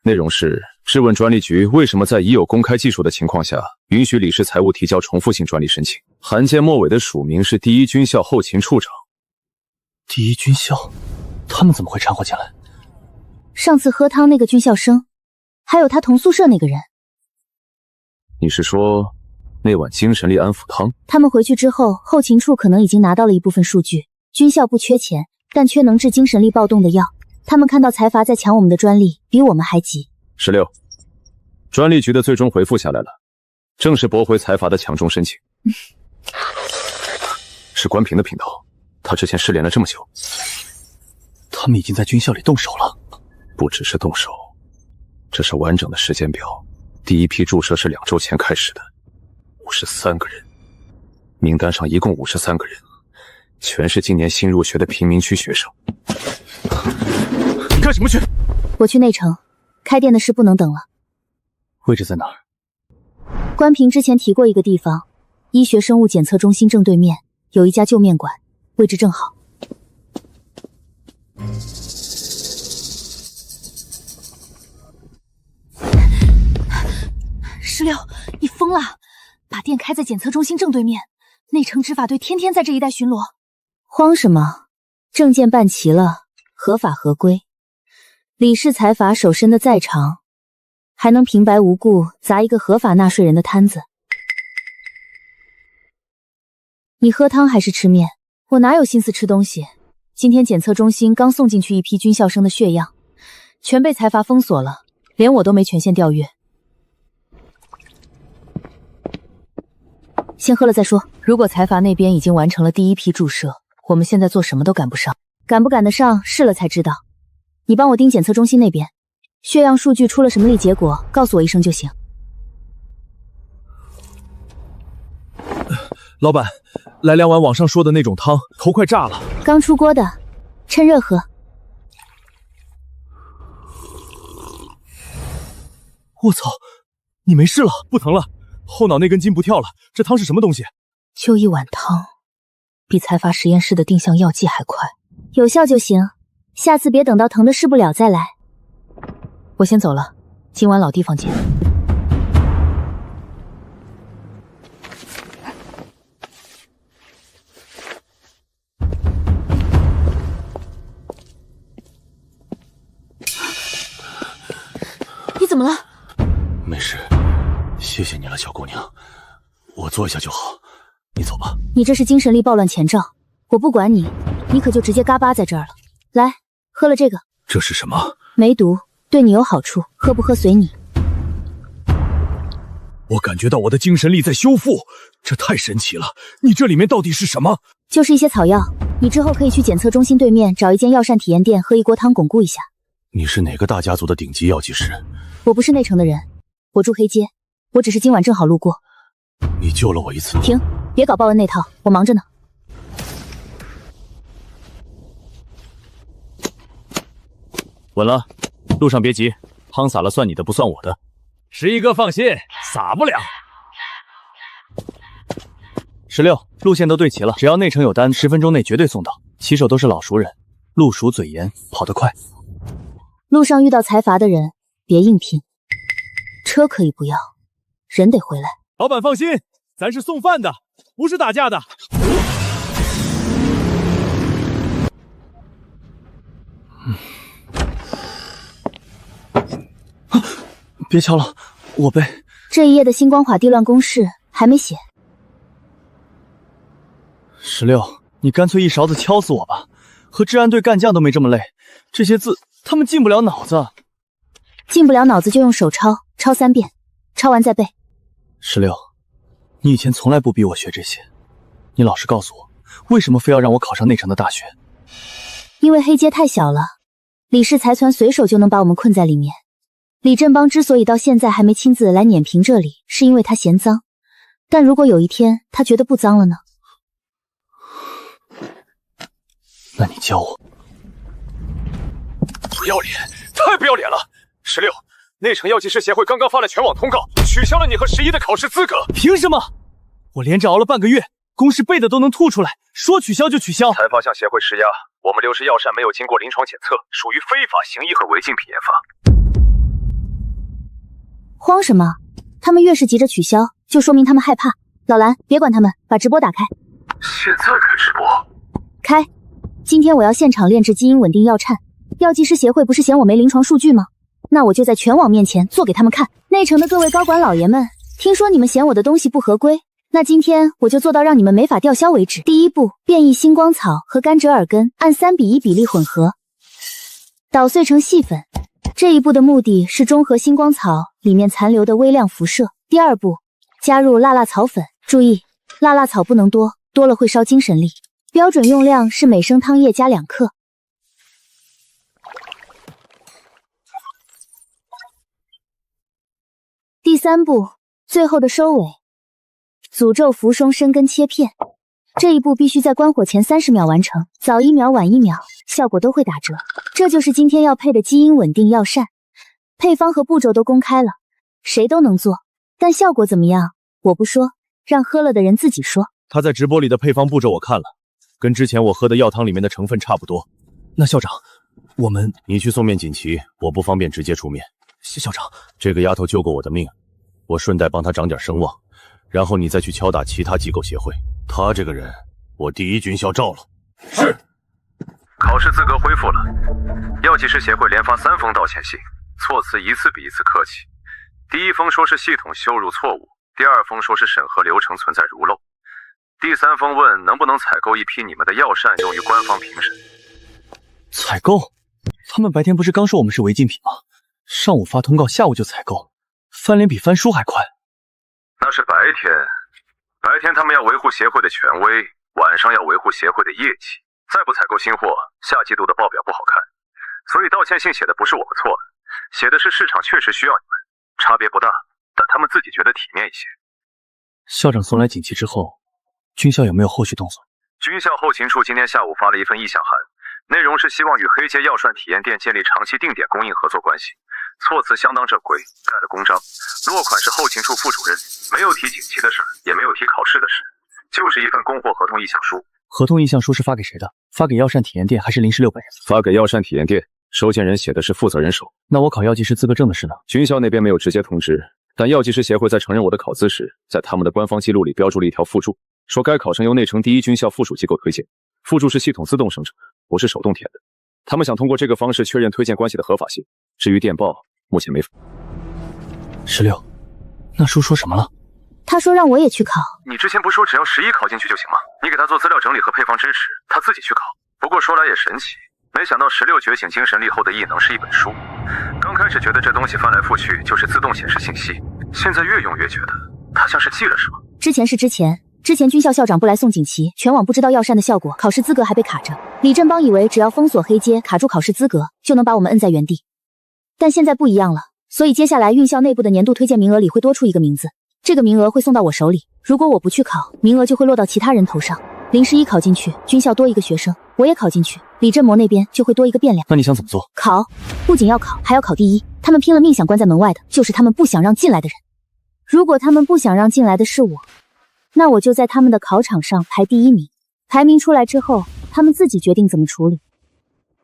内容是质问专利局为什么在已有公开技术的情况下，允许李氏财务提交重复性专利申请。函件末尾的署名是第一军校后勤处长。第一军校，他们怎么会掺和进来？上次喝汤那个军校生，还有他同宿舍那个人。你是说那碗精神力安抚汤？他们回去之后，后勤处可能已经拿到了一部分数据。军校不缺钱，但缺能治精神力暴动的药。他们看到财阀在抢我们的专利，比我们还急。16，专利局的最终回复下来了，正式驳回财阀的抢中申请。是关平的频道，他之前失联了这么久。他们已经在军校里动手了。不只是动手，这是完整的时间表。第一批注射是2周前开始的，53个人，名单上一共53个人，全是今年新入学的贫民区学生。你干什么去？我去内城，开店的事不能等了。位置在哪儿？关平之前提过一个地方，医学生物检测中心正对面有一家旧面馆，位置正好。16，你疯了！把店开在检测中心正对面，内城执法队天天在这一带巡逻。慌什么？证件办齐了，合法合规。李氏财阀手伸的再长，还能平白无故砸一个合法纳税人的摊子？你喝汤还是吃面？我哪有心思吃东西？今天检测中心刚送进去一批军校生的血样，全被财阀封锁了，连我都没权限调阅。先喝了再说。如果财阀那边已经完成了第一批注射，我们现在做什么都赶不上。赶不赶得上，试了才知道。你帮我盯检测中心那边，血样数据出了什么例结果，告诉我一声就行。老板，来2碗网上说的那种汤，头快炸了。刚出锅的，趁热喝。我操，你没事了？不疼了？后脑那根筋不跳了，这汤是什么东西？就一碗汤，比财阀实验室的定向药剂还快，有效就行。下次别等到疼的试不了再来。我先走了，今晚老地方见。你怎么了？没事，谢谢你了，小姑娘。我坐一下就好，你走吧。你这是精神力暴乱前兆，我不管你，你可就直接嘎巴在这儿了。来，喝了这个。这是什么？梅毒，对你有好处，喝不喝随你。我感觉到我的精神力在修复，这太神奇了。你这里面到底是什么？就是一些草药，你之后可以去检测中心对面找一间药膳体验店喝一锅汤巩固一下。你是哪个大家族的顶级药剂师？我不是内城的人，我住黑街，我只是今晚正好路过。你救了我一次。停，别搞报恩那套，我忙着呢。稳了，路上别急，汤洒了算你的，不算我的。11哥放心，洒不了。16，路线都对齐了，只要内城有单，10分钟内绝对送到。骑手都是老熟人，路熟嘴严，跑得快。路上遇到财阀的人，别硬拼。车可以不要，人得回来。老板放心，咱是送饭的，不是打架的。别敲了，我背。这一页的星光华地乱公式还没写。16，你干脆一勺子敲死我吧，和治安队干将都没这么累。这些字他们进不了脑子。进不了脑子就用手抄，抄3遍，抄完再背。16，你以前从来不逼我学这些，你老实告诉我，为什么非要让我考上内城的大学？因为黑街太小了，李氏财团随手就能把我们困在里面。李振邦之所以到现在还没亲自来碾平这里，是因为他嫌脏。但如果有一天他觉得不脏了呢？那你教我。不要脸，太不要脸了！16，内城药剂师协会刚刚发了全网通告，取消了你和11的考试资格。凭什么？我连着熬了半个月，公式背的都能吐出来，说取消就取消。裁方向协会施压，我们流失药膳没有经过临床检测，属于非法行医和违禁品研发。慌什么？他们越是急着取消，就说明他们害怕。老蓝，别管他们，把直播打开。现在开直播？开。今天我要现场炼制基因稳定药膳。药剂师协会不是嫌我没临床数据吗？那我就在全网面前做给他们看。内城的各位高管老爷们，听说你们嫌我的东西不合规，那今天我就做到让你们没法吊销为止。第一步，变异星光草和甘蔗耳根按3:1比例混合，捣碎成细粉。这一步的目的是中和星光草里面残留的微量辐射。第二步，加入辣辣草粉，注意，辣辣草不能多，多了会烧精神力。标准用量是每升汤液加2克。第三步，最后的收尾，诅咒扶松生根切片。这一步必须在关火前30秒完成，早1秒晚1秒，效果都会打折。这就是今天要配的基因稳定药膳，配方和步骤都公开了，谁都能做，但效果怎么样，我不说，让喝了的人自己说。他在直播里的配方步骤我看了，跟之前我喝的药汤里面的成分差不多。那校长，你去送面锦旗，我不方便直接出面。校长，这个丫头救过我的命，我顺带帮她长点声望，然后你再去敲打其他机构协会。她这个人，我第一军校照了。是。考试资格恢复了。药剂师协会连发3封道歉信，措辞一次比一次客气。第一封说是系统羞辱错误，第二封说是审核流程存在如漏，第3封问能不能采购一批你们的药膳用于官方评审。采购？他们白天不是刚说我们是违禁品吗？上午发通告，下午就采购，翻脸比翻书还快。那是白天，白天他们要维护协会的权威，晚上要维护协会的业绩。再不采购新货，下季度的报表不好看。所以道歉信写的不是我们错了，写的是市场确实需要你们，差别不大，但他们自己觉得体面一些。校长送来锦旗之后，军校有没有后续动作？军校后勤处今天下午发了一份意向函，内容是希望与黑街药膳体验店建立长期定点供应合作关系，措辞相当正规，盖了公章，落款是后勤处副主任，没有提锦旗的事，也没有提考试的事，就是一份供货合同意向书。合同意向书是发给谁的？发给药膳体验店还是林16本人？发给药膳体验店，收件人写的是负责人手。那我考药剂师资格证的事呢？军校那边没有直接通知，但药剂师协会在承认我的考资时，在他们的官方记录里标注了一条附注，说该考生由内城第一军校附属机构推荐，附注是系统自动生成，不是手动填的。他们想通过这个方式确认推荐关系的合法性。至于电报，目前没。16，那书说什么了？他说让我也去考。你之前不是说只要11考进去就行吗？你给他做资料整理和配方支持，他自己去考。不过说来也神奇，没想到16觉醒精神力后的异能是一本书。刚开始觉得这东西翻来覆去就是自动显示信息，现在越用越觉得他像是记了什么。之前是之前军校校长不来送锦旗，全网不知道药膳的效果，考试资格还被卡着。李振邦以为只要封锁黑街，卡住考试资格，就能把我们摁在原地。但现在不一样了，所以接下来运校内部的年度推荐名额里会多出一个名字，这个名额会送到我手里。如果我不去考，名额就会落到其他人头上。林11考进去，军校多一个学生，我也考进去，李振模那边就会多一个变量。那你想怎么做？考，不仅要考，还要考第一。他们拼了命想关在门外的，就是他们不想让进来的人。如果他们不想让进来的是我，那我就在他们的考场上排第1名。排名出来之后，他们自己决定怎么处理，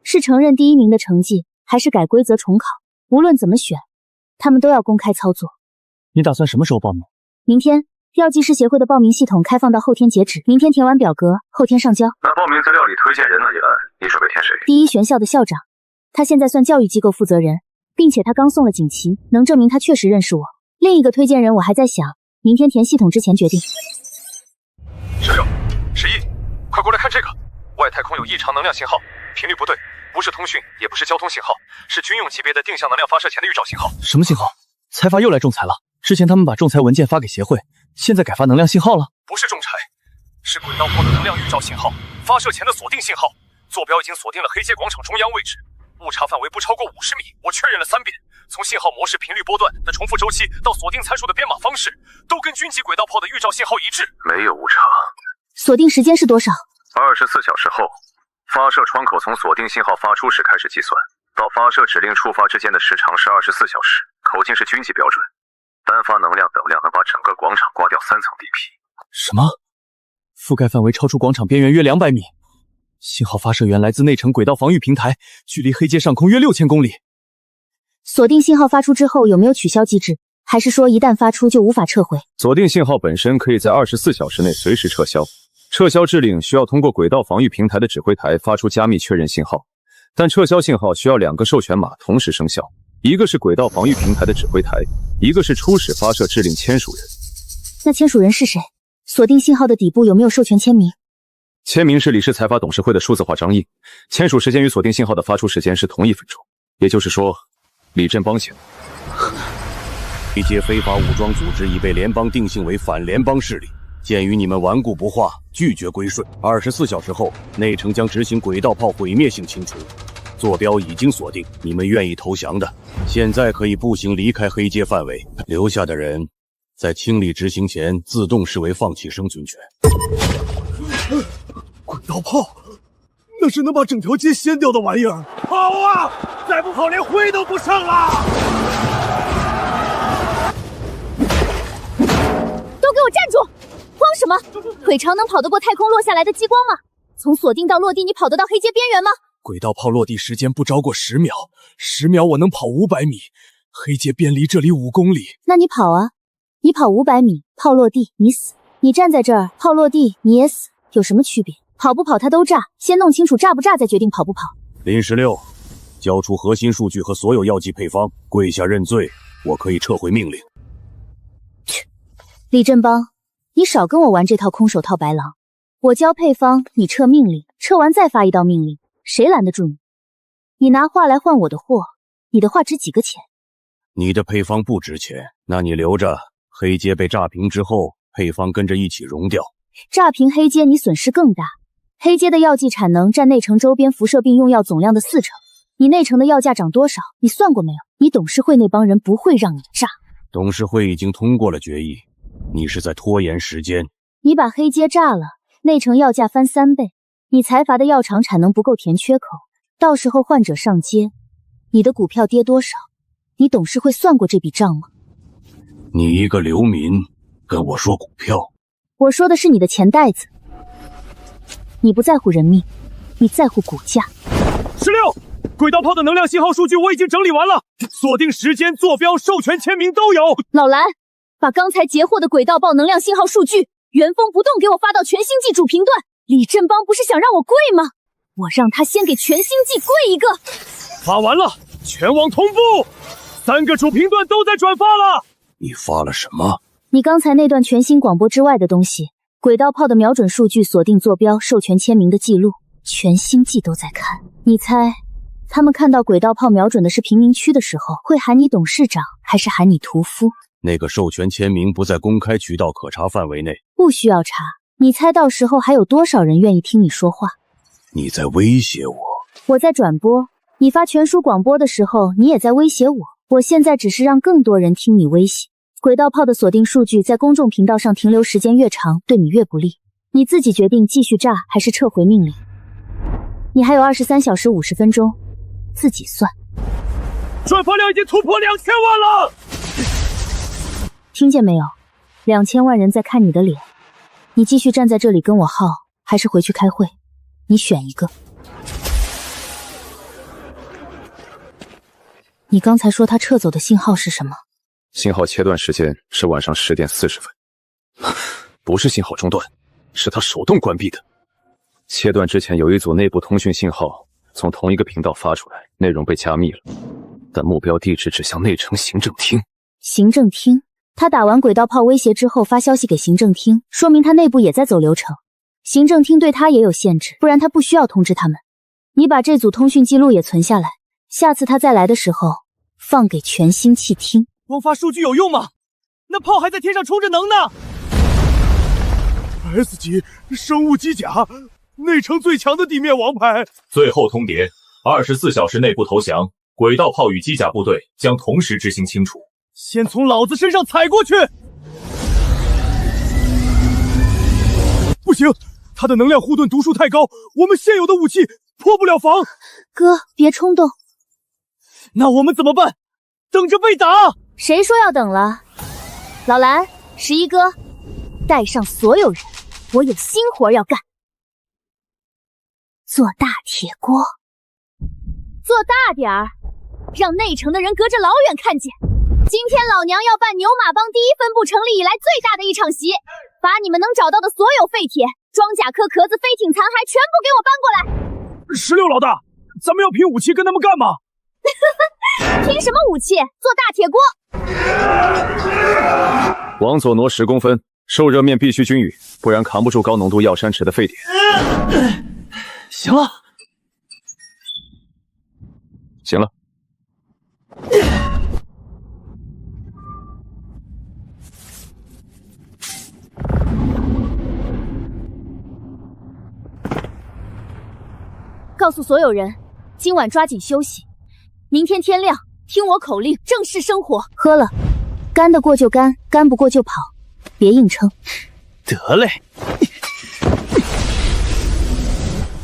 是承认第1名的成绩，还是改规则重考。无论怎么选，他们都要公开操作。你打算什么时候报名？明天。药剂师协会的报名系统开放到后天截止，明天填完表格，后天上交。那报名资料里推荐人那一栏，你准备填谁？第一学校的校长，他现在算教育机构负责人，并且他刚送了锦旗，能证明他确实认识我。另一个推荐人我还在想，明天填系统之前决定。16、11，快过来看这个！外太空有异常能量信号，频率不对，不是通讯，也不是交通信号，是军用级别的定向能量发射前的预兆信号。什么信号？财阀又来仲裁了？之前他们把仲裁文件发给协会，现在改发能量信号了？不是仲裁，是轨道后的能量预兆信号，发射前的锁定信号。坐标已经锁定了黑街广场中央位置，误差范围不超过50米。我确认了3遍，从信号模式频率波段的重复周期到锁定参数的编码方式，都跟军级轨道炮的预兆信号一致。没有误差。锁定时间是多少？24小时后，发射窗口从锁定信号发出时开始计算，到发射指令触发之间的时长是24小时。口径是军级标准，单发能量等量能把整个广场刮掉3层地皮。什么？覆盖范围超出广场边缘约200米。信号发射源来自内城轨道防御平台，距离黑街上空约6000公里。锁定信号发出之后有没有取消机制？还是说一旦发出就无法撤回？锁定信号本身可以在24小时内随时撤销，撤销指令需要通过轨道防御平台的指挥台发出加密确认信号，但撤销信号需要2个授权码同时生效，一个是轨道防御平台的指挥台，一个是初始发射指令签署人。那签署人是谁？锁定信号的底部有没有授权签名？签名是理事财阀董事会的数字化章印，签署时间与锁定信号的发出时间是同1分钟，也就是说，李振邦写的。一些非法武装组织已被联邦定性为反联邦势力，鉴于你们顽固不化，拒绝归顺，24小时后，内城将执行轨道炮毁灭性清除。坐标已经锁定，你们愿意投降的，现在可以步行离开黑街范围，留下的人在清理执行前自动视为放弃生存权。轨道炮，那是能把整条街掀掉的玩意儿。跑啊！再不跑连灰都不剩了！都给我站住！慌什么？腿长能跑得过太空落下来的激光吗？从锁定到落地，你跑得到黑街边缘吗？轨道炮落地时间不超过10秒，10秒我能跑500米。黑街边离这里5公里。那你跑啊！你跑500米，炮落地你死；你站在这儿，炮落地你也死，有什么区别？跑不跑它都炸，先弄清楚炸不炸，再决定跑不跑。林16，交出核心数据和所有药剂配方，跪下认罪，我可以撤回命令。切，李振邦，你少跟我玩这套空手套白狼。我交配方，你撤命令，撤完再发一道命令，谁拦得住你？你拿话来换我的货，你的话值几个钱？你的配方不值钱，那你留着，黑街被炸平之后，配方跟着一起熔掉。炸平黑街，你损失更大。黑街的药剂产能占内城周边辐射病用药总量的40%，你内城的药价涨多少？你算过没有？你董事会那帮人不会让你炸。董事会已经通过了决议，你是在拖延时间。你把黑街炸了，内城药价翻3倍，你财阀的药厂产能不够填缺口，到时候患者上街，你的股票跌多少？你董事会算过这笔账吗？你一个流民跟我说股票？我说的是你的钱袋子。你不在乎人命，你在乎股价。16，轨道炮的能量信号数据我已经整理完了，锁定时间、坐标、授权签名都有。老蓝，把刚才截获的轨道炮能量信号数据原封不动给我发到全星际主频段。李振邦不是想让我跪吗？我让他先给全星际跪一个。发完了，全网同步，3个主频段都在转发了。你发了什么？你刚才那段全新广播之外的东西，轨道炮的瞄准数据、锁定坐标、授权签名的记录，全星际都在看。你猜，他们看到轨道炮瞄准的是贫民区的时候，会喊你董事长，还是喊你屠夫？那个授权签名不在公开渠道可查范围内，不需要查。你猜到时候还有多少人愿意听你说话？你在威胁我？我在转播，你发全书广播的时候，你也在威胁我。我现在只是让更多人听你威胁。轨道炮的锁定数据在公众频道上停留时间越长，对你越不利。你自己决定继续炸还是撤回命令。你还有23小时50分钟，自己算。转发量已经突破2000万了，听见没有？2000万人在看你的脸。你继续站在这里跟我耗，还是回去开会？你选一个。你刚才说他撤走的信号是什么？信号切断时间是晚上10点40分，不是信号中断，是他手动关闭的。切断之前有一组内部通讯信号从同一个频道发出来，内容被加密了，但目标地址指向内城行政厅。行政厅？他打完轨道炮威胁之后发消息给行政厅，说明他内部也在走流程。行政厅对他也有限制，不然他不需要通知他们。你把这组通讯记录也存下来，下次他再来的时候放给全星系听。光发数据有用吗？那炮还在天上充着能呢。S 级生物机甲，内城最强的地面王牌。最后通牒：24小时内不投降，轨道炮与机甲部队将同时执行清除。先从老子身上踩过去！不行，他的能量护盾毒数太高，我们现有的武器破不了防。哥，别冲动。那我们怎么办？等着被打？谁说要等了？老蓝，11哥，带上所有人，我有新活要干。做大铁锅，做大点儿，让内城的人隔着老远看见。今天老娘要办牛马帮第一分部成立以来最大的一场席，把你们能找到的所有废铁、装甲壳壳子、飞艇残骸全部给我搬过来。16老大，咱们要拼武器跟他们干吗？拼什么武器？做大铁锅。往左挪10公分，受热面必须均匀，不然扛不住高浓度药山池的沸点。行了，行了。告诉所有人，今晚抓紧休息，明天天亮听我口令，正式生活。喝了，干得过就干，干不过就跑，别硬撑。得嘞。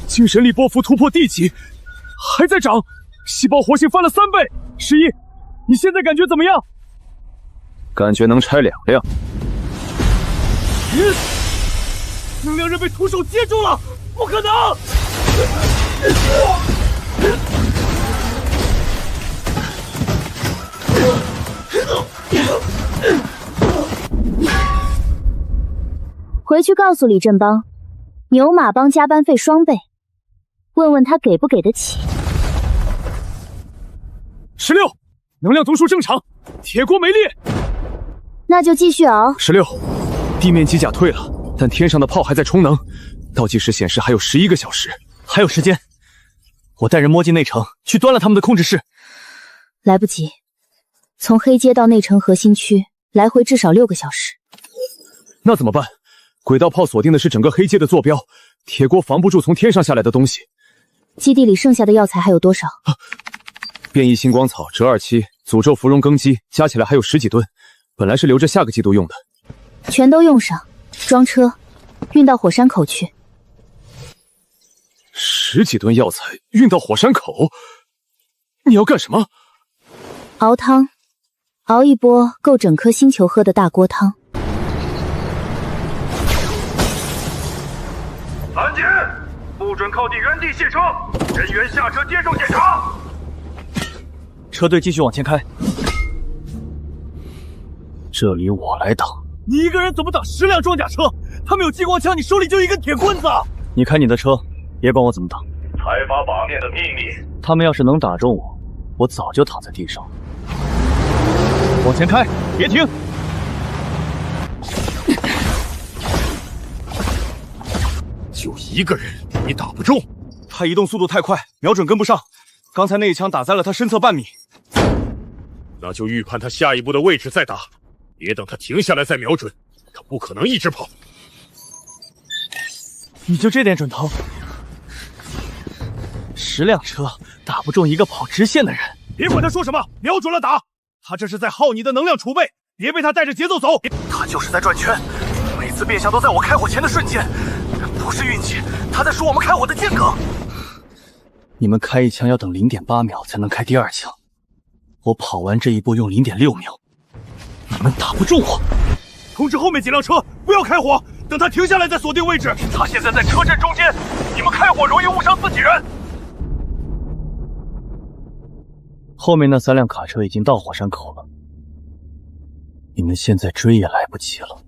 精神力波幅突破地级，还在涨，细胞活性翻了3倍。11，你现在感觉怎么样？感觉能拆2辆。能量刃被徒手接住了，不可能！回去告诉李振邦，牛马帮加班费双倍，问问他给不给得起。16，能量读数正常，铁锅没裂。那就继续熬。16，地面机甲退了，但天上的炮还在充能，倒计时显示还有11个小时，还有时间。我带人摸进内城，去端了他们的控制室。来不及，从黑街到内城核心区来回至少6个小时。那怎么办？轨道炮锁定的是整个黑街的坐标，铁锅防不住从天上下来的东西。基地里剩下的药材还有多少？变异星光草、折2期、诅咒芙蓉根基，加起来还有10几吨，本来是留着下个季度用的。全都用上，装车，运到火山口去。10几吨药材运到火山口，你要干什么？熬汤，熬一波够整颗星球喝的大锅汤。拦截！不准靠地原地卸车，人员下车接受检查。车队继续往前开，这里我来挡。你一个人怎么挡10辆装甲车？他们有激光枪，你手里就一根铁棍子。你开你的车，别管我怎么挡。财阀把面的秘密。他们要是能打中我，我早就躺在地上。往前开，别停！就一个人，你打不中。他移动速度太快，瞄准跟不上。刚才那一枪打在了他身侧半米。那就预判他下一步的位置再打，别等他停下来再瞄准，他不可能一直跑。你就这点准头？10辆车打不中一个跑直线的人。别管他说什么，瞄准了打。他这是在耗你的能量储备，别被他带着节奏走。他就是在转圈，每次变向都在我开火前的瞬间，不是运气，他在数我们开火的间隔。你们开一枪要等0.8秒才能开第2枪，我跑完这一步用0.6秒，你们打不中我。通知后面几辆车不要开火，等他停下来再锁定位置。他现在在车阵中间，你们开火容易误伤自己人。后面那3辆卡车已经到火山口了，你们现在追也来不及了。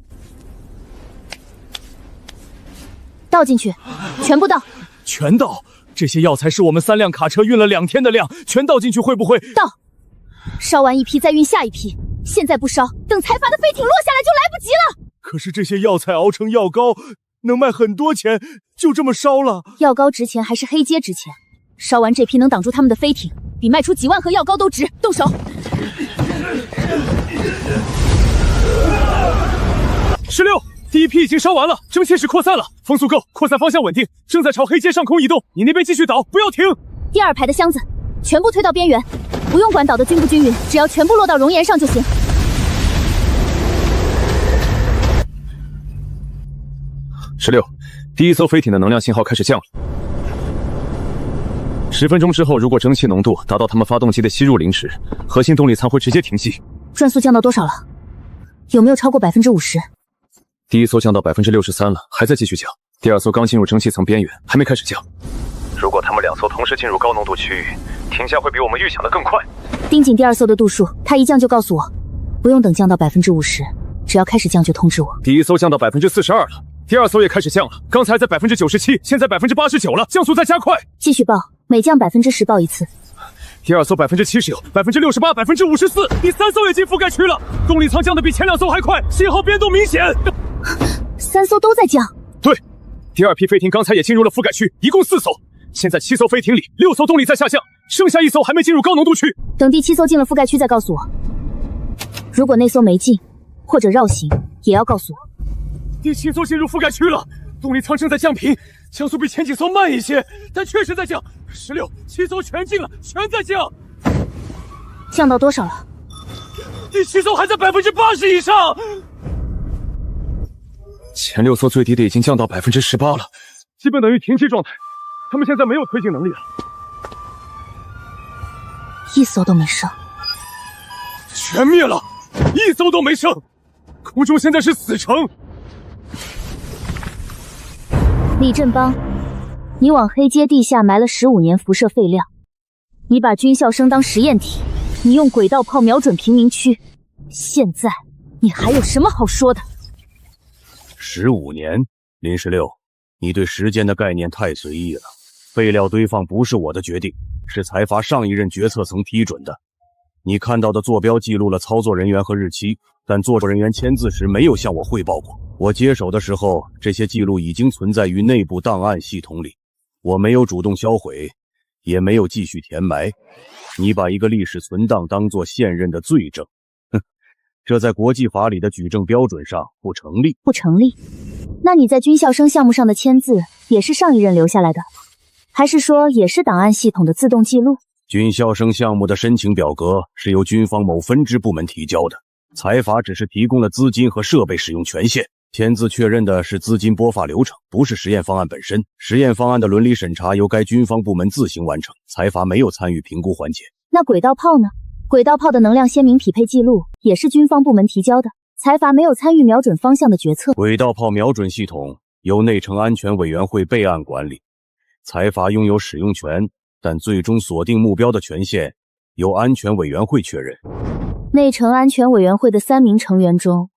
倒进去，全部倒。全倒？这些药材是我们3辆卡车运了2天的量，全倒进去会不会？倒。烧完一批再运下一批，现在不烧，等财阀的飞艇落下来就来不及了。可是这些药材熬成药膏，能卖很多钱，就这么烧了。药膏值钱还是黑街值钱？烧完这批能挡住他们的飞艇，比卖出几万盒药膏都值。动手！16，第一批已经烧完了，蒸汽室扩散了，风速够，扩散方向稳定，正在朝黑街上空移动。你那边继续倒，不要停。第2排的箱子全部推到边缘，不用管岛的均不均匀，只要全部落到熔岩上就行。16，第一艘飞艇的能量信号开始降了。10分钟之后，如果蒸汽浓度达到他们发动机的吸入零值，核心动力舱会直接停机。转速降到多少了？有没有超过50%？第一艘降到63%了，还在继续降。第二艘刚进入蒸汽层边缘，还没开始降。如果他们2艘同时进入高浓度区域，停下会比我们预想的更快。盯紧第二艘的度数，它一降就告诉我，不用等降到50%，只要开始降就通知我。第一艘降到42%了，第二艘也开始降了，刚才在97%，现在89%了，降速在加快。继续报，每降10%报一次。第二艘70%有，68%、54%，第三艘也进覆盖区了，动力舱降的比前2艘还快，信号变动明显。3艘都在降。对，第二批飞艇刚才也进入了覆盖区，一共4艘。现在7艘飞艇里，6艘动力在下降，剩下1艘还没进入高浓度区。等第7艘进了覆盖区再告诉我。如果那艘没进，或者绕行，也要告诉我。第7艘进入覆盖区了，动力舱正在降频，降速比前几艘慢一些，但确实在降。16、7艘全进了，全在降。降到多少了？第7艘还在80%以上。前6艘最低的已经降到18%了，基本等于停机状态。他们现在没有推进能力了，1艘都没剩，全灭了，1艘都没剩，空中现在是死城。李振邦，你往黑阶地下埋了15年辐射废料，你把军校生当实验体，你用轨道炮瞄准平民区，现在你还有什么好说的？15年，林16，你对时间的概念太随意了。废料堆放不是我的决定，是财阀上一任决策层批准的。你看到的坐标记录了操作人员和日期，但作人员签字时没有向我汇报过。我接手的时候，这些记录已经存在于内部档案系统里，我没有主动销毁，也没有继续填埋。你把一个历史存档当作现任的罪证，这在国际法里的举证标准上不成立。不成立？那你在军校生项目上的签字也是上一任留下来的，还是说也是档案系统的自动记录？军校生项目的申请表格是由军方某分支部门提交的，财阀只是提供了资金和设备使用权限，签字确认的是资金拨发流程，不是实验方案本身。实验方案的伦理审查由该军方部门自行完成，财阀没有参与评估环节。那轨道炮呢？轨道炮的能量鲜明匹配记录也是军方部门提交的，财阀没有参与瞄准方向的决策。轨道炮瞄准系统由内城安全委员会备案管理，财阀拥有使用权，但最终锁定目标的权限由安全委员会确认。内城安全委员会的3名成员中，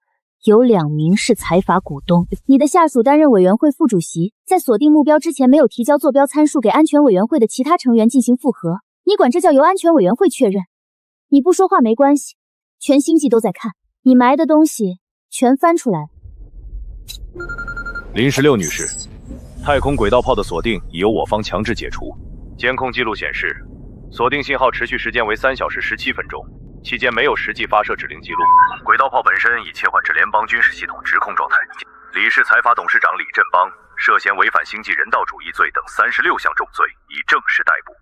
有2名是财阀股东。你的下属担任委员会副主席，在锁定目标之前没有提交坐标参数给安全委员会的其他成员进行复核，你管这叫由安全委员会确认？你不说话没关系，全星际都在看，你埋的东西全翻出来了。林16女士，太空轨道炮的锁定已由我方强制解除。监控记录显示，锁定信号持续时间为3小时17分钟，期间没有实际发射指令记录。轨道炮本身已切换至联邦军事系统直控状态。李氏财阀董事长李振邦涉嫌违反星际人道主义罪等36项重罪，已正式逮捕。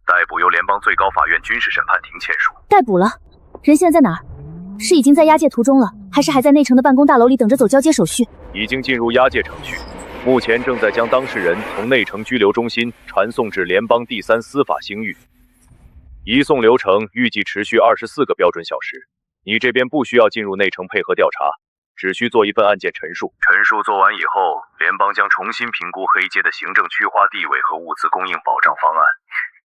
逮捕由联邦最高法院军事审判庭签署。逮捕了，人现在在哪儿？是已经在押解途中了，还是还在内城的办公大楼里等着走交接手续？已经进入押解程序，目前正在将当事人从内城拘留中心传送至联邦第3司法兴狱。移送流程预计持续24个标准小时。你这边不需要进入内城配合调查，只需做一份案件陈述。陈述做完以后，联邦将重新评估黑街的行政区划地位和物资供应保障方案。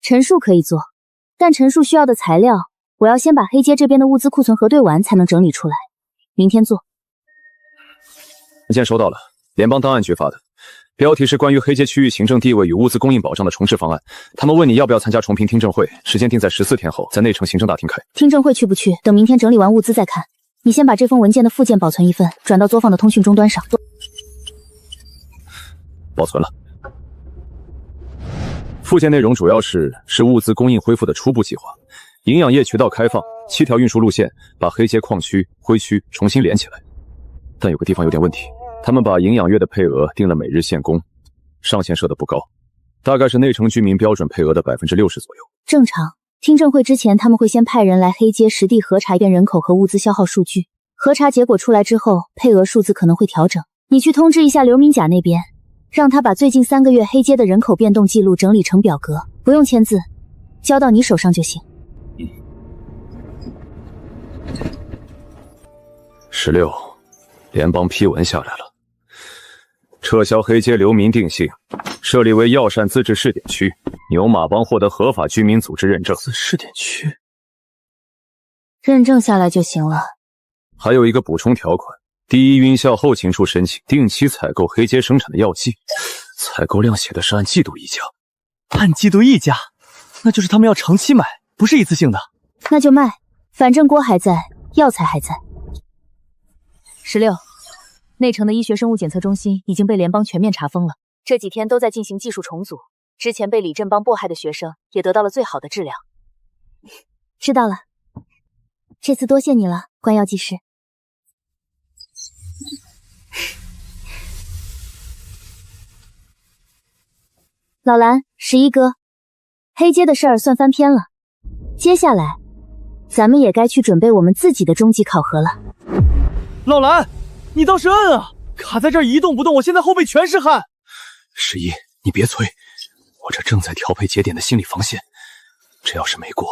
陈述可以做，但陈述需要的材料，我要先把黑街这边的物资库存核对完，才能整理出来。明天做。文件收到了，联邦档案局发的，标题是关于黑街区域行政地位与物资供应保障的重置方案。他们问你要不要参加重评听证会，时间定在14天后，在内城行政大厅开。听证会去不去，等明天整理完物资再看。你先把这封文件的附件保存一份，转到作坊的通讯终端上。保存了。附件内容主要是物资供应恢复的初步计划，营养液渠道开放，7条运输路线，把黑街矿区、灰区重新连起来。但有个地方有点问题，他们把营养液的配额定了每日限供，上限设得不高，大概是内城居民标准配额的60%左右。正常，听证会之前，他们会先派人来黑街实地核查一遍人口和物资消耗数据。核查结果出来之后，配额数字可能会调整。你去通知一下刘明甲那边，让他把最近3个月黑街的人口变动记录整理成表格，不用签字，交到你手上就行。16，联邦批文下来了，撤销黑街流民定性，设立为药膳自治试点区，牛马帮获得合法居民组织认证。试点区，认证下来就行了。还有一个补充条款，第一军校后勤处申请定期采购黑街生产的药剂，采购量写的是按季度议价。按季度议价，那就是他们要长期买，不是一次性的。那就卖，反正锅还在，药材还在。16，内城的医学生物检测中心已经被联邦全面查封了，这几天都在进行技术重组。之前被李振邦迫害的学生也得到了最好的治疗。知道了，这次多谢你了，关药剂师。老蓝，11哥，黑街的事儿算翻篇了，接下来咱们也该去准备我们自己的终极考核了。老蓝，你倒是摁啊！卡在这儿一动不动，我现在后背全是汗。11，你别催，我这正在调配节点的心理防线，这要是没过，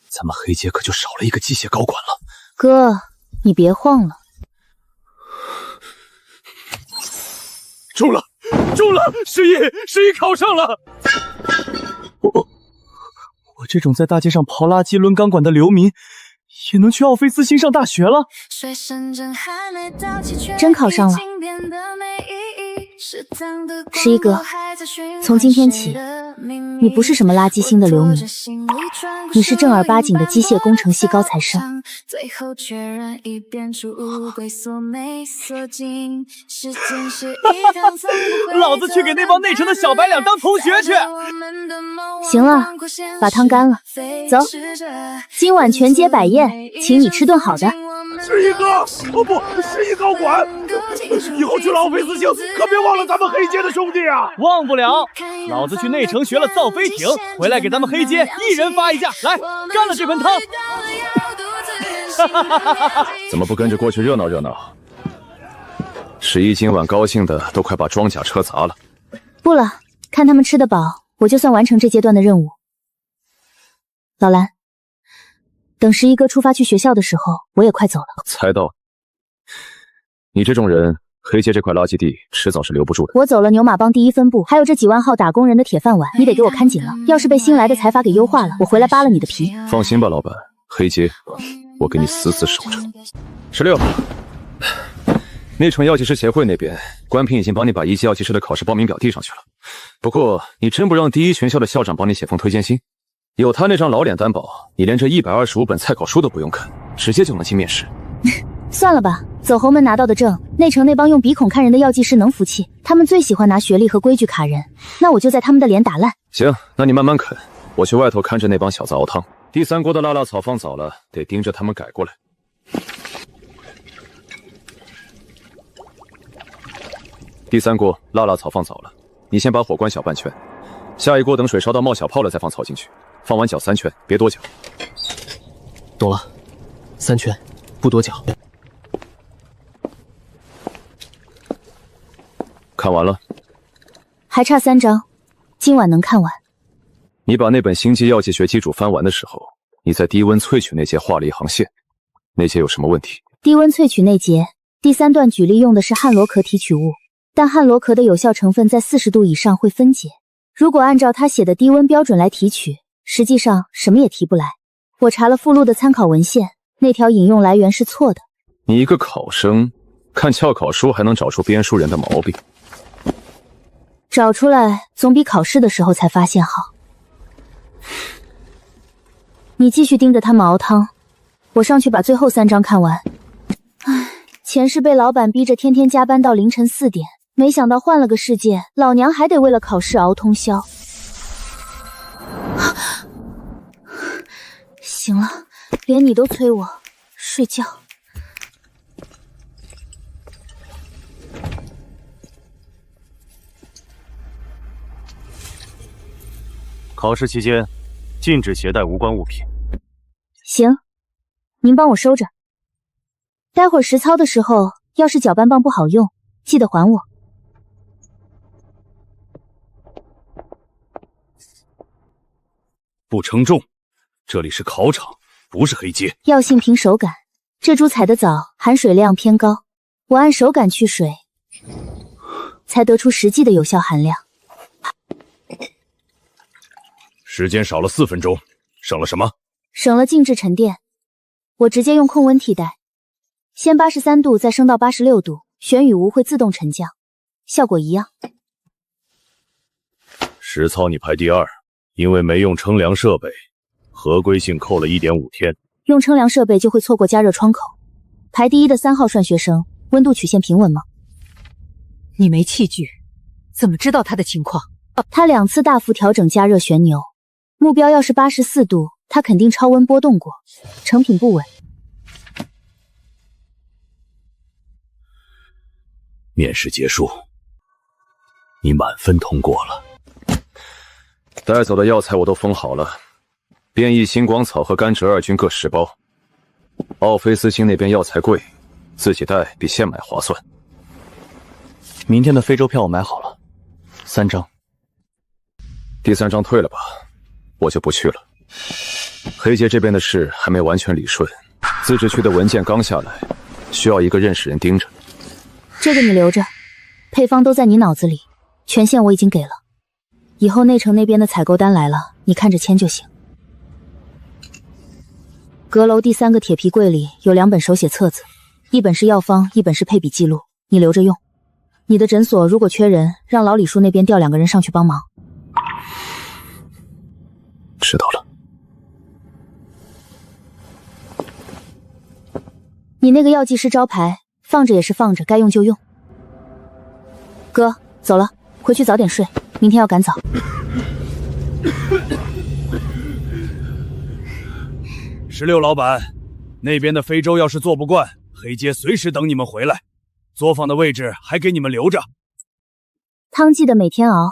咱们黑街可就少了一个机械高管了。哥，你别晃了。中了！11考上了！我这种在大街上刨垃圾、抡钢管的流民，也能去奥菲斯星上大学了？真考上了。11哥，从今天起，你不是什么垃圾星的流民，你是正儿八经的机械工程系高材生。老子去给那帮内城的小白脸当同学去！行了，把汤干了，走，今晚全街摆宴，请你吃顿好的。11哥，哦不，11高管，以后去了奥菲斯星，可别忘了咱们黑街的兄弟啊！忘不了，老子去内城学了造飞艇，回来给咱们黑街一人发一架，来，干了这盆汤！怎么不跟着过去热闹热闹？11今晚高兴的都快把装甲车砸了。不了，看他们吃得饱，我就算完成这阶段的任务。老蓝，等11哥出发去学校的时候，我也快走了。猜到，你这种人，黑街这块垃圾地迟早是留不住的。我走了牛马帮第1分部，还有这几万号打工人的铁饭碗，你得给我看紧了。要是被新来的财阀给优化了，我回来扒了你的皮。放心吧，老板，黑街我给你死死守着。16，内城药剂师协会那边，关平已经帮你把1级药剂师的考试报名表递上去了。不过，你真不让第一全校的校长帮你写封推荐信？有他那张老脸担保，你连这125本参考书都不用看，直接就能进面试。算了吧，走侯门拿到的证，内城那帮用鼻孔看人的药剂师能服气？他们最喜欢拿学历和规矩卡人，那我就在他们的脸打烂。行，那你慢慢啃，我去外头看着那帮小子熬汤。第3锅的辣辣草放早了，得盯着他们改过来。第3锅辣辣草放早了，你先把火关小半圈，下一锅等水烧到冒小泡了再放草进去，放完搅3圈，别多搅。懂了，3圈，不多搅。看完了？还差3章，今晚能看完。你把那本星际药剂学基础翻完的时候，你在低温萃取那节画了一行线，那节有什么问题？低温萃取那节第3段举例用的是汉罗壳提取物，但汉罗壳的有效成分在40度以上会分解。如果按照他写的低温标准来提取，实际上什么也提不来。我查了附录的参考文献，那条引用来源是错的。你一个考生，看校考书还能找出编书人的毛病？找出来总比考试的时候才发现好。你继续盯着他们熬汤，我上去把最后3章看完。唉，前世被老板逼着天天加班到凌晨4点，没想到换了个世界，老娘还得为了考试熬通宵。行了，连你都催我睡觉。考试期间，禁止携带无关物品。行，您帮我收着。待会儿实操的时候，要是搅拌棒不好用，记得还我。不称重，这里是考场，不是黑街。药性凭手感，这株采的早，含水量偏高，我按手感去水，才得出实际的有效含量。时间少了4分钟，省了什么？省了静置沉淀，我直接用控温替代，先83度，再升到86度，玄羽无会自动沉降，效果一样。实操你排第2，因为没用称量设备，合规性扣了1.5天。用称量设备就会错过加热窗口。排第1的3号涮学生，温度曲线平稳吗？你没器具，怎么知道他的情况？他2次大幅调整加热旋钮，目标要是84度，他肯定超温波动过，成品不稳。面试结束，你满分通过了。带走的药材我都封好了，变异星光草和甘蔗2菌各10包。奥菲斯星那边药材贵，自己带比现买划算。明天的非洲票我买好了，3张。第3张退了吧，我就不去了。黑街这边的事还没完全理顺，自治区的文件刚下来，需要一个认识人盯着。这个你留着，配方都在你脑子里，权限我已经给了。以后内城那边的采购单来了，你看着签就行。阁楼第3个铁皮柜里有2本手写册子，一本是药方，一本是配比记录，你留着用。你的诊所如果缺人，让老李叔那边调2个人上去帮忙。知道了。你那个药剂师招牌放着也是放着，该用就用。哥，走了，回去早点睡，明天要赶早。16老板，那边的非洲要是做不惯，黑街随时等你们回来，作坊的位置还给你们留着。汤记得每天熬，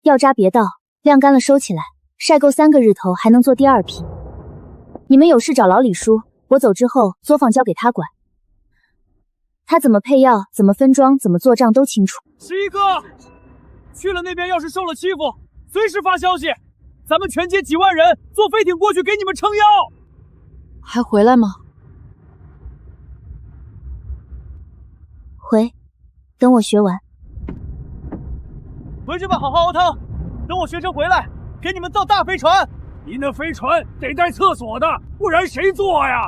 药渣别倒，晾干了收起来，晒够3个日头还能做第2批。你们有事找老李叔，我走之后作坊交给他管，他怎么配药，怎么分装，怎么做账都清楚。11哥，去了那边要是受了欺负，随时发消息，咱们全街几万人坐飞艇过去给你们撑腰。还回来吗？回，等我学完。回去吧，好好熬汤，等我学成回来，给你们造大飞船。你那飞船得带厕所的，不然谁坐呀？